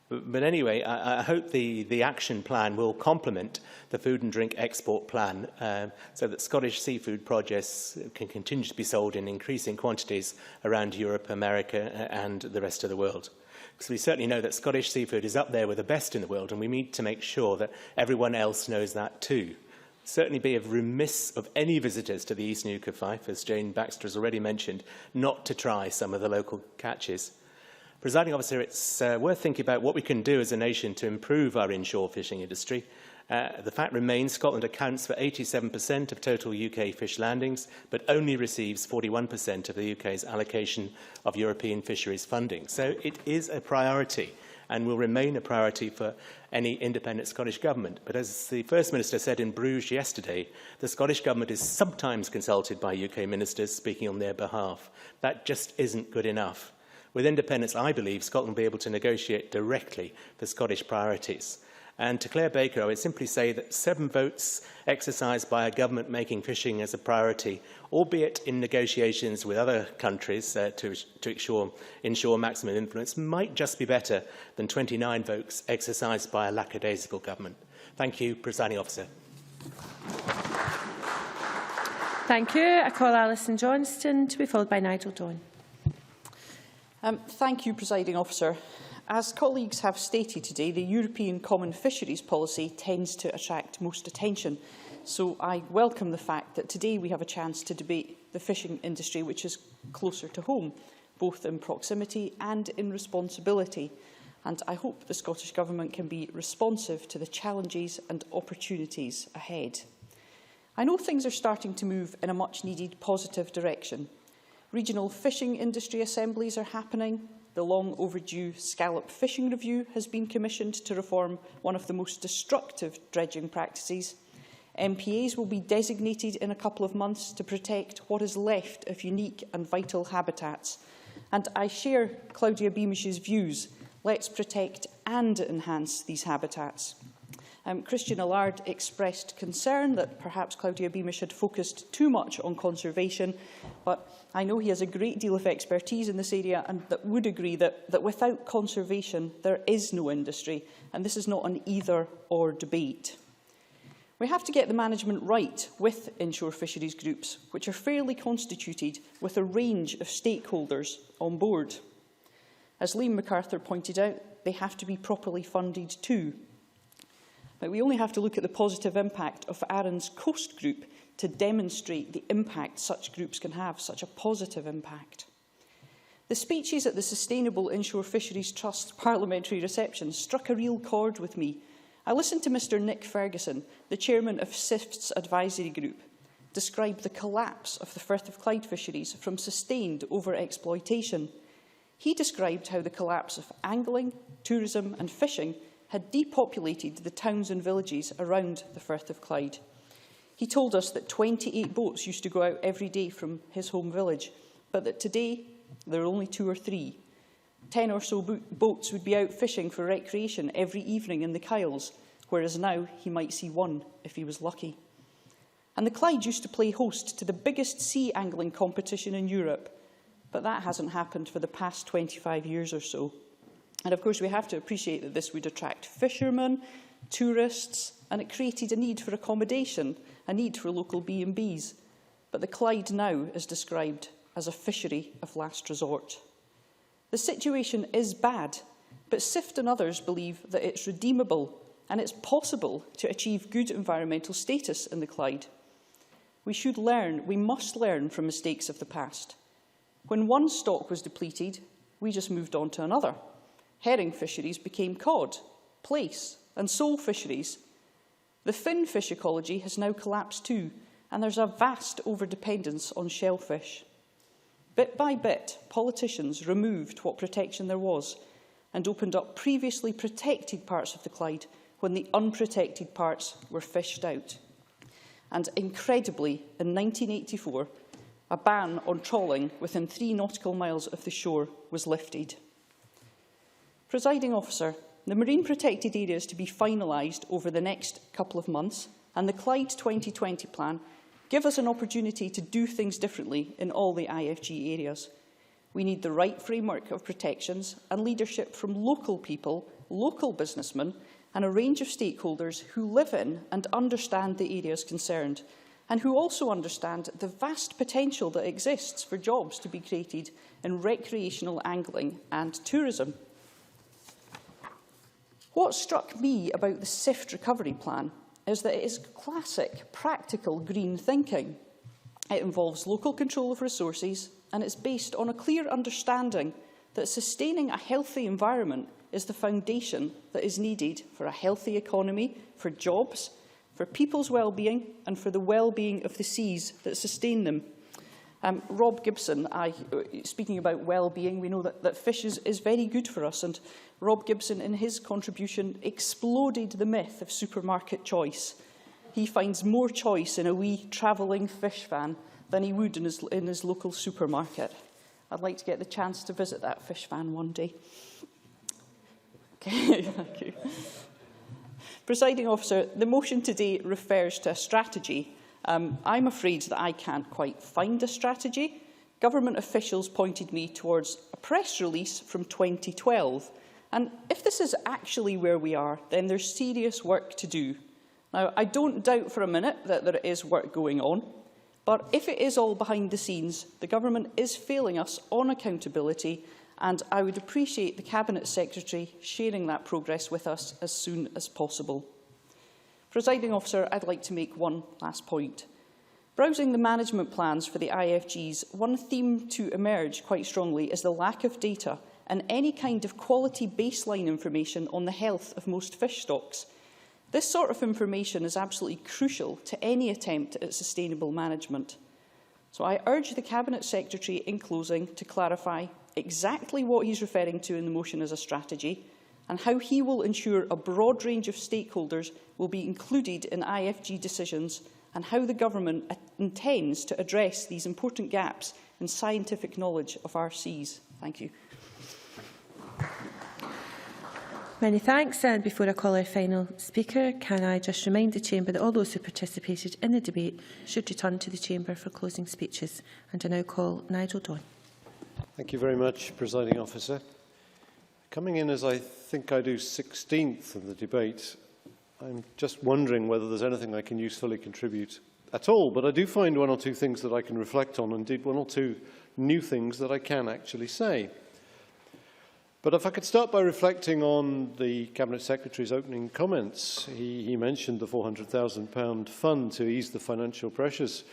Speaker 3: But anyway, I hope the action plan will complement the food and drink export plan so that Scottish seafood produce can continue to be sold in increasing quantities around Europe, America and the rest of the world. Because we certainly know that Scottish seafood is up there with the best in the world, and we need to make sure that everyone else knows that too. Certainly be remiss of any visitors to the East Neuk of Fife, as Jane Baxter has already mentioned, not to try some of the local catches. Presiding Officer, it's worth thinking about what we can do as a nation to improve our inshore fishing industry. The fact remains Scotland accounts for 87% of total UK fish landings, but only receives 41% of the UK's allocation of European fisheries funding. So it is a priority and will remain a priority for any independent Scottish Government. But as the First Minister said in Bruges yesterday, the Scottish Government is sometimes consulted by UK ministers speaking on their behalf. That just isn't good enough. With independence, I believe Scotland will be able to negotiate directly for Scottish priorities. And to Claire Baker, I would simply say that 7 votes exercised by a government making fishing as a priority, albeit in negotiations with other countries to ensure maximum influence, might just be better than 29 votes exercised by a lackadaisical government. Thank you, Presiding Officer.
Speaker 19: Thank you. I call Alison Johnston to be followed by Nigel Dawn.
Speaker 2: Thank you, Presiding Officer. As colleagues have stated today, the European Common Fisheries Policy tends to attract most attention. So I welcome the fact that today we have a chance to debate the fishing industry, which is closer to home, both in proximity and in responsibility. And I hope the Scottish Government can be responsive to the challenges and opportunities ahead. I know things are starting to move in a much-needed positive direction. Regional fishing industry assemblies are happening. The long overdue scallop fishing review has been commissioned to reform one of the most destructive dredging practices. MPAs will be designated in a couple of months to protect what is left of unique and vital habitats. And I share Claudia Beamish's views. Let's protect and enhance these habitats. Christian Allard expressed concern that perhaps Claudia Beamish had focused too much on conservation, but I know he has a great deal of expertise in this area and that would agree that without conservation there is no industry, and this is not an either-or debate. We have to get the management right with inshore fisheries groups, which are fairly constituted with a range of stakeholders on board. As Liam MacArthur pointed out, they have to be properly funded too. But we only have to look at the positive impact of Arran's Coast Group to demonstrate the impact such groups can have, such a positive impact. The speeches at the Sustainable Inshore Fisheries Trust's parliamentary reception struck a real chord with me. I listened to Mr Nick Ferguson, the chairman of SIFT's advisory group, describe the collapse of the Firth of Clyde fisheries from sustained over-exploitation. He described how the collapse of angling, tourism and fishing had depopulated the towns and villages around the Firth of Clyde. He told us that 28 boats used to go out every day from his home village, but that today there are only 2 or 3. 10 or so boats would be out fishing for recreation every evening in the Kyles, whereas now he might see 1 if he was lucky. And the Clyde used to play host to the biggest sea angling competition in Europe, but that hasn't happened for the past 25 years or so. And of course we have to appreciate that this would attract fishermen, tourists, and it created a need for accommodation, a need for local B&Bs. But the Clyde now is described as a fishery of last resort. The situation is bad, but SIFT and others believe that it's redeemable and it's possible to achieve good environmental status in the Clyde. We must learn from mistakes of the past. When one stock was depleted, we just moved on to another. Herring fisheries became cod, plaice and sole fisheries. The fin fish ecology has now collapsed too, and there's a vast overdependence on shellfish. Bit by bit, politicians removed what protection there was and opened up previously protected parts of the Clyde when the unprotected parts were fished out. And incredibly, in 1984, a ban on trawling within 3 nautical miles of the shore was lifted. Presiding Officer, the marine protected areas to be finalised over the next couple of months and the Clyde 2020 plan give us an opportunity to do things differently in all the IFG areas. We need the right framework of protections and leadership from local people, local businessmen and a range of stakeholders who live in and understand the areas concerned and who also understand the vast potential that exists for jobs to be created in recreational angling and tourism. What struck me about the SIFT recovery plan is that it is classic, practical green thinking. It involves local control of resources and it's based on a clear understanding that sustaining a healthy environment is the foundation that is needed for a healthy economy, for jobs, for people's well-being and for the well-being of the seas that sustain them. Rob Gibson, speaking about well-being, we know that fish is very good for us, and Rob Gibson, in his contribution, exploded the myth of supermarket choice. He finds more choice in a wee travelling fish van than he would in his local supermarket. I'd like to get the chance to visit that fish van one day. Okay, thank you. Presiding Officer, the motion today refers to a strategy. I'm afraid that I can't quite find a strategy. Government officials pointed me towards a press release from 2012. And if this is actually where we are, then there's serious work to do. Now, I don't doubt for a minute that there is work going on, but if it is all behind the scenes, the government is failing us on accountability, and I would appreciate the Cabinet Secretary sharing that progress with us as soon as possible. Presiding Officer, I'd like to make one last point. Browsing the management plans for the IFGs, one theme to emerge quite strongly is the lack of data and any kind of quality baseline information on the health of most fish stocks. This sort of information is absolutely crucial to any attempt at sustainable management. So I urge the Cabinet Secretary in closing to clarify exactly what he's referring to in the motion as a strategy and how he will ensure a broad range of stakeholders will be included in IFG decisions and how the government intends to address these important gaps in scientific knowledge of our seas. Thank you.
Speaker 19: Many thanks. And before I call our final speaker, can I just remind the Chamber that all those who participated in the debate should return to the Chamber for closing speeches. And I now call Nigel Dawn.
Speaker 1: Thank you very much, Presiding Officer. Coming in as I think I do 16th in the debate, I'm just wondering whether there's anything I can usefully contribute at all. But I do find 1 or 2 things that I can reflect on, indeed 1 or 2 new things that I can actually say. But if I could start by reflecting on the Cabinet Secretary's opening comments. He mentioned the £400,000 fund to ease the financial pressures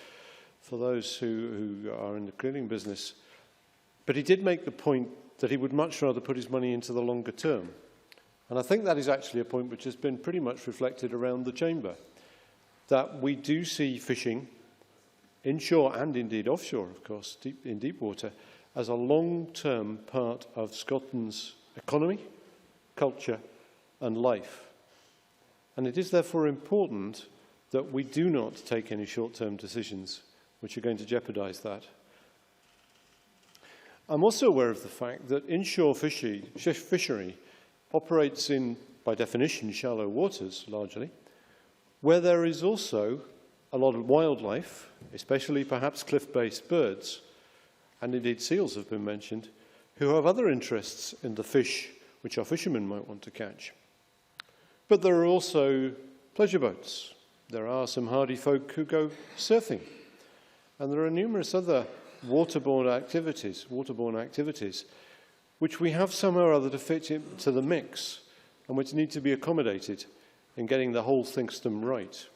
Speaker 1: for those who are in the cleaning business. But he did make the point that he would much rather put his money into the longer term. And I think that is actually a point which has been pretty much reflected around the Chamber, that we do see fishing, inshore and indeed offshore, of course, in deep water, as a long-term part of Scotland's economy, culture and life. And it is therefore important that we do not take any short-term decisions which are going to jeopardise that. I'm also aware of the fact that inshore fishery operates in, by definition, shallow waters, largely, where there is also a lot of wildlife, especially perhaps cliff-based birds, and indeed seals have been mentioned, who have other interests in the fish which our fishermen might want to catch. But there are also pleasure boats. There are some hardy folk who go surfing. And there are numerous other waterborne activities, which we have somehow or other to fit into the mix and which need to be accommodated in getting the whole system right.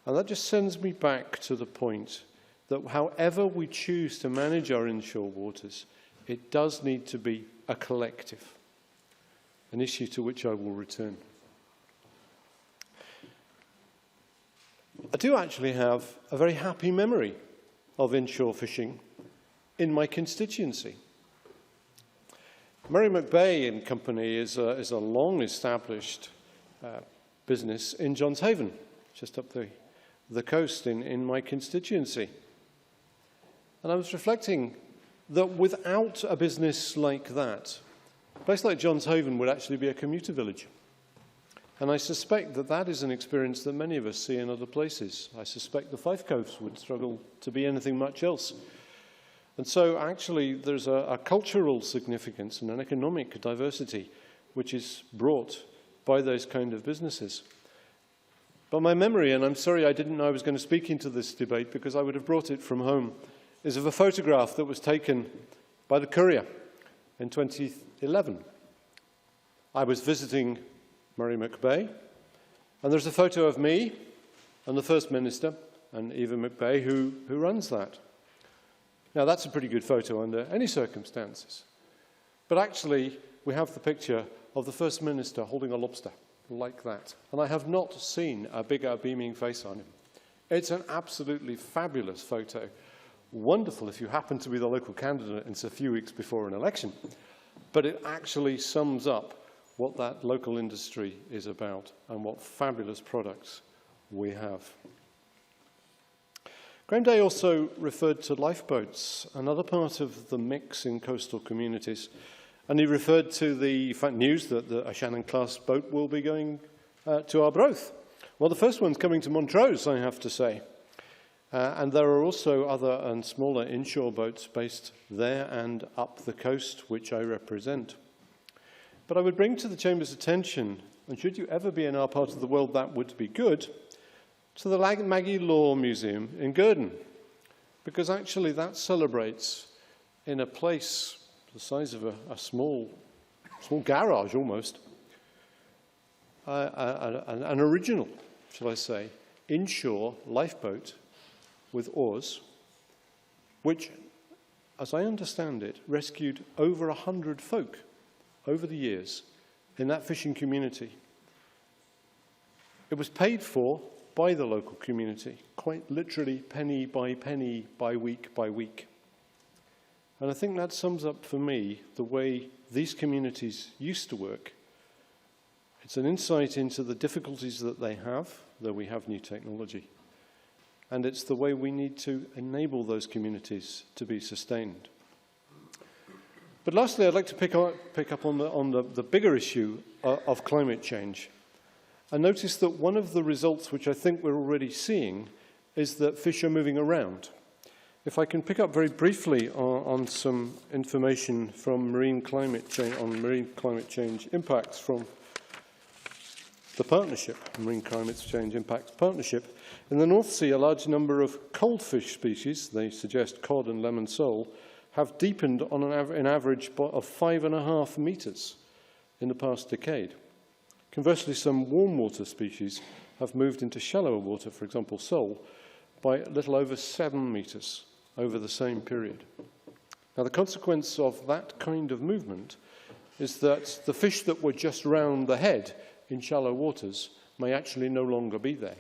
Speaker 1: And that just sends me back to the point that however we choose to manage our inshore waters, it does need to be a collective, an issue to which I will return. I do actually have a very happy memory of inshore fishing in my constituency. Murray McBay and Company is a long-established business in Johnshaven, just up the coast in my constituency. And I was reflecting that without a business like that, a place like Johnshaven would actually be a commuter village. And I suspect that that is an experience that many of us see in other places. I suspect the Fife Coast would struggle to be anything much else. And so actually there's a cultural significance and an economic diversity which is brought by those kind of businesses. But my memory, and I'm sorry I didn't know I was going to speak into this debate because I would have brought it from home, is of a photograph that was taken by the Courier in 2011. I was visiting Murray McBay, and there's a photo of me and the First Minister and Eva McBay who runs that. Now that's a pretty good photo under any circumstances. But actually we have the picture of the First Minister holding a lobster like that. And I have not seen a bigger beaming face on him. It's an absolutely fabulous photo. Wonderful if you happen to be the local candidate and it's a few weeks before an election. But it actually sums up what that local industry is about and what fabulous products we have. Graham Day also referred to lifeboats, another part of the mix in coastal communities. And he referred to the news that a Shannon-class boat will be going to Arbroath. Well, the first one's coming to Montrose, I have to say. And there are also other and smaller inshore boats based there and up the coast, which I represent. But I would bring to the Chamber's attention, and should you ever be in our part of the world, that would be good, to the Maggie Law Museum in Gurdon, because actually that celebrates in a place the size of a small garage almost, an original, shall I say, inshore lifeboat with oars, which, as I understand it, rescued over 100 folk over the years in that fishing community. It was paid for by the local community, quite literally penny, by week by week. And I think that sums up for me the way these communities used to work. It's an insight into the difficulties that they have, though we have new technology. And it's the way we need to enable those communities to be sustained. But lastly, I'd like to pick up on the bigger issue of climate change. And notice that one of the results which I think we're already seeing is that fish are moving around. If I can pick up very briefly on some information from marine climate change impacts from the partnership, Marine Climate Change Impacts Partnership. In the North Sea, a large number of cold fish species, they suggest cod and lemon sole, have deepened on an average of 5.5 metres in the past decade. Conversely, some warm water species have moved into shallower water, for example, sole, by a little over 7 metres over the same period. Now, the consequence of that kind of movement is that the fish that were just round the head in shallow waters may actually no longer be there.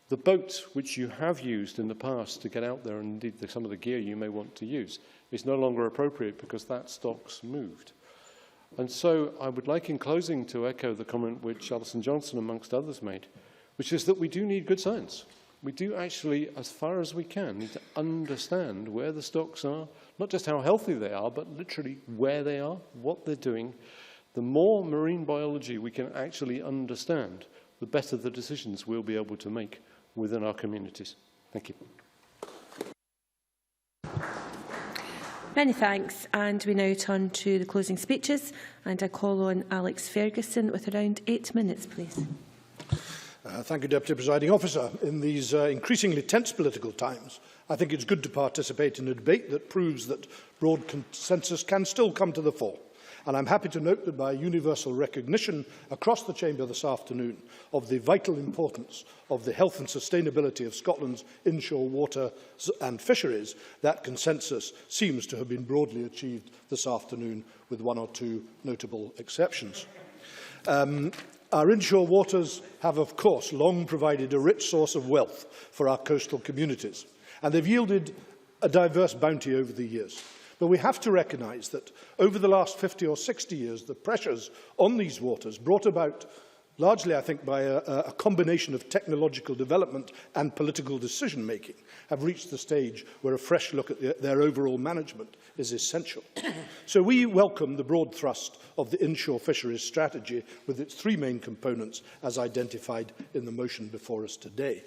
Speaker 1: The boat which you have used in the past to get out there, and indeed some of the gear you may want to use, is no longer appropriate because that stock's moved. And so I would like in closing to echo the comment which Alison Johnson amongst others made, which is that we do need good science. We do actually, as far as we can, need to understand where the stocks are, not just how healthy they are, but literally where they are, what they're doing. The more marine biology we can actually understand, the better the decisions we'll be able to make within our communities. Thank you.
Speaker 19: Many thanks, and we now turn to the closing speeches, and I call on Alex Ferguson with around 8 minutes, please.
Speaker 4: Thank you, Deputy Presiding Officer. In these increasingly tense political times, I think it's good to participate in a debate that proves that broad consensus can still come to the fore. And I'm happy to note that by universal recognition across the Chamber this afternoon of the vital importance of the health and sustainability of Scotland's inshore water and fisheries, that consensus seems to have been broadly achieved this afternoon, with 1 or 2 notable exceptions. Our inshore waters have, of course, long provided a rich source of wealth for our coastal communities, and they've yielded a diverse bounty over the years. But we have to recognise that over the last 50 or 60 years, the pressures on these waters, brought about largely, I think, by a combination of technological development and political decision-making, have reached the stage where a fresh look at their overall management is essential. So we welcome the broad thrust of the inshore fisheries strategy with its 3 main components as identified in the motion before us today.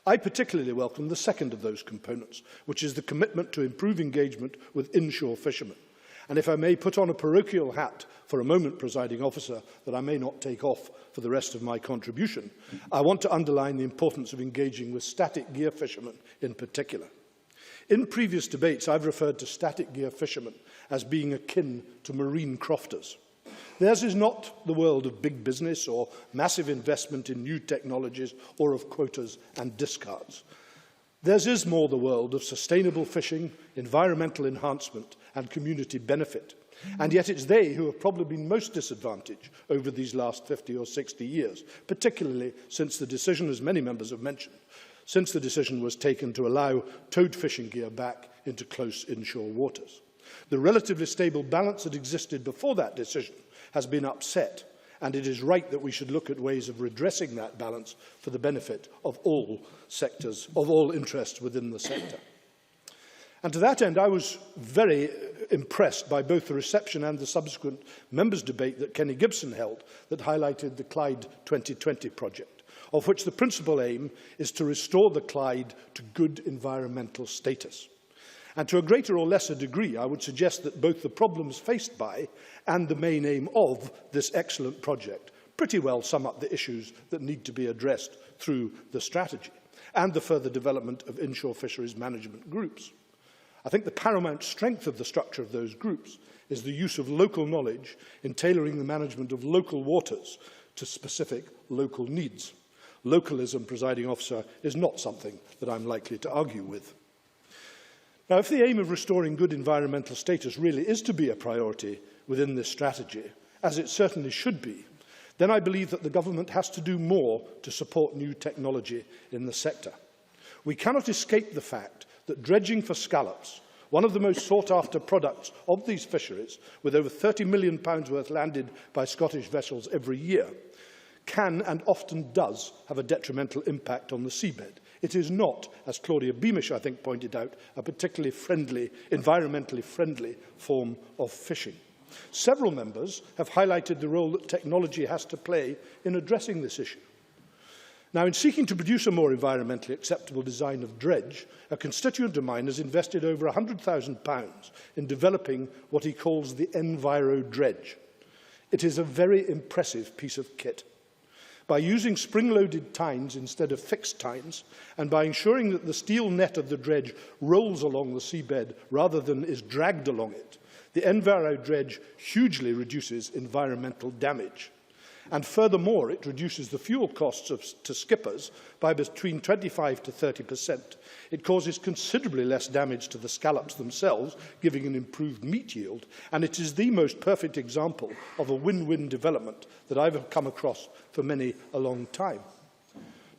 Speaker 4: I particularly welcome the second of those components, which is the commitment to improve engagement with inshore fishermen. And if I may put on a parochial hat for a moment, Presiding Officer, that I may not take off for the rest of my contribution, I want to underline the importance of engaging with static gear fishermen in particular. In previous debates, I've referred to static gear fishermen as being akin to marine crofters. Theirs is not the world of big business or massive investment in new technologies or of quotas and discards. Theirs is more the world of sustainable fishing, environmental enhancement and community benefit. And yet it's they who have probably been most disadvantaged over these last 50 or 60 years, particularly since the decision, as many members have mentioned, since the decision was taken to allow towed fishing gear back into close inshore waters. The relatively stable balance that existed before that decision has been upset, and it is right that we should look at ways of redressing that balance for the benefit of all sectors, of all interests within the sector. And to that end, I was very impressed by both the reception and the subsequent members' debate that Kenny Gibson held that highlighted the Clyde 2020 project, of which the principal aim is to restore the Clyde to good environmental status. And to a greater or lesser degree, I would suggest that both the problems faced by and the main aim of this excellent project pretty well sum up the issues that need to be addressed through the strategy and the further development of inshore fisheries management groups. I think the paramount strength of the structure of those groups is the use of local knowledge in tailoring the management of local waters to specific local needs. Localism, Presiding Officer, is not something that I'm likely to argue with. Now, if the aim of restoring good environmental status really is to be a priority within this strategy, as it certainly should be, then I believe that the government has to do more to support new technology in the sector. We cannot escape the fact that dredging for scallops, one of the most sought-after products of these fisheries, with over £30 million worth landed by Scottish vessels every year, can and often does have a detrimental impact on the seabed. It is not, as Claudia Beamish, I think, pointed out, a particularly friendly, environmentally friendly form of fishing. Several members have highlighted the role that technology has to play in addressing this issue. Now, in seeking to produce a more environmentally acceptable design of dredge, a constituent of mine has invested over £100,000 in developing what he calls the Enviro Dredge. It is a very impressive piece of kit. By using spring-loaded tines instead of fixed tines, and by ensuring that the steel net of the dredge rolls along the seabed rather than is dragged along it, the Enviro dredge hugely reduces environmental damage. And furthermore, it reduces the fuel costs to skippers by between 25 to 30%. It causes considerably less damage to the scallops themselves, giving an improved meat yield, and it is the most perfect example of a win-win development that I've come across for many a long time.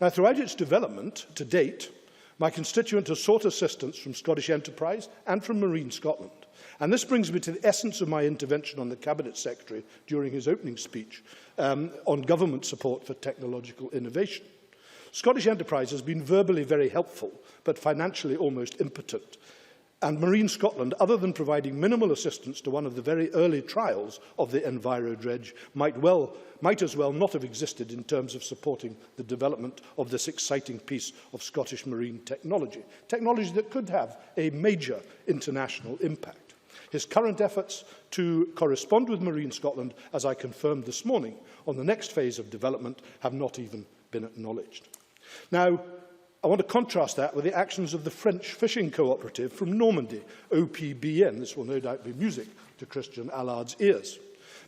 Speaker 4: Now, throughout its development to date, my constituent has sought assistance from Scottish Enterprise and from Marine Scotland. And this brings me to the essence of my intervention on the Cabinet Secretary during his opening speech on government support for technological innovation. Scottish Enterprise has been verbally very helpful, but financially almost impotent. And Marine Scotland, other than providing minimal assistance to one of the very early trials of the Enviro dredge, might as well not have existed in terms of supporting the development of this exciting piece of Scottish marine technology that could have a major international impact. His current efforts to correspond with Marine Scotland, as I confirmed this morning, on the next phase of development have not even been acknowledged. Now, I want to contrast that with the actions of the French fishing cooperative from Normandy, OPBN. This will no doubt be music to Christian Allard's ears.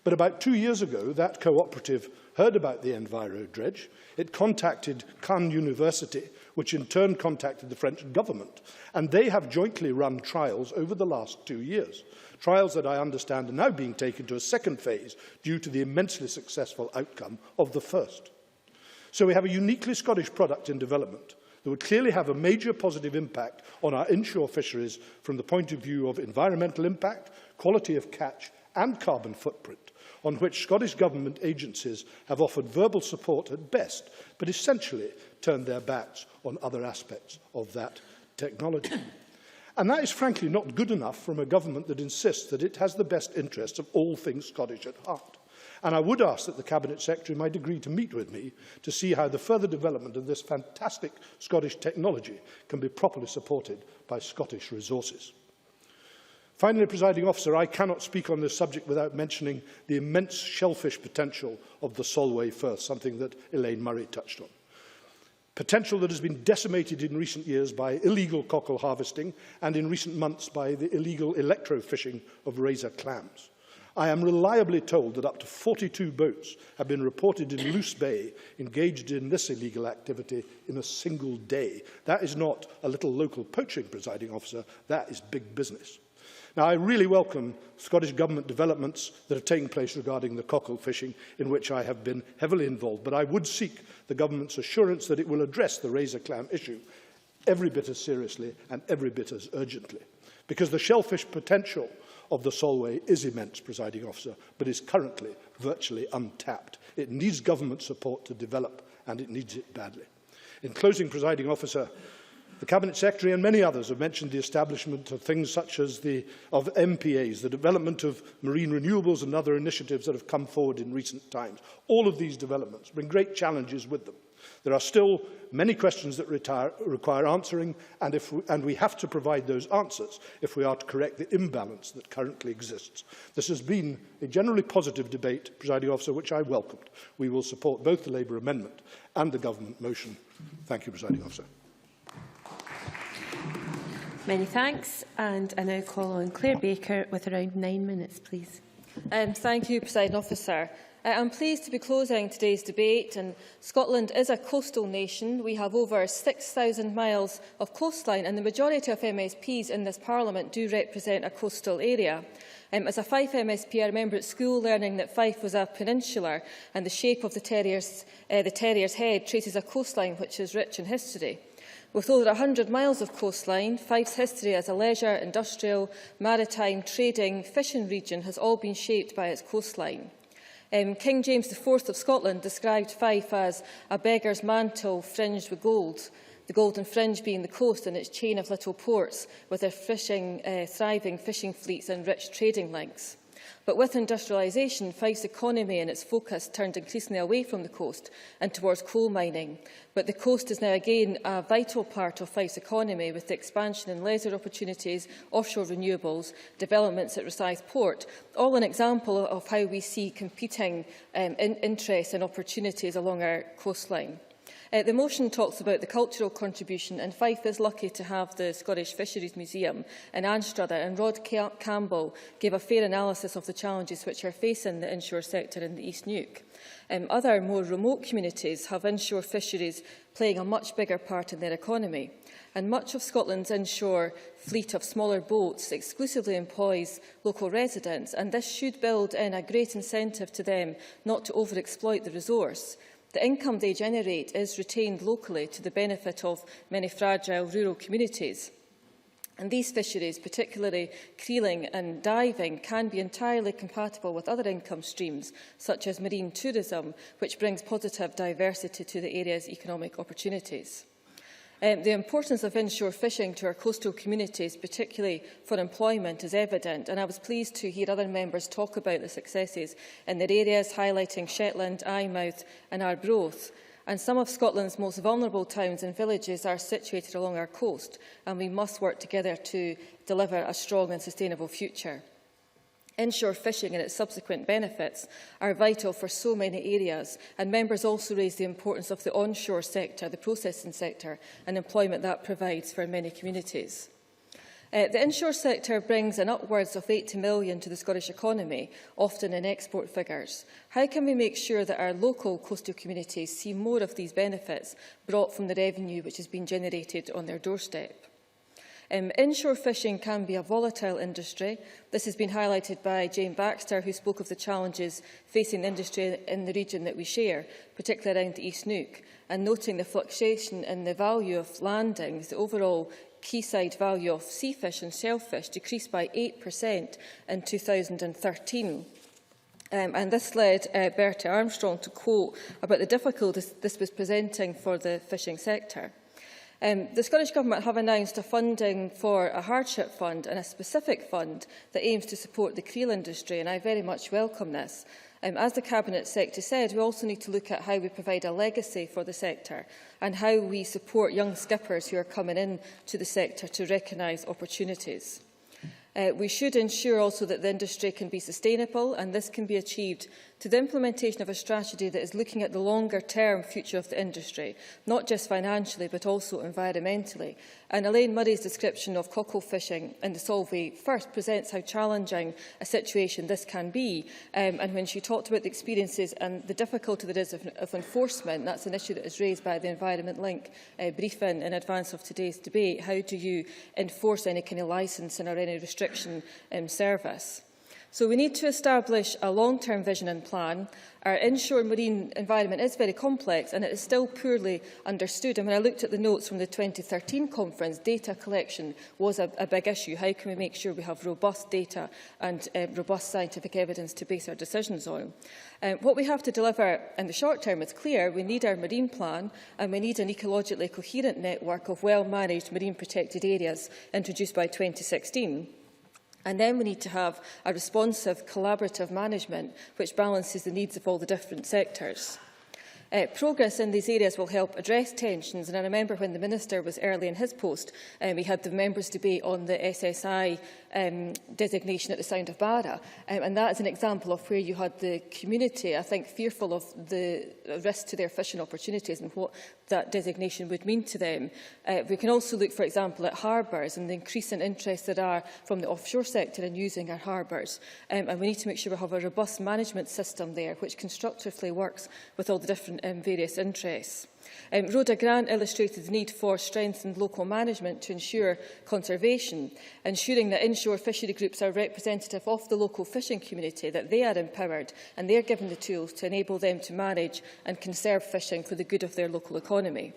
Speaker 4: But about 2 years ago, that cooperative heard about the Enviro dredge. It contacted Caen University, which in turn contacted the French government, and they have jointly run trials over the last 2 years. Trials that I understand are now being taken to a second phase due to the immensely successful outcome of the first. So we have a uniquely Scottish product in development that would clearly have a major positive impact on our inshore fisheries from the point of view of environmental impact, quality of catch and carbon footprint, on which Scottish Government agencies have offered verbal support at best, but essentially turned their backs on other aspects of that technology. And that is frankly not good enough from a government that insists that it has the best interests of all things Scottish at heart. And I would ask that the Cabinet Secretary might agree to meet with me to see how the further development of this fantastic Scottish technology can be properly supported by Scottish resources. Finally, Presiding Officer, I cannot speak on this subject without mentioning the immense shellfish potential of the Solway Firth, something that Elaine Murray touched on. Potential that has been decimated in recent years by illegal cockle harvesting and in recent months by the illegal electro-fishing of razor clams. I am reliably told that up to 42 boats have been reported in Luce Bay engaged in this illegal activity in a single day. That is not a little local poaching, Presiding Officer, that is big business. Now, I really welcome Scottish Government developments that are taking place regarding the cockle fishing, in which I have been heavily involved, but I would seek the Government's assurance that it will address the razor clam issue every bit as seriously and every bit as urgently, because the shellfish potential of the Solway is immense, Presiding Officer, but is currently virtually untapped. It needs Government support to develop, and it needs it badly. In closing, Presiding Officer, the Cabinet Secretary and many others have mentioned the establishment of things such as of MPAs, the development of marine renewables and other initiatives that have come forward in recent times. All of these developments bring great challenges with them. There are still many questions that require answering, and we have to provide those answers if we are to correct the imbalance that currently exists. This has been a generally positive debate, Presiding Officer, which I welcomed. We will support both the Labour amendment and the Government motion. Thank you, Presiding Officer.
Speaker 19: Many thanks. And I now call on Claire Baker with around 9 minutes, please.
Speaker 14: Thank you, Presiding Officer. I'm pleased to be closing today's debate. And Scotland is a coastal nation. We have over 6,000 miles of coastline, and the majority of MSPs in this Parliament do represent a coastal area. As a Fife MSP, I remember at school learning that Fife was a peninsula, and the shape of the terrier's head traces a coastline which is rich in history. With over 100 miles of coastline, Fife's history as a leisure, industrial, maritime, trading, fishing region has all been shaped by its coastline. King James IV of Scotland described Fife as a beggar's mantle fringed with gold, the golden fringe being the coast and its chain of little ports with their thriving fishing fleets and rich trading links. But with industrialisation, Fife's economy and its focus turned increasingly away from the coast and towards coal mining. But the coast is now again a vital part of Fife's economy, with the expansion in leisure opportunities, offshore renewables, developments at Rosyth Port, all an example of how we see competing interests and opportunities along our coastline. The motion talks about the cultural contribution, and Fife is lucky to have the Scottish Fisheries Museum in Anstruther, and Rod Campbell gave a fair analysis of the challenges which are facing the inshore sector in the East Neuk. Other more remote communities have inshore fisheries playing a much bigger part in their economy, and much of Scotland's inshore fleet of smaller boats exclusively employs local residents, and this should build in a great incentive to them not to overexploit the resource. The income they generate is retained locally to the benefit of many fragile rural communities. And these fisheries, particularly creeling and diving, can be entirely compatible with other income streams, such as marine tourism, which brings positive diversity to the area's economic opportunities. The importance of inshore fishing to our coastal communities, particularly for employment, is evident, and I was pleased to hear other members talk about the successes in their areas, highlighting Shetland, Eyemouth and Arbroath. And some of Scotland's most vulnerable towns and villages are situated along our coast, and we must work together to deliver a strong and sustainable future. Inshore fishing and its subsequent benefits are vital for so many areas, and members also raised the importance of the onshore sector, the processing sector, and employment that provides for many communities. The inshore sector brings in upwards of 80 million to the Scottish economy, often in export figures. How can we make sure that our local coastal communities see more of these benefits brought from the revenue which has been generated on their doorstep? Inshore fishing can be a volatile industry. This has been highlighted by Jane Baxter, who spoke of the challenges facing the industry in the region that we share, particularly around the East Neuk, and noting the fluctuation in the value of landings. The overall quayside value of sea fish and shellfish decreased by 8% in 2013. And this led Bertie Armstrong to quote about the difficulties this was presenting for the fishing sector. The Scottish Government have announced a funding for a hardship fund and a specific fund that aims to support the creel industry, and I very much welcome this. As the Cabinet Secretary said, we also need to look at how we provide a legacy for the sector and how we support young skippers who are coming in to the sector to recognise opportunities. We should ensure also that the industry can be sustainable, and this can be achieved to the implementation of a strategy that is looking at the longer-term future of the industry, not just financially but also environmentally. And Elaine Murray's description of cockle fishing in the Solway Firth presents how challenging a situation this can be. And when she talked about the experiences and the difficulty there is of enforcement, that's an issue that is raised by the Environment Link briefing in advance of today's debate. How do you enforce any kind of licensing or any restriction service? So we need to establish a long-term vision and plan. Our inshore marine environment is very complex and it is still poorly understood. And when I looked at the notes from the 2013 conference, data collection was a big issue. How can we make sure we have robust data and robust scientific evidence to base our decisions on? What we have to deliver in the short term is clear. We need our marine plan, and we need an ecologically coherent network of well-managed marine protected areas introduced by 2016. And then we need to have a responsive, collaborative management which balances the needs of all the different sectors. Progress in these areas will help address tensions, and I remember when the Minister was early in his post, we had the members' debate on the SSI designation at the Sound of Barra, and that is an example of where you had the community, I think, fearful of the risk to their fishing opportunities and what that designation would mean to them. We can also look, for example, at harbours and the increasing interest there are from the offshore sector in using our harbours, and we need to make sure we have a robust management system there which constructively works with all the different various interests. Rhoda Grant illustrated the need for strengthened local management to ensure conservation, ensuring that inshore fishery groups are representative of the local fishing community, that they are empowered and they are given the tools to enable them to manage and conserve fishing for the good of their local economy.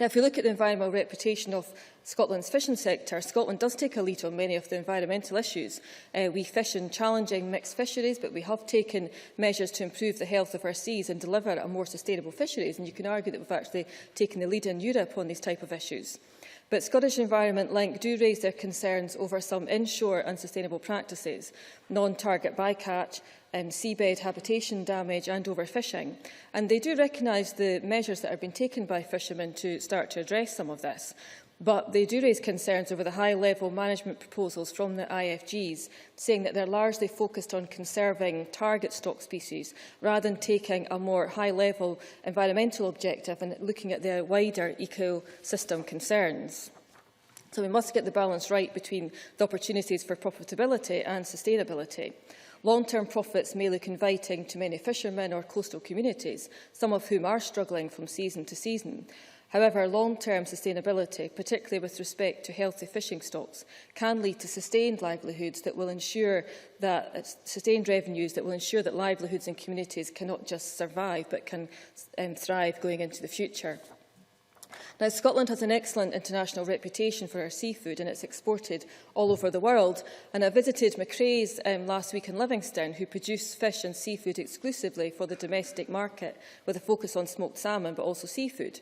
Speaker 14: Now, if you look at the environmental reputation of Scotland's fishing sector, Scotland does take a lead on many of the environmental issues. We fish in challenging mixed fisheries, but we have taken measures to improve the health of our seas and deliver a more sustainable fisheries. And you can argue that we've actually taken the lead in Europe on these type of issues. But Scottish Environment Link do raise their concerns over some inshore unsustainable practices, non-target bycatch, seabed habitation damage and overfishing. And they do recognise the measures that have been taken by fishermen to start to address some of this. But they do raise concerns over the high-level management proposals from the IFGs, saying that they're largely focused on conserving target stock species rather than taking a more high-level environmental objective and looking at the wider ecosystem concerns. So we must get the balance right between the opportunities for profitability and sustainability. Long-term profits may look inviting to many fishermen or coastal communities, some of whom are struggling from season to season. However, long-term sustainability, particularly with respect to healthy fishing stocks, can lead to sustained livelihoods that will ensure that sustained revenues that will ensure that livelihoods in communities can not just survive but can thrive going into the future. Now, Scotland has an excellent international reputation for our seafood and it's exported all over the world. And I visited McRae's last week in Livingston, who produce fish and seafood exclusively for the domestic market, with a focus on smoked salmon but also seafood.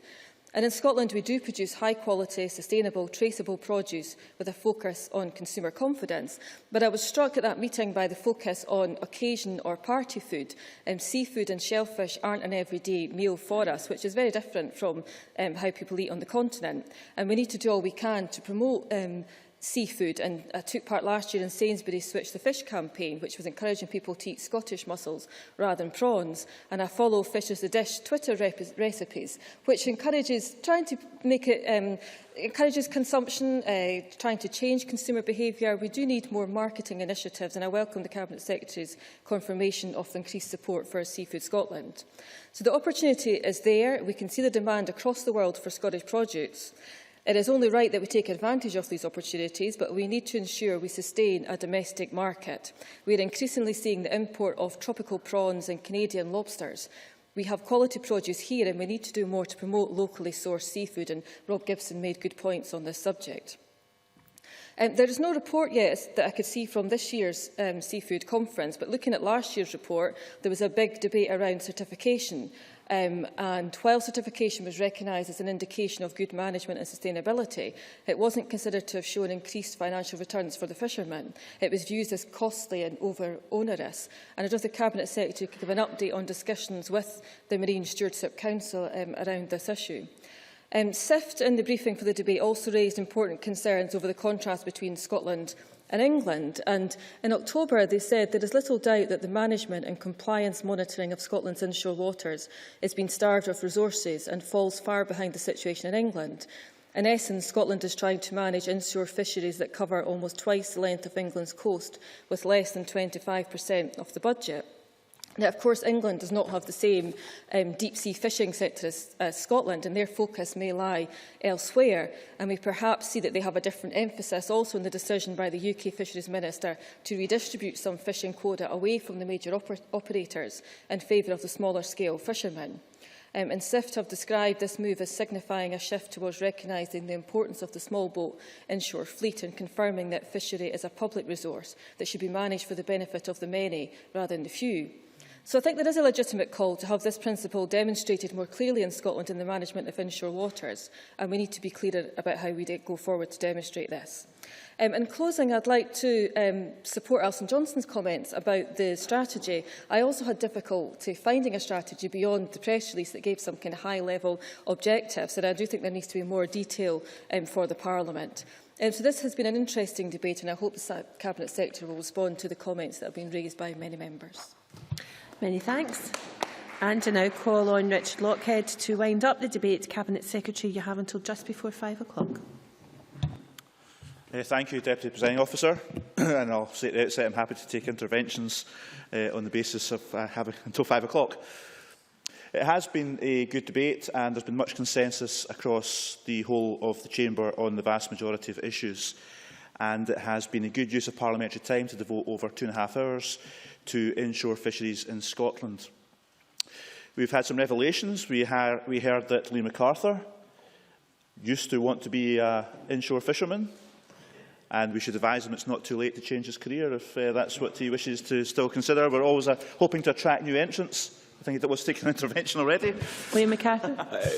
Speaker 14: And in Scotland, we do produce high-quality, sustainable, traceable produce with a focus on consumer confidence. But I was struck at that meeting by the focus on occasion or party food. Seafood and shellfish aren't an everyday meal for us, which is very different from how people eat on the continent. And we need to do all we can to promote seafood, and I took part last year in Sainsbury's Switch the Fish campaign, which was encouraging people to eat Scottish mussels rather than prawns. And I follow Fish as the Dish Twitter recipes, which encourages encourages consumption, trying to change consumer behaviour. We do need more marketing initiatives, and I welcome the Cabinet Secretary's confirmation of increased support for Seafood Scotland. So the opportunity is there. We can see the demand across the world for Scottish produce. It is only right that we take advantage of these opportunities, but we need to ensure we sustain a domestic market. We are increasingly seeing the import of tropical prawns and Canadian lobsters. We have quality produce here and we need to do more to promote locally sourced seafood, and Rob Gibson made good points on this subject. There is no report yet that I could see from this year's seafood conference, but looking at last year's report, there was a big debate around certification. And while certification was recognised as an indication of good management and sustainability, it wasn't considered to have shown increased financial returns for the fishermen. It was viewed as costly and over-onerous. And I don't think the Cabinet Secretary could give an update on discussions with the Marine Stewardship Council around this issue. SIFT, in the briefing for the debate, also raised important concerns over the contrast between Scotland and England. And in October, they said there is little doubt that the management and compliance monitoring of Scotland's inshore waters is being starved of resources and falls far behind the situation in England. In essence, Scotland is trying to manage inshore fisheries that cover almost twice the length of England's coast, with less than 25% of the budget. Now, of course, England does not have the same deep-sea fishing sector as Scotland, and their focus may lie elsewhere. And we perhaps see that they have a different emphasis also in the decision by the UK Fisheries Minister to redistribute some fishing quota away from the major operators in favour of the smaller-scale fishermen. And SIFT have described this move as signifying a shift towards recognising the importance of the small boat inshore fleet and confirming that fishery is a public resource that should be managed for the benefit of the many rather than the few. So I think there is a legitimate call to have this principle demonstrated more clearly in Scotland in the management of inshore waters, and we need to be clearer about how we go forward to demonstrate this. In closing, I'd like to support Alison Johnston's comments about the strategy. I also had difficulty finding a strategy beyond the press release that gave some kind of high-level objectives, and I do think there needs to be more detail for the Parliament. So this has been an interesting debate, and I hope the Cabinet Secretary will respond to the comments that have been raised by many members.
Speaker 19: Many thanks. And I now call on Richard Lockhead to wind up the debate. Cabinet Secretary, you have until just before 5 o'clock.
Speaker 6: Thank you, Deputy Presiding Officer. And I'll say at the outset I'm happy to take interventions on the basis of having until 5 o'clock. It has been a good debate and there's been much consensus across the whole of the Chamber on the vast majority of issues. And it has been a good use of parliamentary time to devote over 2.5 hours to inshore fisheries in Scotland. We've had some revelations. We heard that Lee MacArthur used to want to be an inshore fisherman, and we should advise him it's not too late to change his career if that's what he wishes to still consider. We're always hoping to attract new entrants I think it was taking an intervention already.
Speaker 19: William McCarthy.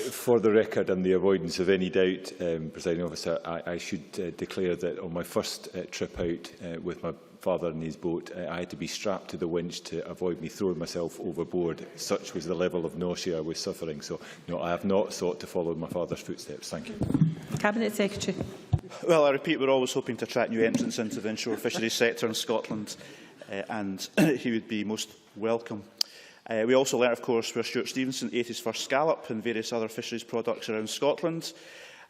Speaker 5: For the record and the avoidance of any doubt, Presiding Officer, I should declare that on my first trip out with my father in his boat, I had to be strapped to the winch to avoid me throwing myself overboard. Such was the level of nausea I was suffering. So, no, I have not sought to follow in my father's footsteps. Thank you.
Speaker 19: Cabinet Secretary.
Speaker 6: Well, I repeat, we're always hoping to attract new entrants into the inshore fisheries sector in Scotland, and he would be most welcome. We also learnt, of course, where Stuart Stevenson ate his first scallop and various other fisheries products around Scotland.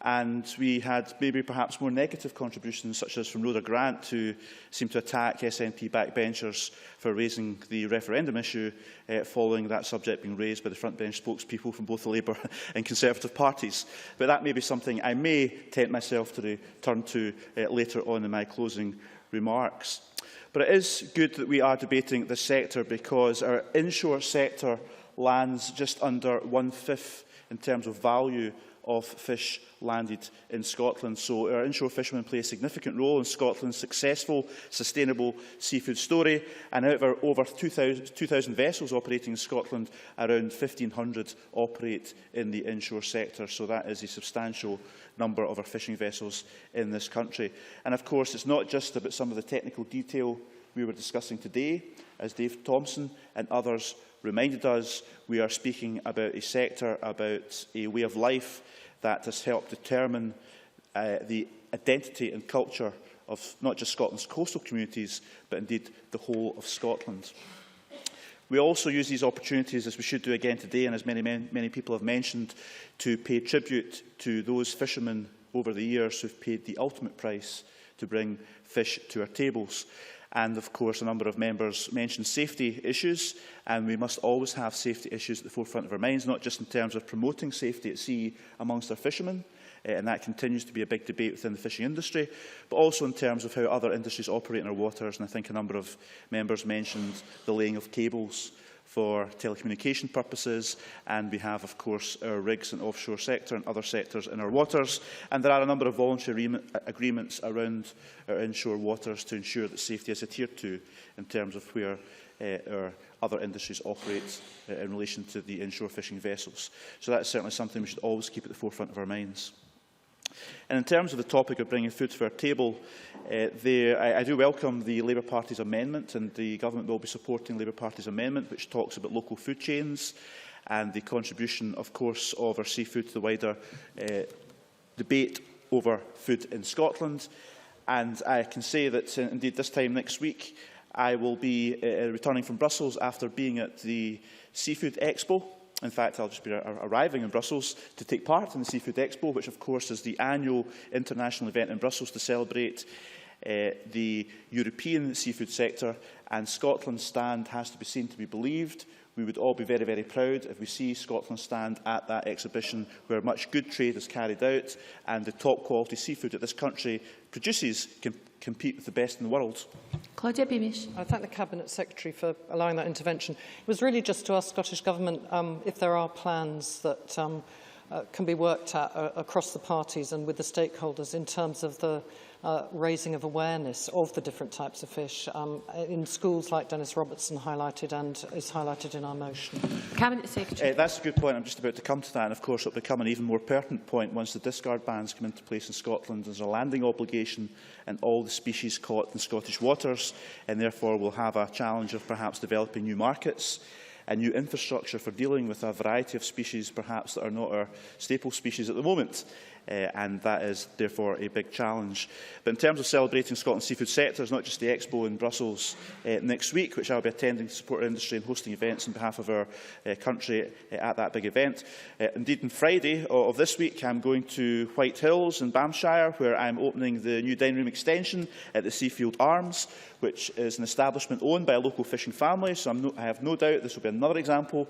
Speaker 6: And we had maybe perhaps more negative contributions, such as from Rhoda Grant, who seemed to attack SNP backbenchers for raising the referendum issue following that subject being raised by the frontbench spokespeople from both the Labour and Conservative parties. But that may be something I may tempt myself to return to later on in my closing remarks. But it is good that we are debating this sector, because our inshore sector lands just under 1/5 in terms of value of fish landed in Scotland. So our inshore fishermen play a significant role in Scotland's successful, sustainable seafood story. And out of over 2,000 vessels operating in Scotland, around 1,500 operate in the inshore sector. So that is a substantial number of our fishing vessels in this country. And of course, it's not just about some of the technical detail we were discussing today. As Dave Thompson and others reminded us, we are speaking about a sector, about a way of life that has helped determine the identity and culture of not just Scotland's coastal communities, but indeed the whole of Scotland. We also use these opportunities, as we should do again today, and as many people have mentioned, to pay tribute to those fishermen over the years who have paid the ultimate price to bring fish to our tables. And, of course, a number of members mentioned safety issues, and we must always have safety issues at the forefront of our minds, not just in terms of promoting safety at sea amongst our fishermen, and that continues to be a big debate within the fishing industry, but also in terms of how other industries operate in our waters. And I think a number of members mentioned the laying of cables for telecommunication purposes, and we have, of course, our rigs and offshore sector and other sectors in our waters. And there are a number of voluntary agreements around our inshore waters to ensure that safety is adhered to in terms of where our other industries operate in relation to the inshore fishing vessels. So that is certainly something we should always keep at the forefront of our minds. And in terms of the topic of bringing food to our table, I do welcome the Labour Party's amendment, and the Government will be supporting Labour Party's amendment, which talks about local food chains and the contribution, of course, of our seafood to the wider debate over food in Scotland. And I can say that, indeed, this time next week, I will be returning from Brussels after being at the Seafood Expo. In fact, I'll just be arriving in Brussels to take part in the Seafood Expo, which, of course, is the annual international event in Brussels to celebrate the European seafood sector. And Scotland's stand has to be seen to be believed. We would all be very, very proud if we see Scotland stand at that exhibition, where much good trade is carried out and the top quality seafood that this country produces can compete with the best in the world.
Speaker 19: Claudia Beamish.
Speaker 10: I thank the Cabinet Secretary for allowing that intervention. It was really just to ask Scottish Government if there are plans that can be worked at across the parties and with the stakeholders in terms of the raising of awareness of the different types of fish in schools like Dennis Robertson highlighted and is highlighted in our motion.
Speaker 19: Cabinet Secretary.
Speaker 6: That's a good point. I'm just about to come to that. And of course, it will become an even more pertinent point once the discard bans come into place in Scotland. There's a landing obligation in all the species caught in Scottish waters, and therefore we'll have a challenge of perhaps developing new markets and new infrastructure for dealing with a variety of species perhaps that are not our staple species at the moment. And that is therefore a big challenge. But in terms of celebrating Scotland's seafood sector, it's not just the Expo in Brussels next week, which I'll be attending to support our industry and hosting events on behalf of our country at that big event. Indeed, on Friday of this week, I'm going to White Hills in Bamshire, where I'm opening the new dining room extension at the Seafield Arms, which is an establishment owned by a local fishing family. So I have no doubt this will be another example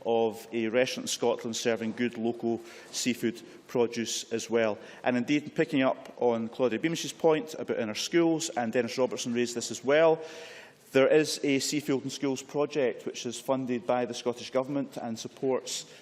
Speaker 6: of a restaurant in Scotland serving good local seafood produce as well. And indeed, picking up on Claudia Beamish's point about in our schools, and Dennis Robertson raised this as well, There is a Seafood in Schools project which is funded by the Scottish Government, and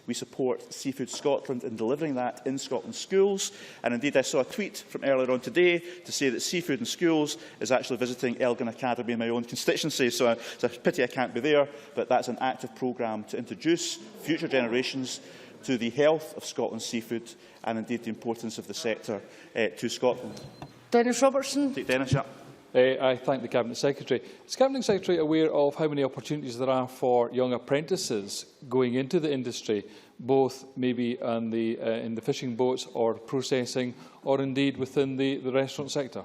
Speaker 6: we support Seafood Scotland in delivering that in Scotland's schools. And indeed, I saw a tweet from earlier on today to say that Seafood in Schools is actually visiting Elgin Academy in my own constituency, so it's a pity I can't be there, but that's an active programme to introduce future generations to the health of Scotland's seafood and indeed the importance of the sector to Scotland.
Speaker 12: Dennis Robertson.
Speaker 6: Take Dennis, yeah.
Speaker 11: I thank the Cabinet Secretary. Is the Cabinet Secretary aware of how many opportunities there are for young apprentices going into the industry, both maybe in the fishing boats or processing, or indeed within the restaurant sector?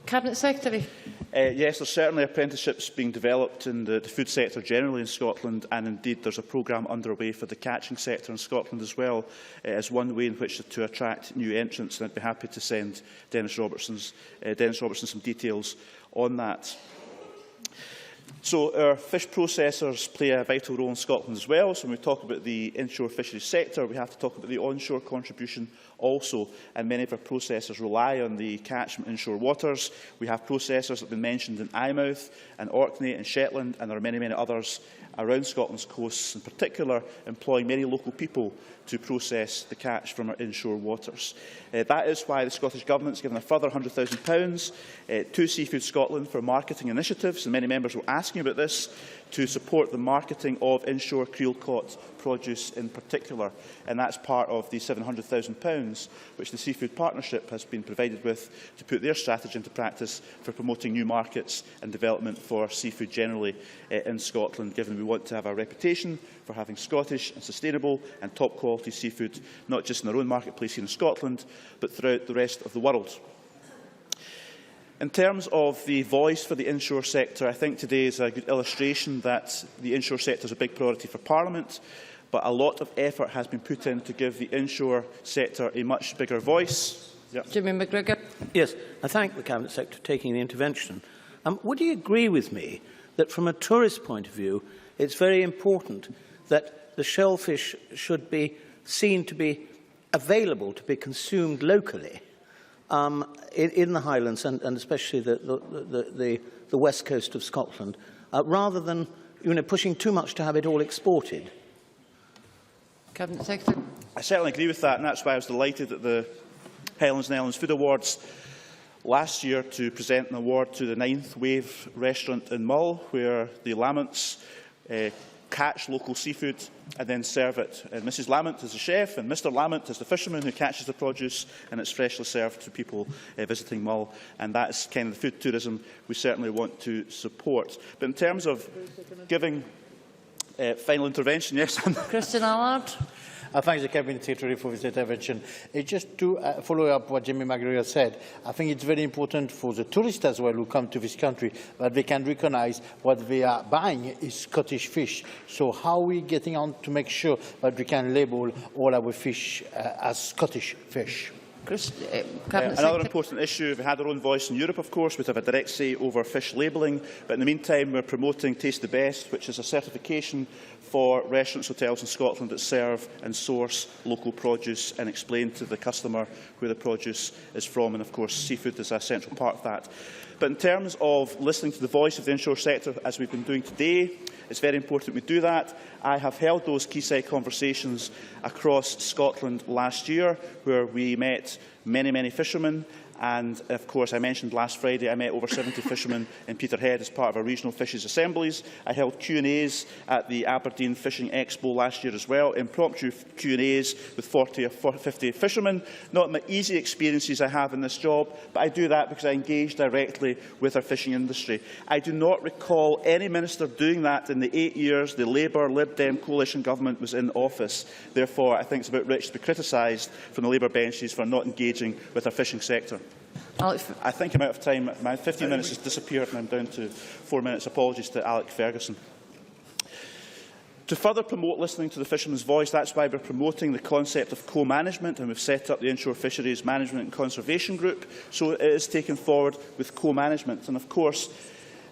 Speaker 12: Cabinet Secretary.
Speaker 6: Yes, there's certainly apprenticeships being developed in the food sector generally in Scotland, and indeed there's a programme underway for the catching sector in Scotland as well, as one way in which to attract new entrants, and I'd be happy to send Dennis Robertson some details on that. So our fish processors play a vital role in Scotland as well. So when we talk about the inshore fisheries sector, we have to talk about the onshore contribution also. And many of our processors rely on the catchment inshore waters. We have processors that have been mentioned in Eyemouth and Orkney and Shetland, and there are many, many others around Scotland's coasts, in particular employing many local people to process the catch from our inshore waters. That is why the Scottish Government has given a further £100,000 to Seafood Scotland for marketing initiatives, and many members were asking about this, to support the marketing of inshore creel-caught produce in particular. And that's part of the £700,000 which the Seafood Partnership has been provided with to put their strategy into practice for promoting new markets and development for seafood generally in Scotland, given we want to have a reputation for having Scottish and sustainable and top quality seafood, not just in our own marketplace here in Scotland, but throughout the rest of the world. In terms of the voice for the inshore sector, I think today is a good illustration that the inshore sector is a big priority for Parliament, but a lot of effort has been put in to give the inshore sector a much bigger voice.
Speaker 12: Jimmy McGregor.
Speaker 8: Yes, I thank the Cabinet Secretary for taking the intervention. Would you agree with me that from a tourist point of view, it's very important that the shellfish should be seen to be available to be consumed locally in the Highlands and especially the west coast of Scotland, rather than pushing too much to have it all exported?
Speaker 12: Cabinet Secretary.
Speaker 6: I certainly agree with that, and that's why I was delighted at the Highlands and Islands Food Awards last year to present an award to the 9th Wave restaurant in Mull, where the Lammonts catch local seafood and then serve it. And Mrs Lamont is the chef and Mr Lamont is the fisherman who catches the produce, and it's freshly served to people visiting Mull. And that's kind of the food tourism we certainly want to support. But in terms of giving final intervention, yes.
Speaker 12: Christian Allard.
Speaker 22: I thank the Cabinet Secretary for this intervention. Just to follow up what Jimmy McGregor said, I think it's very important for the tourists as well who come to this country that they can recognise what they are buying is Scottish fish. So how are we getting on to make sure that we can label all our fish as Scottish fish?
Speaker 6: Another important issue, if we had our own voice in Europe, of course, we'd have a direct say over fish labelling. But in the meantime, we're promoting Taste the Best, which is a certification for restaurants, hotels in Scotland that serve and source local produce and explain to the customer where the produce is from. And of course, seafood is a central part of that. But in terms of listening to the voice of the inshore sector, as we've been doing today, it's very important we do that. I have held those quayside conversations across Scotland last year, where we met many, many fishermen. And, of course, I mentioned last Friday I met over 70 fishermen in Peterhead as part of our regional fisheries assemblies. I held Q&As at the Aberdeen Fishing Expo last year as well, impromptu Q&As with 40 or 50 fishermen. Not my easy experiences I have in this job, but I do that because I engage directly with our fishing industry. I do not recall any minister doing that in the 8 years the Labour Lib Dem coalition government was in office. Therefore, I think it's about rich to be criticised from the Labour benches for not engaging with our fishing sector. I think I'm out of time. My 15 minutes has disappeared and I'm down to 4 minutes. Apologies to Alec Ferguson. To further promote listening to the fisherman's voice, that's why we're promoting the concept of co-management, and we've set up the Inshore Fisheries Management and Conservation Group, so it is taken forward with co-management. And of course,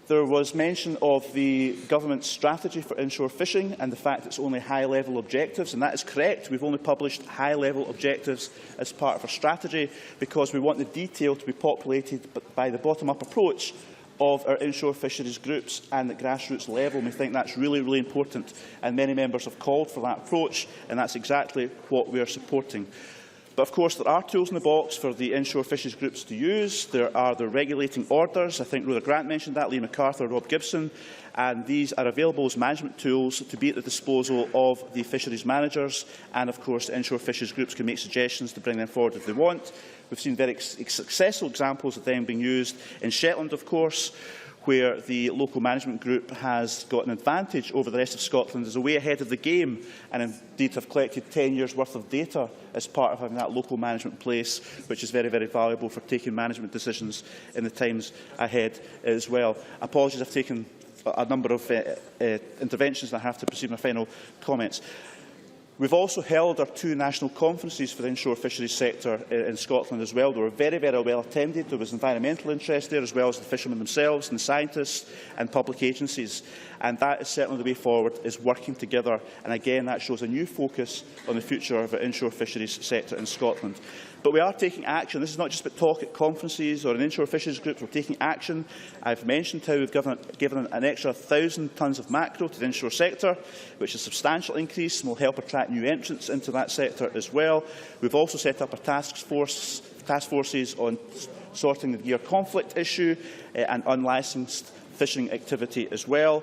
Speaker 6: there was mention of the government's strategy for inshore fishing and the fact it's only high-level objectives, and that is correct. We've only published high-level objectives as part of our strategy because we want the detail to be populated by the bottom-up approach of our inshore fisheries groups and at grassroots level. We think that's really, really important, and many members have called for that approach, and that's exactly what we are supporting. But of course, there are tools in the box for the inshore fisheries groups to use. There are the regulating orders. I think Rhoda Grant mentioned that, Lee MacArthur, Rob Gibson, and these are available as management tools to be at the disposal of the fisheries managers, and of course, inshore fisheries groups can make suggestions to bring them forward if they want. We've seen very successful examples of them being used in Shetland, of course, where the local management group has got an advantage over the rest of Scotland, is a way ahead of the game, and indeed have collected 10 years' worth of data as part of having that local management in place, which is very, very valuable for taking management decisions in the times ahead as well. Apologies, I've taken a number of interventions and I have to proceed with my final comments. We've also held our 2 national conferences for the inshore fisheries sector in Scotland as well. They were very, very well attended. There was environmental interest there, as well as the fishermen themselves and scientists and public agencies. And that is certainly the way forward, is working together. And again, that shows a new focus on the future of the inshore fisheries sector in Scotland. But we are taking action. This is not just about talk at conferences or in inshore fisheries groups. We're taking action. I've mentioned how we've given an extra 1,000 tonnes of mackerel to the inshore sector, which is a substantial increase and will help attract new entrants into that sector as well. We've also set up a task forces on sorting the gear conflict issue and unlicensed fishing activity as well.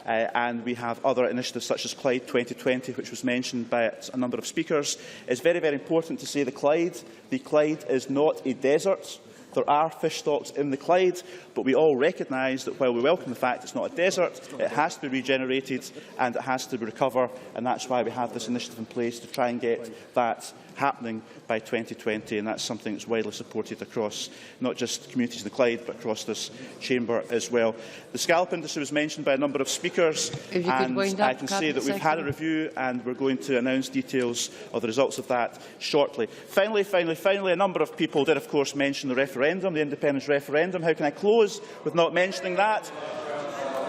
Speaker 6: And we have other initiatives such as Clyde 2020, which was mentioned by a number of speakers. It's very, very important to say the Clyde is not a desert. There are fish stocks in the Clyde, but we all recognise that while we welcome the fact it's not a desert, it has to be regenerated and it has to recover, and that's why we have this initiative in place to try and get that happening by 2020, and that's something that's widely supported across not just communities in the Clyde, but across this chamber as well. The scallop industry was mentioned by a number of speakers, and I can say that we've had a review and we're going to announce details of the results of that shortly. Finally, a number of people did, of course, mention the referendum, the independence referendum. How can I close with not mentioning that?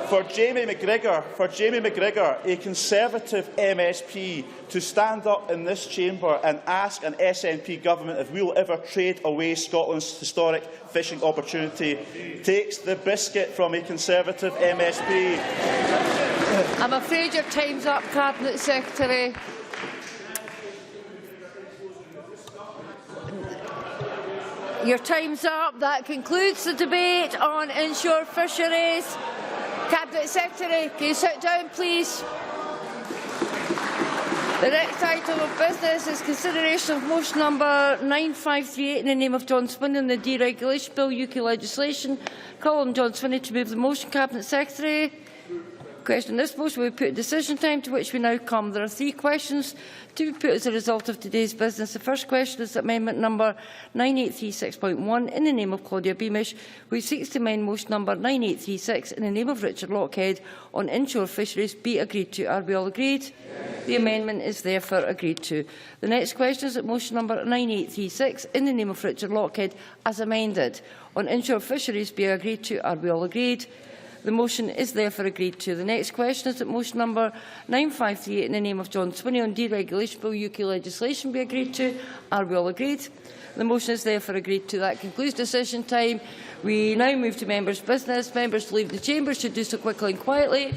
Speaker 6: For Jamie McGregor, a Conservative MSP, to stand up in this chamber and ask an SNP government if we will ever trade away Scotland's historic fishing opportunity takes the biscuit from a Conservative MSP.
Speaker 12: I'm afraid your time's up, Cabinet Secretary. Your time's up. That concludes the debate on inshore fisheries. Cabinet Secretary, can you sit down, please? The next item of business is consideration of motion number 9538 in the name of John Swinney on the deregulation bill, UK legislation. Call on John Swinney to move the motion. Cabinet Secretary. Question on this motion will be put at decision time, to which we now come. There are 3 questions to be put as a result of today's business. The first question is amendment number 9836.1 in the name of Claudia Beamish, which seeks to amend motion number 9836 in the name of Richard Lockhead on inshore fisheries be agreed to. Are we all agreed? Yes. The amendment is therefore agreed to. The next question is that motion number 9836 in the name of Richard Lockhead as amended on inshore fisheries be agreed to. Are we all agreed? The motion is therefore agreed to. The next question is that motion number 9538 in the name of John Swinney on deregulation bill UK legislation be agreed to. Are we all agreed? The motion is therefore agreed to. That concludes decision time. We now move to members' business. Members to leave the chamber should do so quickly and quietly.